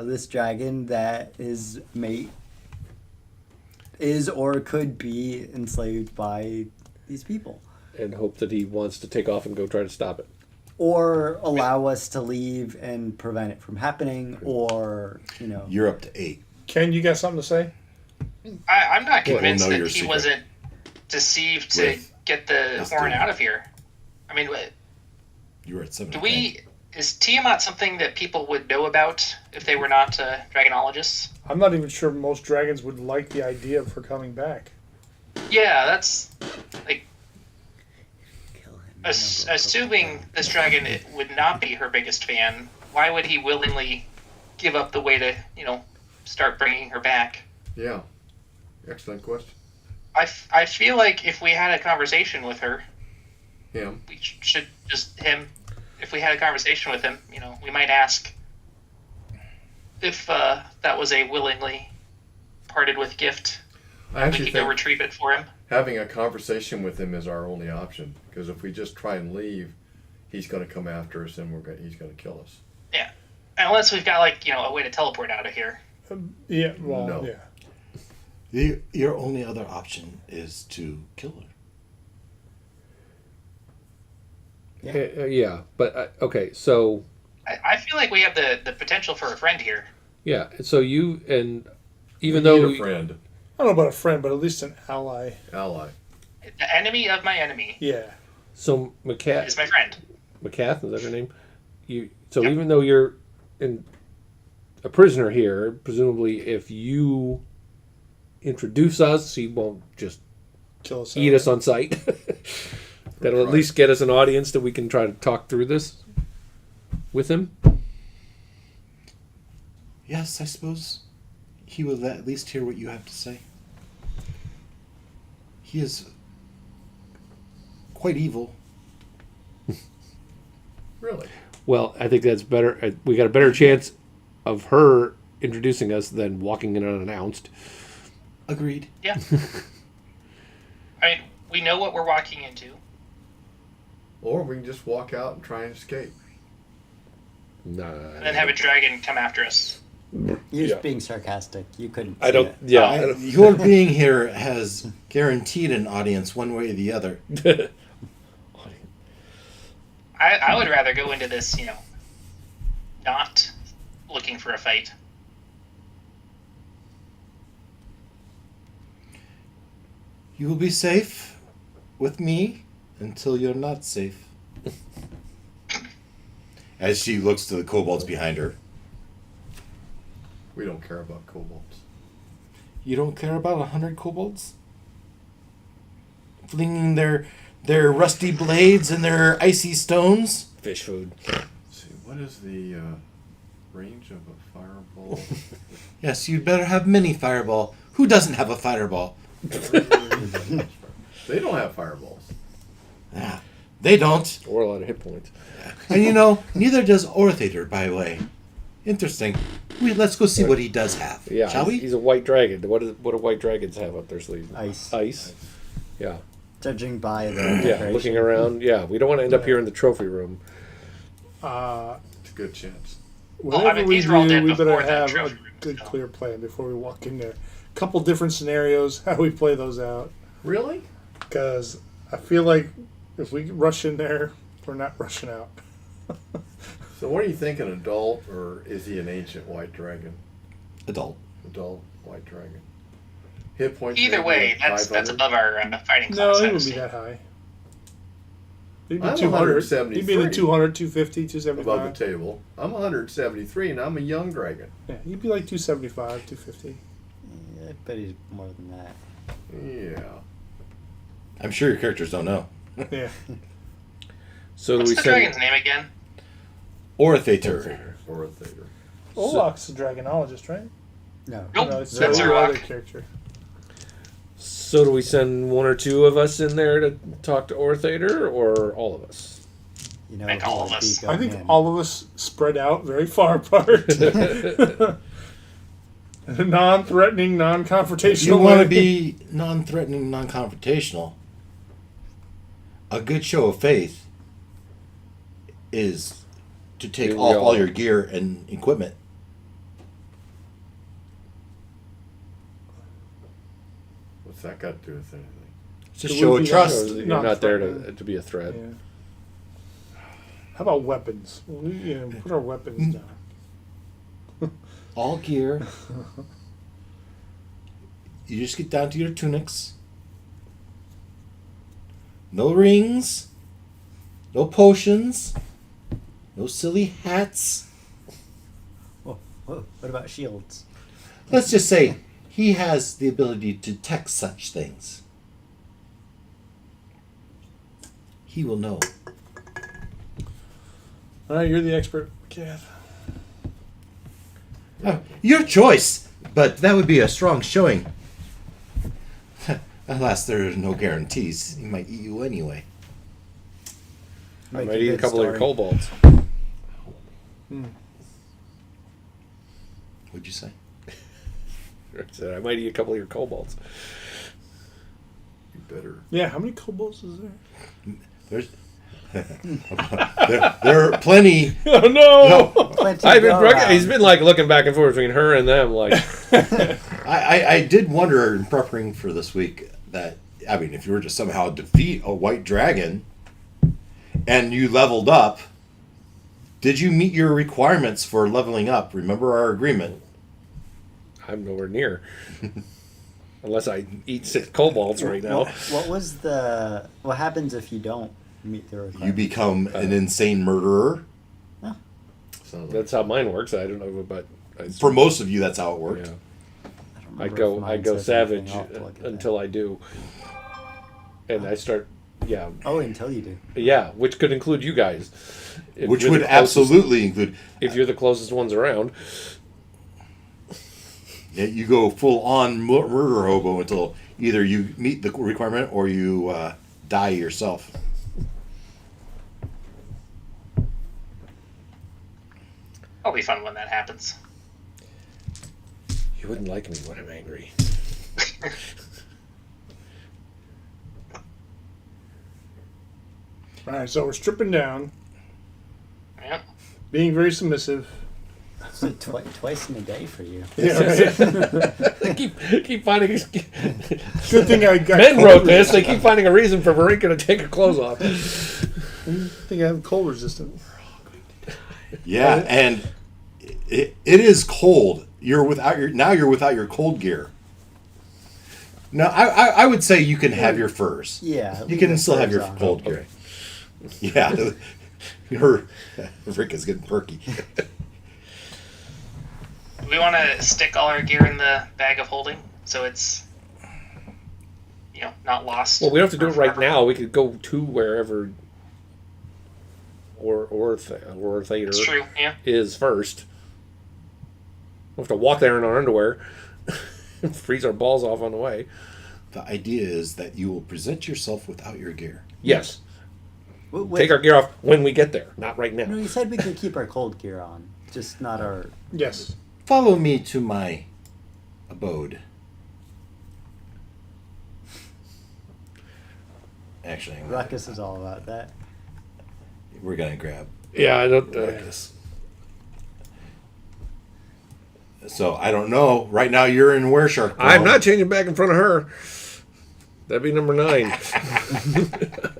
this dragon that his mate is or could be enslaved by these people. And hope that he wants to take off and go try to stop it. Or allow us to leave and prevent it from happening, or, you know. You're up to 8. Ken, you got something to say? I'm not We'll convinced know that your he secret. wasn't deceived to With get the this horn dude. out of here. I mean, You were at 7. do we? Is Tiamat something that people would know about if they were not dragonologists? I'm not even sure most dragons would like the idea of her coming back. Yeah, that's like Kill him. assuming this dragon would not be her biggest fan. Why would he willingly give up the way to, start bringing her back? Yeah. Excellent question. I feel like if we had a conversation with her, Him. we should just him. If we had a conversation with him, we might ask if that was a willingly parted with gift. I We actually could go think retrieve it for him. having a conversation with him is our only option. Because if we just try and leave, he's going to come after us and he's going to kill us. Yeah, unless we've got a way to teleport out of here. Yeah, well, No. yeah. Your only other option is to kill her. Yeah, but okay, so I feel like we have the potential for a friend here. yeah, so you and even We though need a friend, I don't know about a friend, but at least an ally. ally. The enemy of my enemy Yeah. so McCath, is my friend. is that her name? So Yep. even though you're a prisoner here, presumably if you introduce us, he won't just Kill us. eat out. us on sight. That'll at Right. least get us an audience that we can try to talk through this with him. Yes, I suppose he will at least hear what you have to say. He is quite evil. Really? Well, I think that's better. We got a better chance of her introducing us than walking in unannounced. Agreed. Yeah. I mean, we know what we're walking into. Or we can just walk out and try and escape. Nah. And then have a dragon come after us. You're Yeah. just being sarcastic. You couldn't. I see don't. it. Yeah. Your being here has guaranteed an audience one way or the other. I would rather go into this, not looking for a fight. You will be safe with me until you're not safe. As she looks to the kobolds behind her. We don't care about kobolds. You don't care about 100 kobolds? Flinging their rusty blades and their icy stones? Fish food. Let's see, what is the range of a fireball? Yes, you'd better have mini fireball. Who doesn't have a fireball? They don't have fireballs. Ah, they don't. Or a lot of hit points. And neither does Orthator, by the way. Interesting. Let's go see what he does have. Yeah. Shall we? He's a white dragon. What do white dragons have up their sleeve? Ice. Ice. Yeah. Judging by the Yeah. decoration. Looking around. Yeah. We don't want to end up here in the trophy room. It's a good chance. Whatever we these were all do, dead we better before the have a trophy room, good, so. clear plan before we walk in there. Couple different scenarios, how we play those out. Really? Because I feel like if we rush in there, we're not rushing out. So what do you think, an adult, or is he an ancient white dragon? Adult. Adult white dragon. Hit points. Either maybe way, like that's 500? above our fighting No, class. he I would wouldn't be say. that high. He'd be I'm 200. He'd be in the 173. 200, 250, Above 275. the table. I'm 173 and I'm a young dragon. Yeah, he'd be like 275, 250. Yeah, I bet he's more than that. Yeah. I'm sure your characters don't know. Yeah. So do What's we the send? dragon's name again? Orthator. Or a theater. Olaf's a dragonologist, right? No. Nope, No, it's that's your a other rock. character. So do we send one or two of us in there to talk to Orthator, or all of us? You know, Like who all of would be us. I think going in. all of us spread out very far apart. Non-threatening, non-confrontational. If you want way. to be non-threatening, non-confrontational, a good show of faith is to take Be off real. all your gear and equipment. What's that got to do with anything? It's a It show would of be trust. So that you're not there Non-threatening. to be a threat. Yeah. How about weapons? Put our weapons down. All gear. You just get down to your tunics. No rings. No potions. No silly hats. Whoa, what about shields? Let's just say he has the ability to detect such things. He will know. All right, you're the expert, Kath. Your choice, but that would be a strong showing. Alas, there are no guarantees. He might eat you anyway. I Make might a eat a good couple of your story. kobolds. What'd you say? I said I might eat a couple of your kobolds. You better. Yeah, how many kobolds is there? There's there are plenty. Oh no! Plenty I've to been, go around. he's been like looking back and forth between her and them, like I did wonder in preparing for this week that, I mean, if you were to somehow defeat a white dragon and you leveled up, did you meet your requirements for leveling up? Remember our agreement. I'm nowhere near. Unless I eat 6 kobolds right now. What happens if you don't meet the requirements? You become an insane murderer. Sounds like That's how mine works. I don't know, but For most of you, that's how it worked. yeah. don't I remember go if I mine go says savage anything. I'll look at until I do, and I start that. Oh, until you do. yeah, which could include you guys, if Which you're would the closest- absolutely include. if you're the closest ones around. Yeah, you go full on murder hobo until either you meet the requirement or you die yourself. It'll be fun when that happens. You wouldn't like me when I'm angry. All right, so we're stripping down, Yeah. being very submissive. So twice in a day for you. Yeah, right. They keep finding. Good thing I got. Men cold wrote this. They resistant. keep finding a reason for Varinka to take her clothes off. I think I have cold resistant. Yeah, and it is cold. You're without your cold gear. Now, I would say you can have your furs. Yeah. You leave can the still have furs your on. cold gear. Yeah, your Rick is getting perky. Do we want to stick all our gear in the bag of holding so it's, not lost? Well, we don't have to do it right forever? now. We could go to wherever or Theater It's true, yeah. is first. We'll have to walk there in our underwear and freeze our balls off on the way. The idea is that you will present yourself without your gear. Yes. Wait, Take our gear off when we get there, not right No, now. you said we could keep our cold gear on, just not our. Yes. Follow me to my abode. Actually, Ruckus is all about that. we're gonna grab Yeah, I don't. Ruckus. So I don't know. Right now you're in Wereshark. I'm not changing back in front of her. That'd be number 9.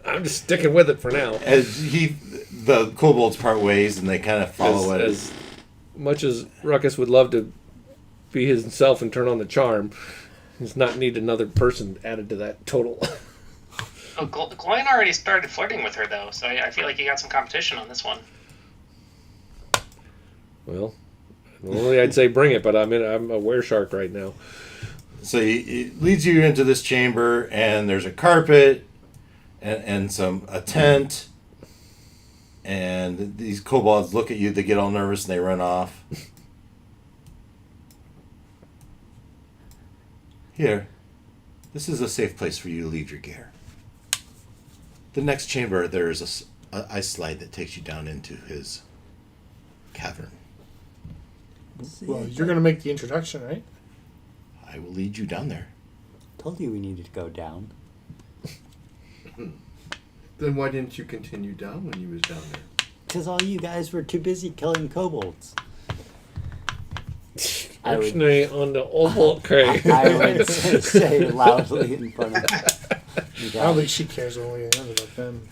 I'm just sticking with it for now. As the kobolds part ways, and they kind of follow it. As much as Ruckus would love to be himself and turn on the charm, he's not need another person added to that total. Oh, Gloin already started flirting with her, though, so I feel like you got some competition on this one. Well, normally I'd say bring it, but I'm a wereshark right now. So it leads you into this chamber, and there's a carpet, and a tent, and these kobolds look at you. They get all nervous and they run off. Here, this is a safe place for you to leave your gear. The next chamber, there is a ice slide that takes you down into his cavern. Well, you're going to make the introduction, right? I will lead you down there. Told you we needed to go down. Then why didn't you continue down when you was down there? Because all you guys were too busy killing kobolds. I would- Dictionary on the oval crate. I would say loudly in front of you I don't guys. think she cares one way or another about them.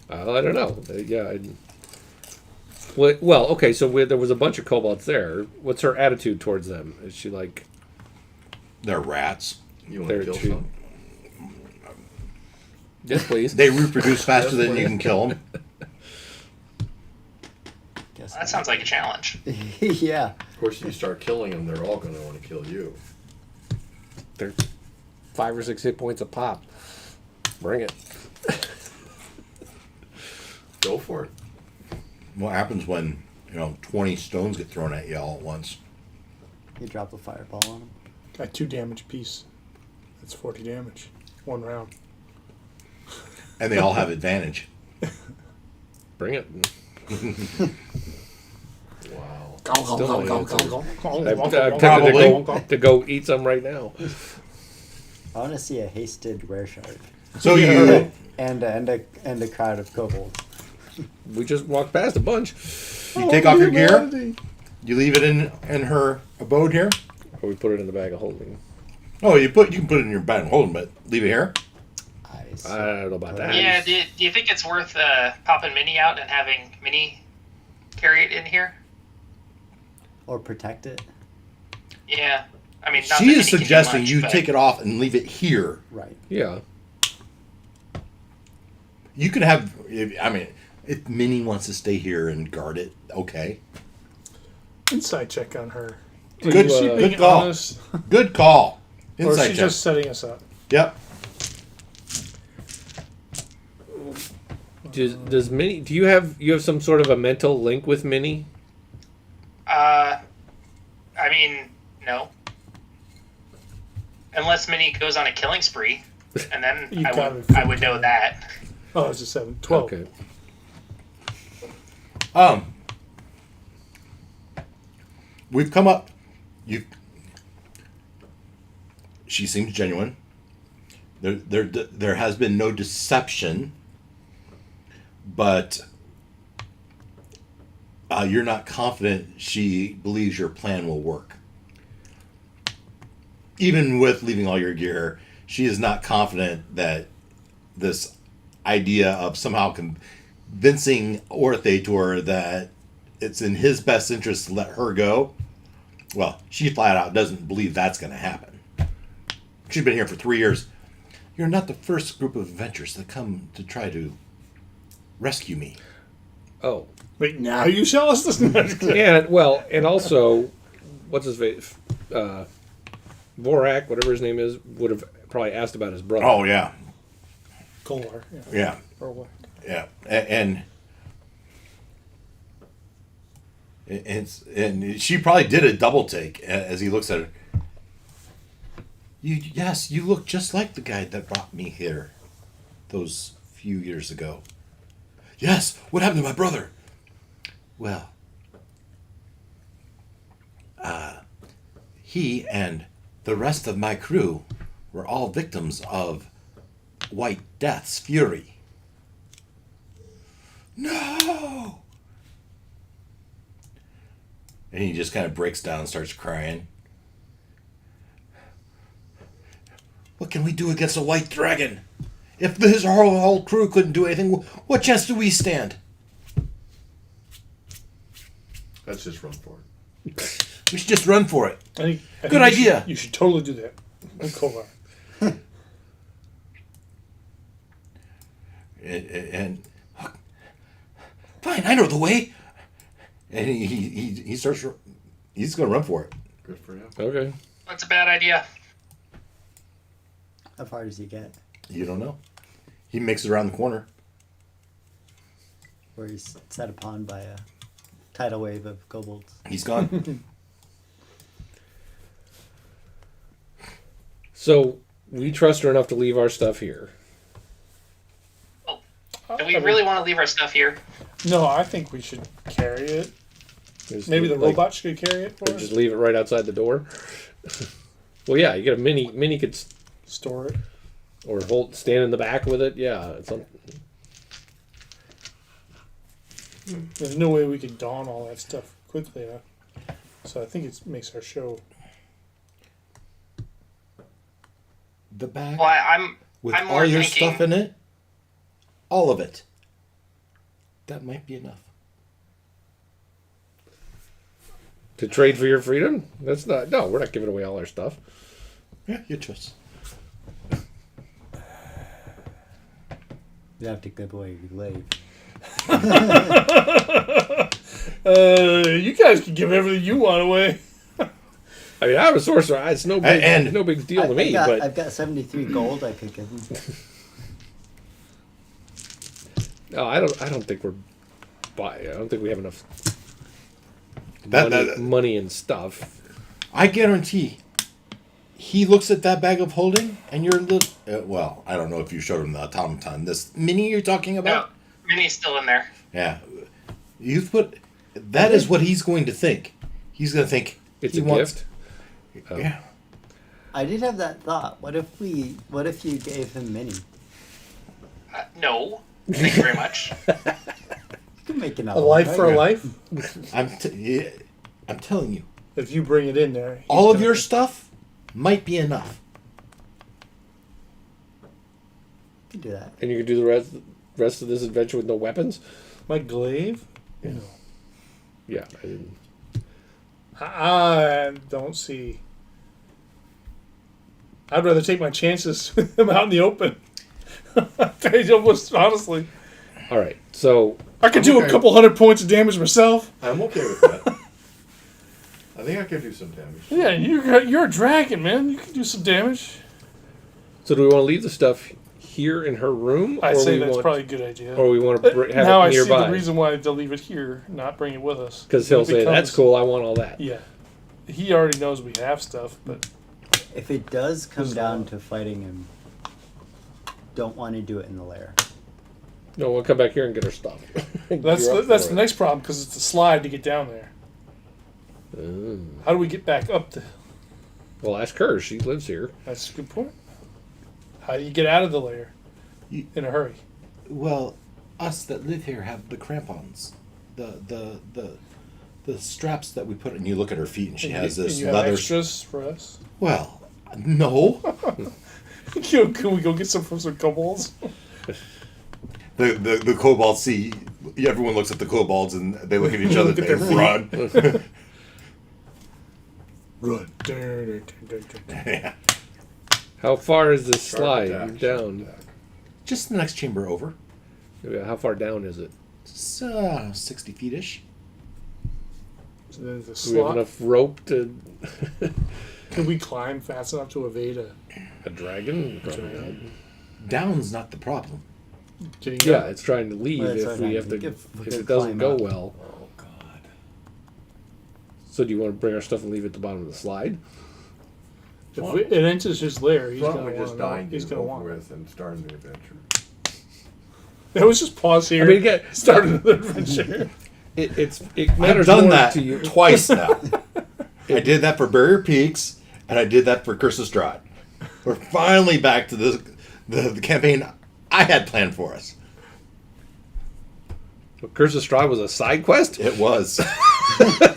I don't know. Yeah. Well, okay. So there was a bunch of kobolds there. What's her attitude towards them? Is she like They're rats. You want There to kill too. some? yes, please? They reproduce faster than you can kill them. Guess That sounds like a challenge. yeah. Of course, if you start killing them, they're all going to want to kill you. They're 5 or 6 hit points a pop. Bring it. Go for it. What happens when 20 stones get thrown at you all at once? You drop a fireball on them. Got 2 damage apiece. That's 40 damage. 1 round. And they all have advantage. Bring it. Wow. Still I'm Probably. tempted to go eat some right now. I want to see a hasted rare shard So you and a crowd of kobolds. We just walked past a bunch. take off your gear. You leave it in her abode here. Or we put it in the bag of holding. Oh, you can put it in your bag and hold them, but leave it here. I don't know about that. Yeah, do you think it's worth popping Minnie out and having Minnie carry it in here? Or protect it. Yeah. I mean, not She that is Minnie can do suggesting much, you but- take it off and leave it here. Right. Yeah. You could have. If Minnie wants to stay here and guard it, okay. Inside check on her. Good- Is she good being call. honest? Good call. Or is Insight she check. just setting us up? Yep. Does Minnie? Do you have some sort of a mental link with Minnie? I mean, no. Unless Minnie goes on a killing spree, and then You I gotta would know figure that. Oh, it's a 7. 12. Okay. We've come up. She seems genuine. There has been no deception, but you're not confident she believes your plan will work. Even with leaving all your gear, she is not confident that this idea of somehow convincing Orthator that it's in his best interest to let her go. Well, she flat out doesn't believe that's going to happen. She's been here for 3 years. You're not the first group of adventurers that come to try to rescue me. Oh. Wait, now you sell us this? And also, what's his face? Vorak, whatever his name is, would have probably asked about his brother. Oh, yeah. Kolar. Yeah. Or what? Yeah. And she probably did a double take as he looks at her. Yes, you look just like the guy that brought me here those few years ago. Yes, what happened to my brother? Well, he and the rest of my crew were all victims of White Death's fury. No! And he just kind of breaks down and starts crying. What can we do against a white dragon? If his whole crew couldn't do anything, what chance do we stand? Let's just run for it. We should just run for it. I think Good you idea. You should totally do that. With Kolar. And fine, I know the way. And he starts. He's going to run for it. Good for him. Okay. That's a bad idea. How far does he get? You don't know. He makes it around the corner. Where he's set upon by a tidal wave of kobolds. He's gone. So we trust her enough to leave our stuff here. Do we really want to leave our stuff here? No, I think we should carry it Maybe the like, robot should carry it for or us. just leave it right outside the door. Well, yeah, you get a mini. Mini could Store it. or stand in the back with it. Yeah, it's There's no way we could don all that stuff quickly enough. So I think it makes our show. The bag Well, I'm with I'm all more your thinking- stuff in it, all of it. That might be enough. to trade for your freedom. That's not. No, we're not giving away all our stuff. Yeah, your choice. You have to give away your leg. You guys can give everything you want away. I mean, I'm a sorcerer. It's no big, And- no big deal to me. But I've got 73 gold I could give him. no, I don't think we're. I don't think we have enough That- money and stuff. I guarantee he looks at that bag of holding and you're little. Well, I don't know if you showed him the automaton. This mini you're talking No, about? Minnie's still in there. Yeah. You've put. That is what he's going to think. He's going to think. It's he a wants- gift. Oh. Yeah. I did have that thought. What if you gave him Minnie? No, thank you very much. You can make another A life one, for a right? life. I'm telling you. If you bring it in there, he's All of gonna- your stuff might be enough. You can do that. And you can do the rest of this adventure with no weapons. My glaive. Yeah, I didn't. I don't see. I'd rather take my chances with him out in the open. Almost honestly, All right, so I could do okay. a couple 100 points of damage myself. I'm okay with that. I think I can do some damage. Yeah, you're a dragon, man. You can do some damage. do we want to leave the stuff here in her room, I'd or say we that's want, probably a good idea. or we want to have Now it I see nearby? the reason why to leave it here, not bring it with us. Because he'll It say, becomes- "That's cool. I want all that." Yeah, he already knows we have stuff, but If it does come There's a down lot. to fighting him, don't want to do it in the lair. No, we'll come back here and get our stuff. that's You're the, up that's for the it. next problem because it's a slide to get down there. How do we get back up the? Well, ask her. She lives here. That's a good point. How do you get out of the lair You- in a hurry? Well, us that live here have the crampons. The straps that we put, and you look at her feet, and she And has you- this and you have leather. extras for us. Well, no. Can we go get some from some kobolds? The kobolds see. Everyone looks at the kobolds, and they look at each other. Look at They their feet. run. Run. Yeah. How far is this Sharp slide attack, down? sharp attack. Just the next chamber over. How far down is it? It's 60 feet ish. So there's a Do we have slot. enough rope to Can we climb fast enough to evade a dragon? dragon? Down's not the problem. Getting Yeah, up? it's trying to leave Well, that's if what we I'm have to. thinking. If If we it doesn't climb go up. well, Oh God. so do you want to bring our stuff and leave it at the bottom of the slide? If it enters his lair, he's Why gonna don't we want just to know. die and He's get it gonna over want. with and start a new adventure? Yeah, let's just pause here. I mean, again, start another adventure. it I've matters done more that to you. twice now. I did that for Barrier Peaks, and I did that for Curse of Strahd. We're finally back to the campaign I had planned for us. Curse of Strahd was a side quest It was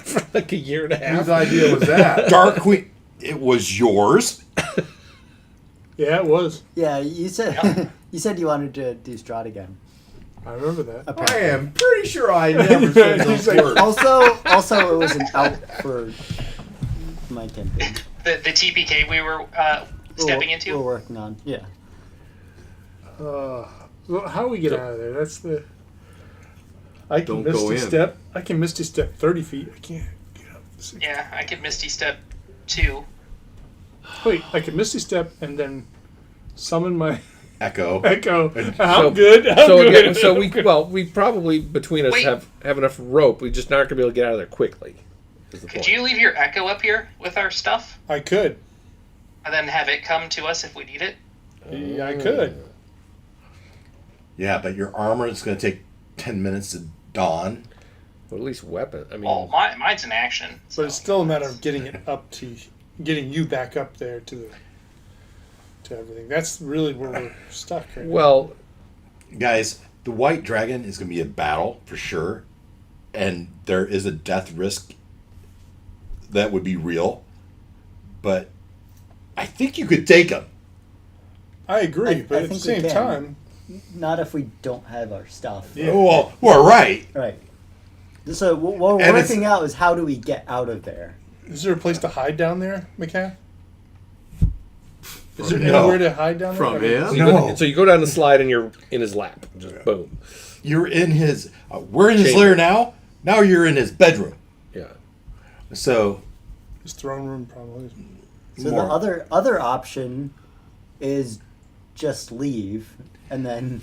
for like a year and a half. Whose idea was that? Dark Queen. It was yours. Yeah, it was. Yeah, you said you said you wanted to do Strahd again. I remember that. I am pretty sure I never said those He's like, words. Also, it was an out for my campaign. The TPK we were stepping into. We're working on. Yeah. Well, how do we get out of there? That's the. I can Don't go misty in. step. I can misty step 30 feet. I can't get up. Yeah, I could Misty Step 2. Wait, I can misty step and then summon my Echo. echo. So- I'm good. I'm So good. again, so we probably between us Wait. have enough rope. We just not gonna be able to get out of there quickly. Is the Could point. you leave your Echo up here with our stuff, I could. and then have it come to us if we need it? Yeah, I could. Yeah, but your armor is going to take 10 minutes to don. Well, at least weapon. I mean, Well, mine's an action. But So. it's still a matter of getting it up to, getting you back up there to everything. That's really where we're stuck right now. well, Guys, the white dragon is going to be a battle for sure, and there is a death risk that would be real. But I think you could take him. I agree, I but at the think we same can. time, Not if we don't have our stuff. Yeah. Well, we're right. Right. So what we're And it's- working out is how do we get out of there? is there a place to hide down there, McCann? Is there No. anywhere to hide down there? From I mean, him? No. so you go down the slide and you're in his lap. Just boom. You're in his. We're in his Chamber. lair now. Now you're in his bedroom. Yeah. So His throne room probably. So more. the other option is just leave and then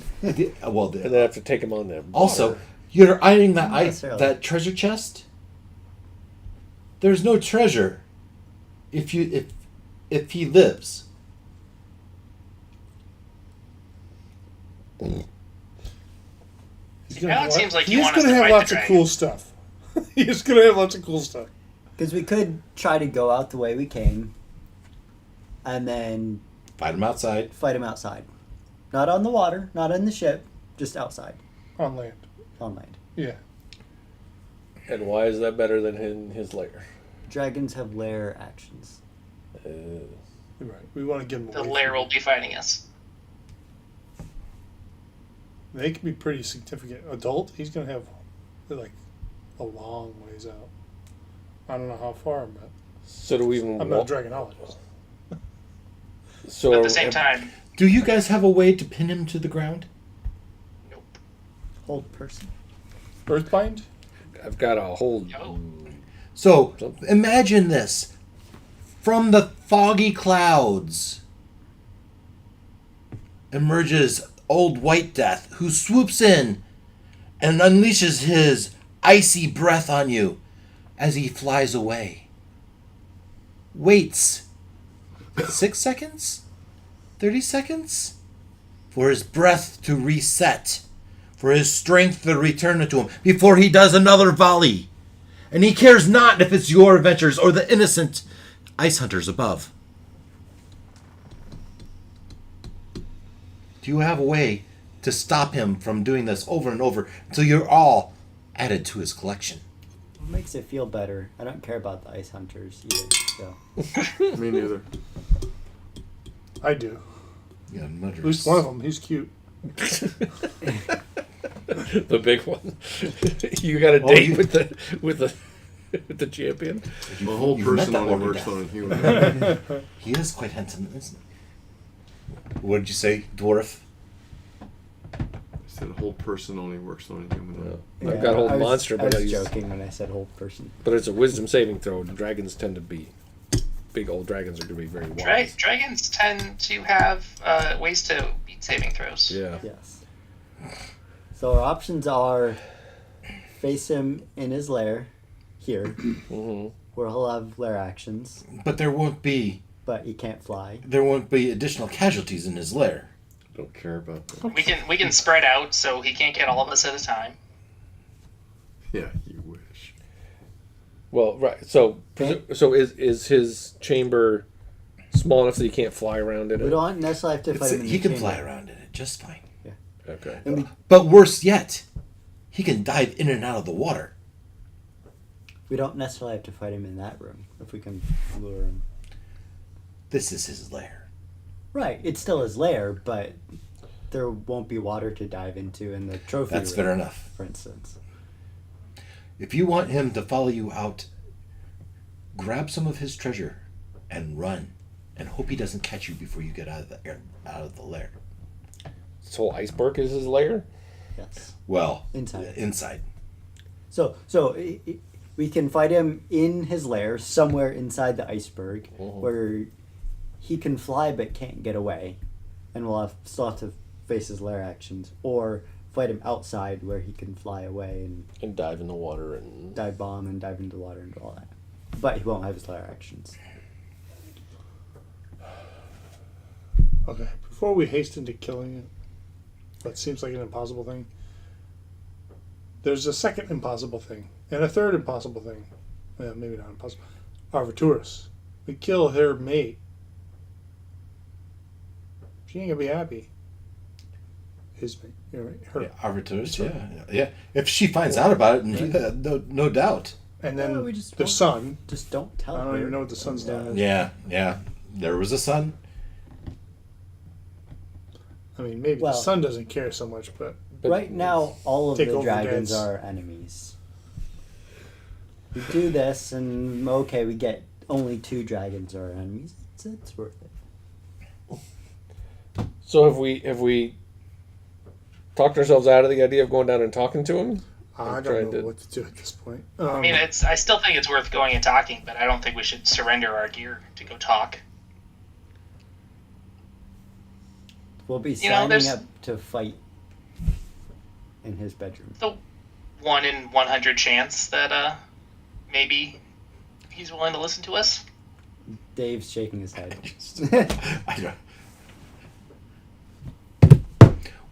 well, And then have to take him on them. also you're eyeing that Not necessarily. that treasure chest. There's no treasure if he lives. He's Now it seems like you he's want us gonna to have fight the lots of dragon. cool stuff. He's gonna have lots of cool stuff. because we could try to go out the way we came and then Fight him outside. fight him outside. Not on the water, not in the ship, just outside On land. on land. Yeah. And why is that better than in his lair? Dragons have lair actions. You're right. We want to get him The away lair from will be fighting us. They can be pretty significant. Adult, he's gonna have like a long ways out. I don't know how far, but So do we even I'm not a walk? dragonologist. So But at the same time, Do you guys have a way to pin him to the ground? nope. Hold person. Earthbind? I've got a whole. No. So imagine this: from the foggy clouds emerges Old White Death, who swoops in and unleashes his icy breath on you as he flies away. Waits 6 seconds? 30 seconds? For his breath to reset, for his strength to return to him before he does another volley. And he cares not if it's your adventures or the innocent ice hunters above. Do you have a way to stop him from doing this over and over until you're all added to his collection? What makes it feel better? I don't care about the ice hunters either. So Me neither. I do. Yeah, At least one of them. He's cute. The big one. You got a Oh, date you- with the champion. The whole You've met person that only walking works death. on a human. He is quite handsome, isn't he? What did you say, dwarf? I said a whole person only works on a human. I've got a whole I was, monster, I but was he's, joking when I said hold person. but it's a wisdom saving throw. Dragons tend to be big. Old dragons are going to be very wise. Dragons tend to have ways to beat saving throws. Yeah. Yes. So our options are face him in his lair here, Mm-hmm. where he'll have lair actions, But there won't be but he can't fly. additional casualties in his lair. Don't care about that. We can spread out so he can't get all of us at a time. Yeah, you wish. Well, right. So, Okay. so is his chamber small enough that he can't fly around in it? We don't necessarily have to fight him in He the can chamber. fly around in it just fine. Okay. And we, But worse yet, he can dive in and out of the water. we don't necessarily have to fight him in that room if we can lure him. This is his lair. Right, it's still his lair, but there won't be water to dive into in the trophy That's room, fair enough. for instance. If you want him to follow you out, grab some of his treasure and run, and hope he doesn't catch you before you get out of the lair. This whole iceberg is his lair. Yes. Well, Inside. inside. So we can fight him in his lair, somewhere inside the iceberg, where he can fly but can't get away, and we'll still have to face his lair actions, or fight him outside where he can fly away and And dive in the water and dive bomb and dive into the water and do all that. But he won't have his lair actions. Okay. Before we hasten to killing it, that seems like an impossible thing. There's a second impossible thing. And a third impossible thing. Well, maybe not impossible. Arvaturus. We kill her mate. She ain't gonna be happy. His mate. Her. Yeah, Arvaturus, yeah. If she finds out about it, no doubt. And then Well, we just the won't- son. Just don't tell I don't her. even know what the son's name is. Yeah. There was a son. I mean, maybe Well- the son doesn't care so much, but Right now, all of Take the over dragons Dad's- are enemies. We do this, and okay, we get only 2 dragons are enemies. It's worth it. So have we talked ourselves out of the idea of going down and talking to him? I I'm don't trying know to- what to do at this point. I mean, I still think it's worth going and talking, but I don't think we should surrender our gear to go talk. We'll be You know, signing there's- up to fight in his bedroom. The 1 in 100 chance that maybe he's willing to listen to us. Dave's shaking his head. I don't-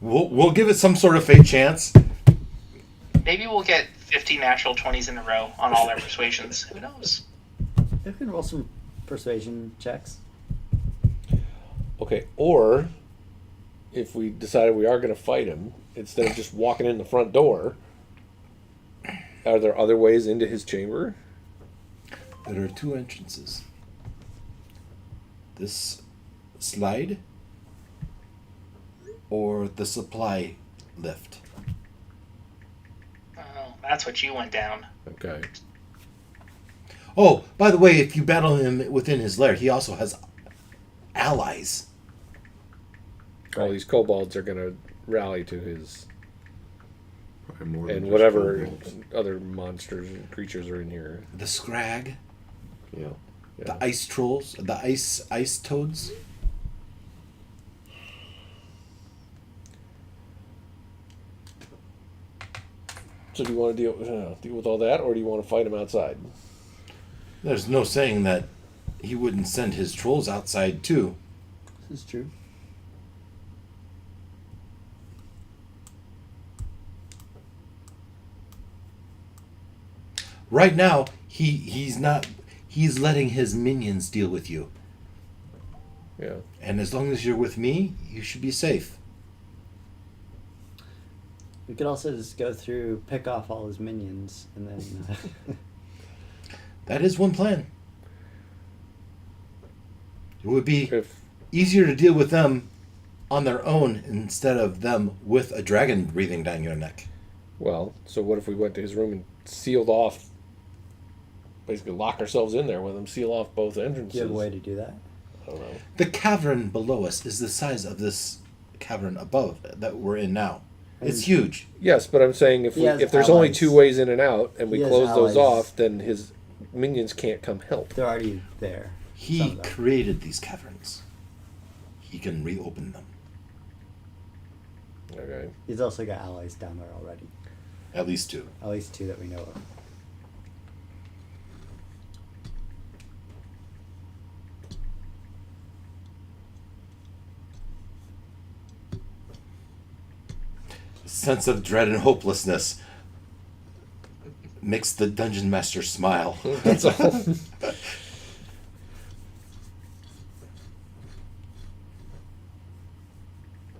We'll give it some sort of fake chance. Maybe we'll get 50 natural 20s in a row on all our persuasions. Who knows? You can roll some persuasion checks. Okay, or if we decided we are going to fight him, instead of just walking in the front door, are there other ways into his chamber? There are 2 entrances. This slide or the supply lift. Oh, that's what you went down. Okay. Oh, by the way, if you battle him within his lair, he also has allies. All these kobolds are going to rally to his, Probably more than and just whatever kobolds. other monsters and creatures are in here. The scrag, Yeah. Yeah. the ice trolls, the ice toads. So do you want to deal with all that, or do you want to fight him outside? There's no saying that he wouldn't send his trolls outside too. This is true. Right now, he's letting his minions deal with you. Yeah. And as long as you're with me, you should be safe. We could also just go through, pick off all his minions, and then. That is one plan. It would be If easier to deal with them on their own instead of them with a dragon breathing down your neck. well, so what if we went to his room and sealed off, basically lock ourselves in there with him, seal off both entrances? Do you have a way to do that? I don't know. The cavern below us is the size of this cavern above that we're in now. It's huge. Yes, but I'm saying He has if there's only allies. 2 ways in and out, and we He has close those allies. off, then his minions can't come help. They're already there. Some He of them. created these caverns. He can reopen them. Okay. He's also got allies down there already. At least 2. At least 2 that we know of. Sense of dread and hopelessness makes the dungeon master smile. That's all.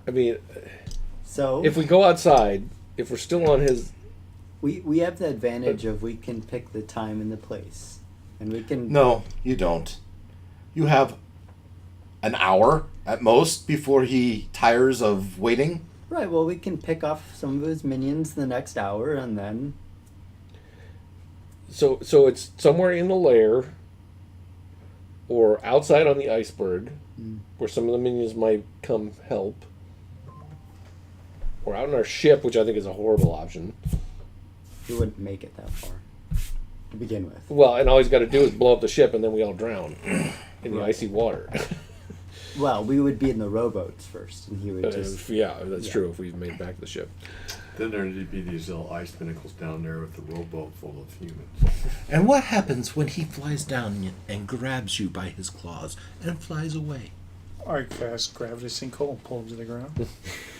I mean, So if we go outside, if we're still on his, we have the advantage of we can pick the time and the place, and we can. No, you don't. You have an hour at most before he tires of waiting. Right. Well, we can pick off some of his minions the next hour, and then so it's somewhere in the lair, or outside on the iceberg, where some of the minions might come help, or out on our ship, which I think is a horrible option. we wouldn't make it that far to begin with. Well, and all he's got to do is blow up the ship, and then we all drown in the Right. icy water. Well, we would be in the rowboats first, and he would just. Yeah, that's Yeah. true. If we've made it back to the ship. Then there'd be these little ice pinnacles down there with the rowboat full of humans. And what happens when he flies down and grabs you by his claws and flies away? I cast gravity sinkhole and pull him to the ground.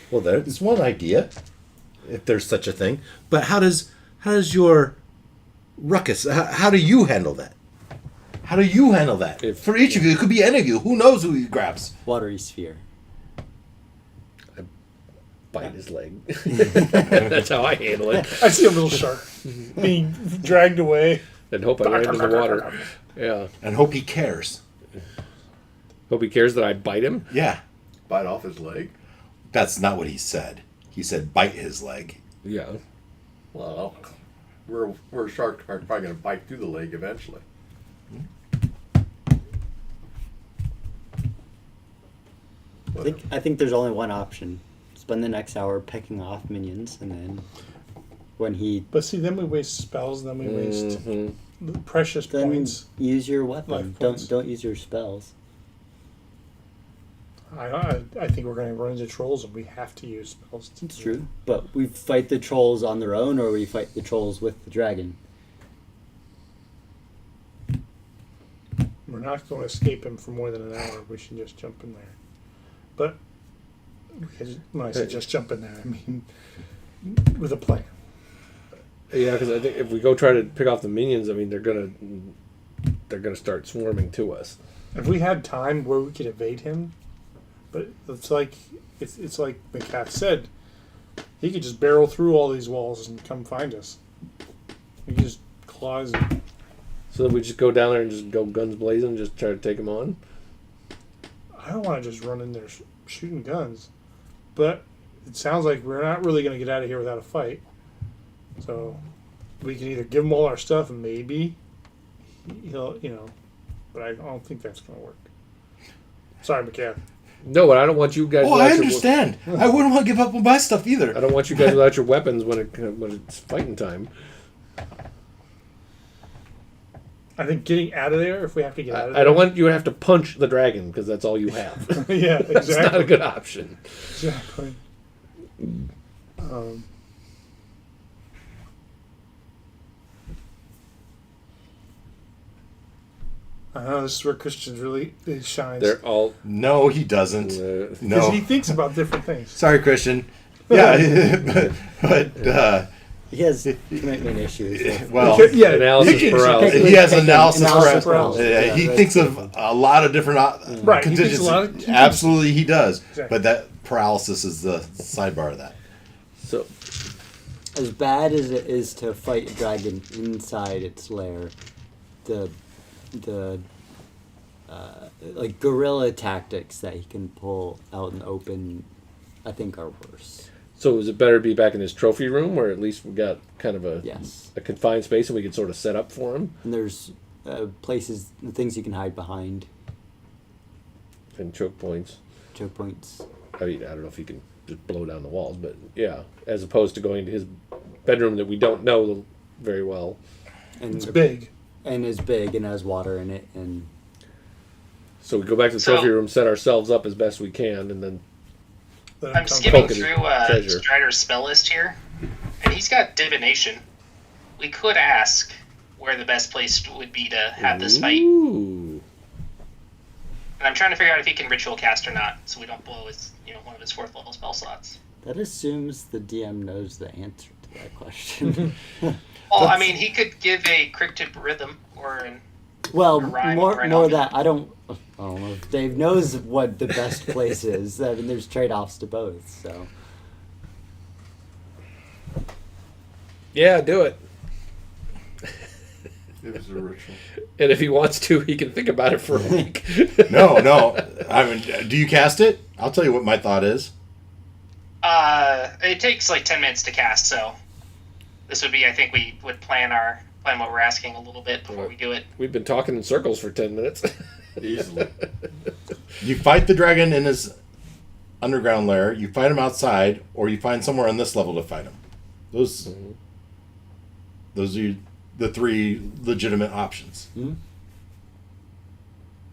Well, there's one idea, if there's such a thing. But how does your Ruckus, how do you handle that? How do you handle that? For each of you, it could be any of you. Who knows who he grabs? Watery sphere. Bite his leg. That's how I handle it. I see a little shark being dragged away. And hope I land in the water. Yeah. And hope he cares. Hope he cares that I bite him. Yeah. Bite off his leg? That's not what he said. He said bite his leg. Yeah. Well, we're sharks are probably going to bite through the leg eventually. I think there's only one option. Spend the next hour picking off minions, and then when he But see, then we waste spells, then we waste the precious then points. use your weapon. Life points. Don't use your spells. I think we're going to run into trolls, and we have to use spells. It's true, but we fight the trolls on their own, or we fight the trolls with the dragon. We're not going to escape him for more than an hour. We should just jump in there. But when I say just jump in there, I mean with a plan. Yeah, because I think if we go try to pick off the minions, I mean they're gonna start swarming to us. If we had time where we could evade him, but it's like the cat said, he could just barrel through all these walls and come find us. He just claws. So then we just go down there and just go guns blazing and just try to take him on. I don't want to just run in there shooting guns, but it sounds like we're not really going to get out of here without a fight. So we can either give him all our stuff and maybe he'll, but I don't think that's going to work. Sorry, McCann. No, but I don't want you guys. Oh, I understand. I wouldn't want to give up on my stuff either. I don't want you guys without your weapons when it's fighting time. I think getting out of there, if we have to get out of there. I don't want you to have to punch the dragon because that's all you have. Yeah, exactly. That's not a good option. Exactly. I know this is where Christian really shines. They're all No, he doesn't. Because No. he thinks about different things. Sorry, Christian. Yeah, but He has commitment issues. well, Yeah, analysis you can- paralysis. he has analysis Analysis paralysis. paralysis. Yeah, he Yeah, thinks that's of a lot of different Right, he thinks contingencies. a lot of- Absolutely, he does. Exactly. But that paralysis is the sidebar of that. So As bad as it is to fight a dragon inside its lair, the like guerrilla tactics that he can pull out in the open, I think are worse. So is it better to be back in his trophy room where at least we got kind of a Yes, confined space and we can sort of set up for him and there's places, things you can hide behind, and choke points? choke points. I mean, I don't know if he can just blow down the walls, but yeah, as opposed to going to his bedroom that we don't know very well. And It's big. and is big and has water in it, and So we go back to the So- trophy room, set ourselves up as best we can, and then Let him I'm come skimming Poke at through treasure. Strider's spell list here, and he's got divination. We could ask where the best place would be to have this fight, Ooh. and I'm trying to figure out if he can ritual cast or not, so we don't blow his, one of his 4th level spell slots. that assumes the DM knows the answer to that question. Well, I mean, he could give a cryptid rhythm or an Well, rhyme more or an more of alphabet. that. I don't know if Dave knows what the best place is. I mean, there's trade-offs to both. So Yeah, do it. It was a ritual. And if he wants to, he can think about it for a week. No. I mean, do you cast it? I'll tell you what my thought is. It takes like 10 minutes to cast, so this would be, I think we would plan what we're asking a little bit before we do it. We've been talking in circles for 10 minutes. Easily. You fight the dragon in his underground lair. You fight him outside, or you find somewhere on this level to fight him. Those are the 3 legitimate options.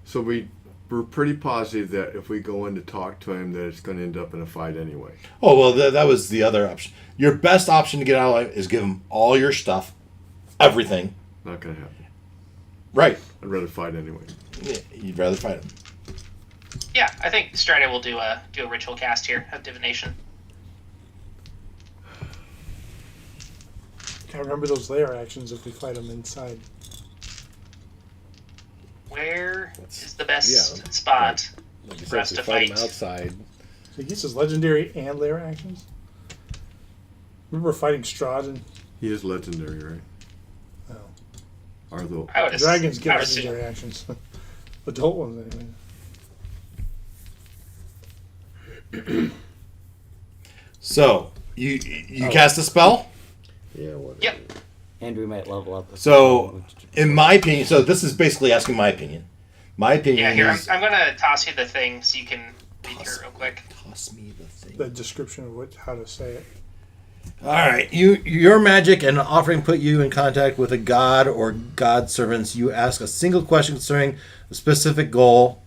So we're pretty positive that if we go in to talk to him, that it's going to end up in a fight anyway. Oh, well, that was the other option. Your best option to get out of life is give him all your stuff, everything. Not going to happen. Right. I'd rather fight anyway. Yeah, you'd rather fight him. Yeah, I think Strider will do a ritual cast here of divination. Gotta remember those layer actions if we fight them inside. Where is the best Yeah. spot Like you for said, us if to we fight him fight? outside. So he uses legendary and layer actions. Remember fighting Strahd and He is legendary, right? oh, Are the I would dragons I get would assume. legendary actions. Adult ones anyway. So you cast a spell. Yeah, what? Yep. And we might level up. So, in my opinion, so this is basically asking my opinion. My opinion Yeah, here, is I'm going to toss you the thing so you can read through it real quick. toss me the thing. The description of how to say it. All right, your magic and offering put you in contact with a god or god servants. You ask a single question concerning a specific goal.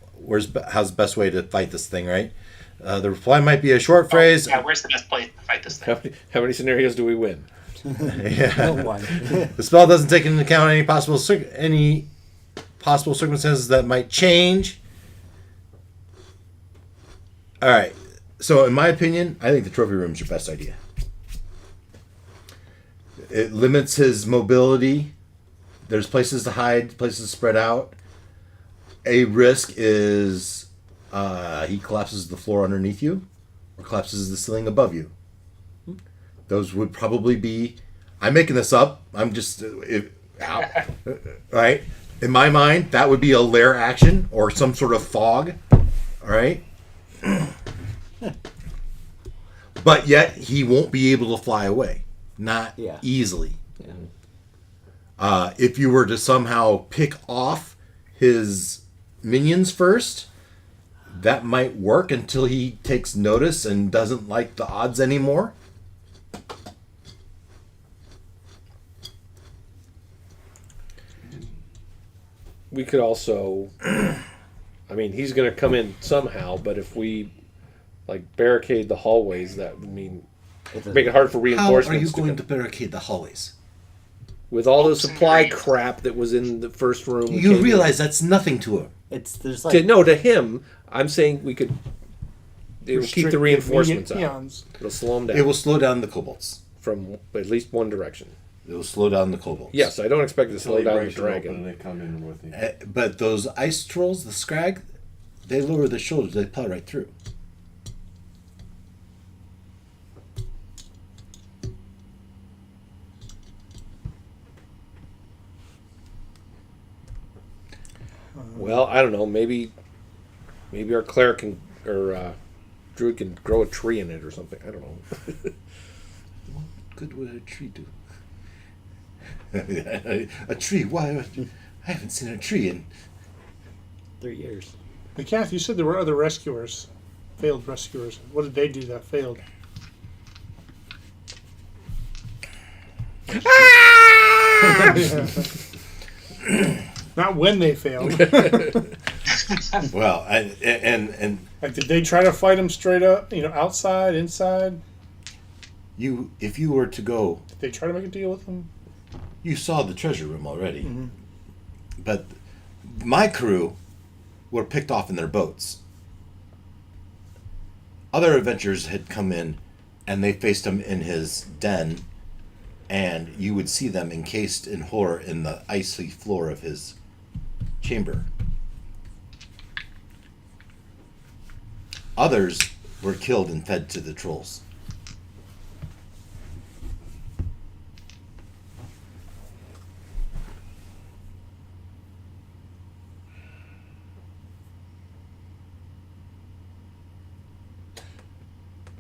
How's the best way to fight this thing? Right. The reply might be a short phrase. Yeah, where's the best place to fight this thing? How many scenarios do we win? Yeah. One. The spell doesn't take into account any possible circumstances that might change. All right. So, in my opinion, I think the trophy room is your best idea. It limits his mobility. There's places to hide, places to spread out. A risk is he collapses the floor underneath you or collapses the ceiling above you. Those would probably be. I'm making this up. I'm just right. In my mind, that would be a lair action or some sort of fog. All right. But yet he won't be able to fly away. Not easily. Yeah. If you were to somehow pick off his minions first, that might work until he takes notice and doesn't like the odds anymore. We could also, I mean, he's going to come in somehow, but if we like barricade the hallways, that would mean make it hard for How reinforcements. are you to going come. to barricade the hallways? With all the Oops, and supply great. crap that was in the first room? we You came in. realize that's nothing to him. There's like To him, I'm saying we could. It will keep the reinforcements out. Peons. It'll slow them down It will slow down the kobolds. from at least one direction. It will slow down the kobolds. Yes, I don't expect it to until slow he down the breaks them open dragon. and they come in with him. But those ice trolls, the scrag, they lower their shoulders. They plow right through. Well, I don't know. Maybe our cleric can or druid can grow a tree in it or something. I don't know. What good would a tree do? A tree? Why? I haven't seen a tree in. 3 years. McCath, you said there were other rescuers, failed rescuers. What did they do that failed? Not when they failed. Well, and Like, did they try to fight him straight up? Outside, inside? you, if you were to go, Did they try to make a deal with him? you saw the treasure room already. But my crew were picked off in their boats. Other adventurers had come in, and they faced him in his den, and you would see them encased in horror in the icy floor of his chamber. Others were killed and fed to the trolls.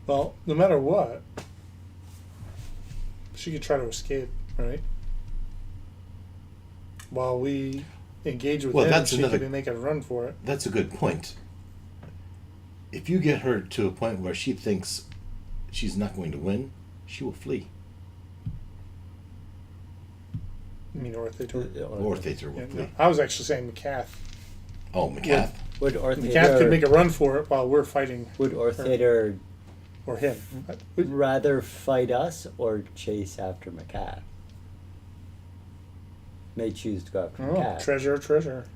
Well, no matter what, she could try to escape, right? While we engage with Well, him, that's she another- could be making a run for it. That's a good point. If you get her to a point where she thinks she's not going to win, she will flee. I mean, Orthator. Or Thater will Yeah, flee. no, I was actually saying McCath. Oh, McCath. Would McCath could make Orthator, a run for it while we're fighting, would Orthator or him. rather fight us or chase after McCath? May choose to go after Oh, McCath. treasure.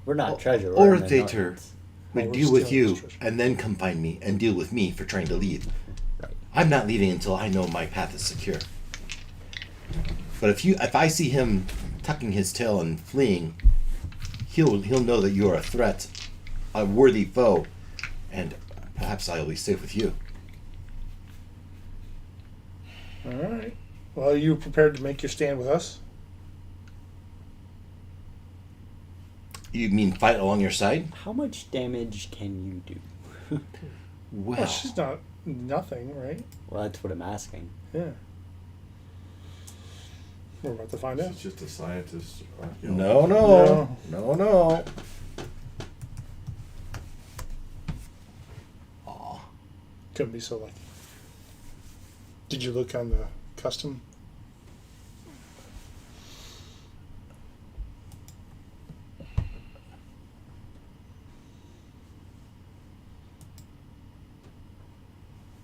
We're not Or- treasure. or we're Orthator. annoyance. Would we're deal with stealing you his treasure. and then come find me and deal with me for trying to leave. Right. I'm not leaving until I know my path is secure. But if I see him tucking his tail and fleeing, he'll know that you are a threat, a worthy foe, and perhaps I'll be safe with you. All right. Well, are you prepared to make your stand with us? You mean fight along your side? How much damage can you do? Well, she's not nothing, right? Well, that's what I'm asking. Yeah. We're about to find out. It's just a scientist. No. Aw. Couldn't be so lucky. Did you look on the custom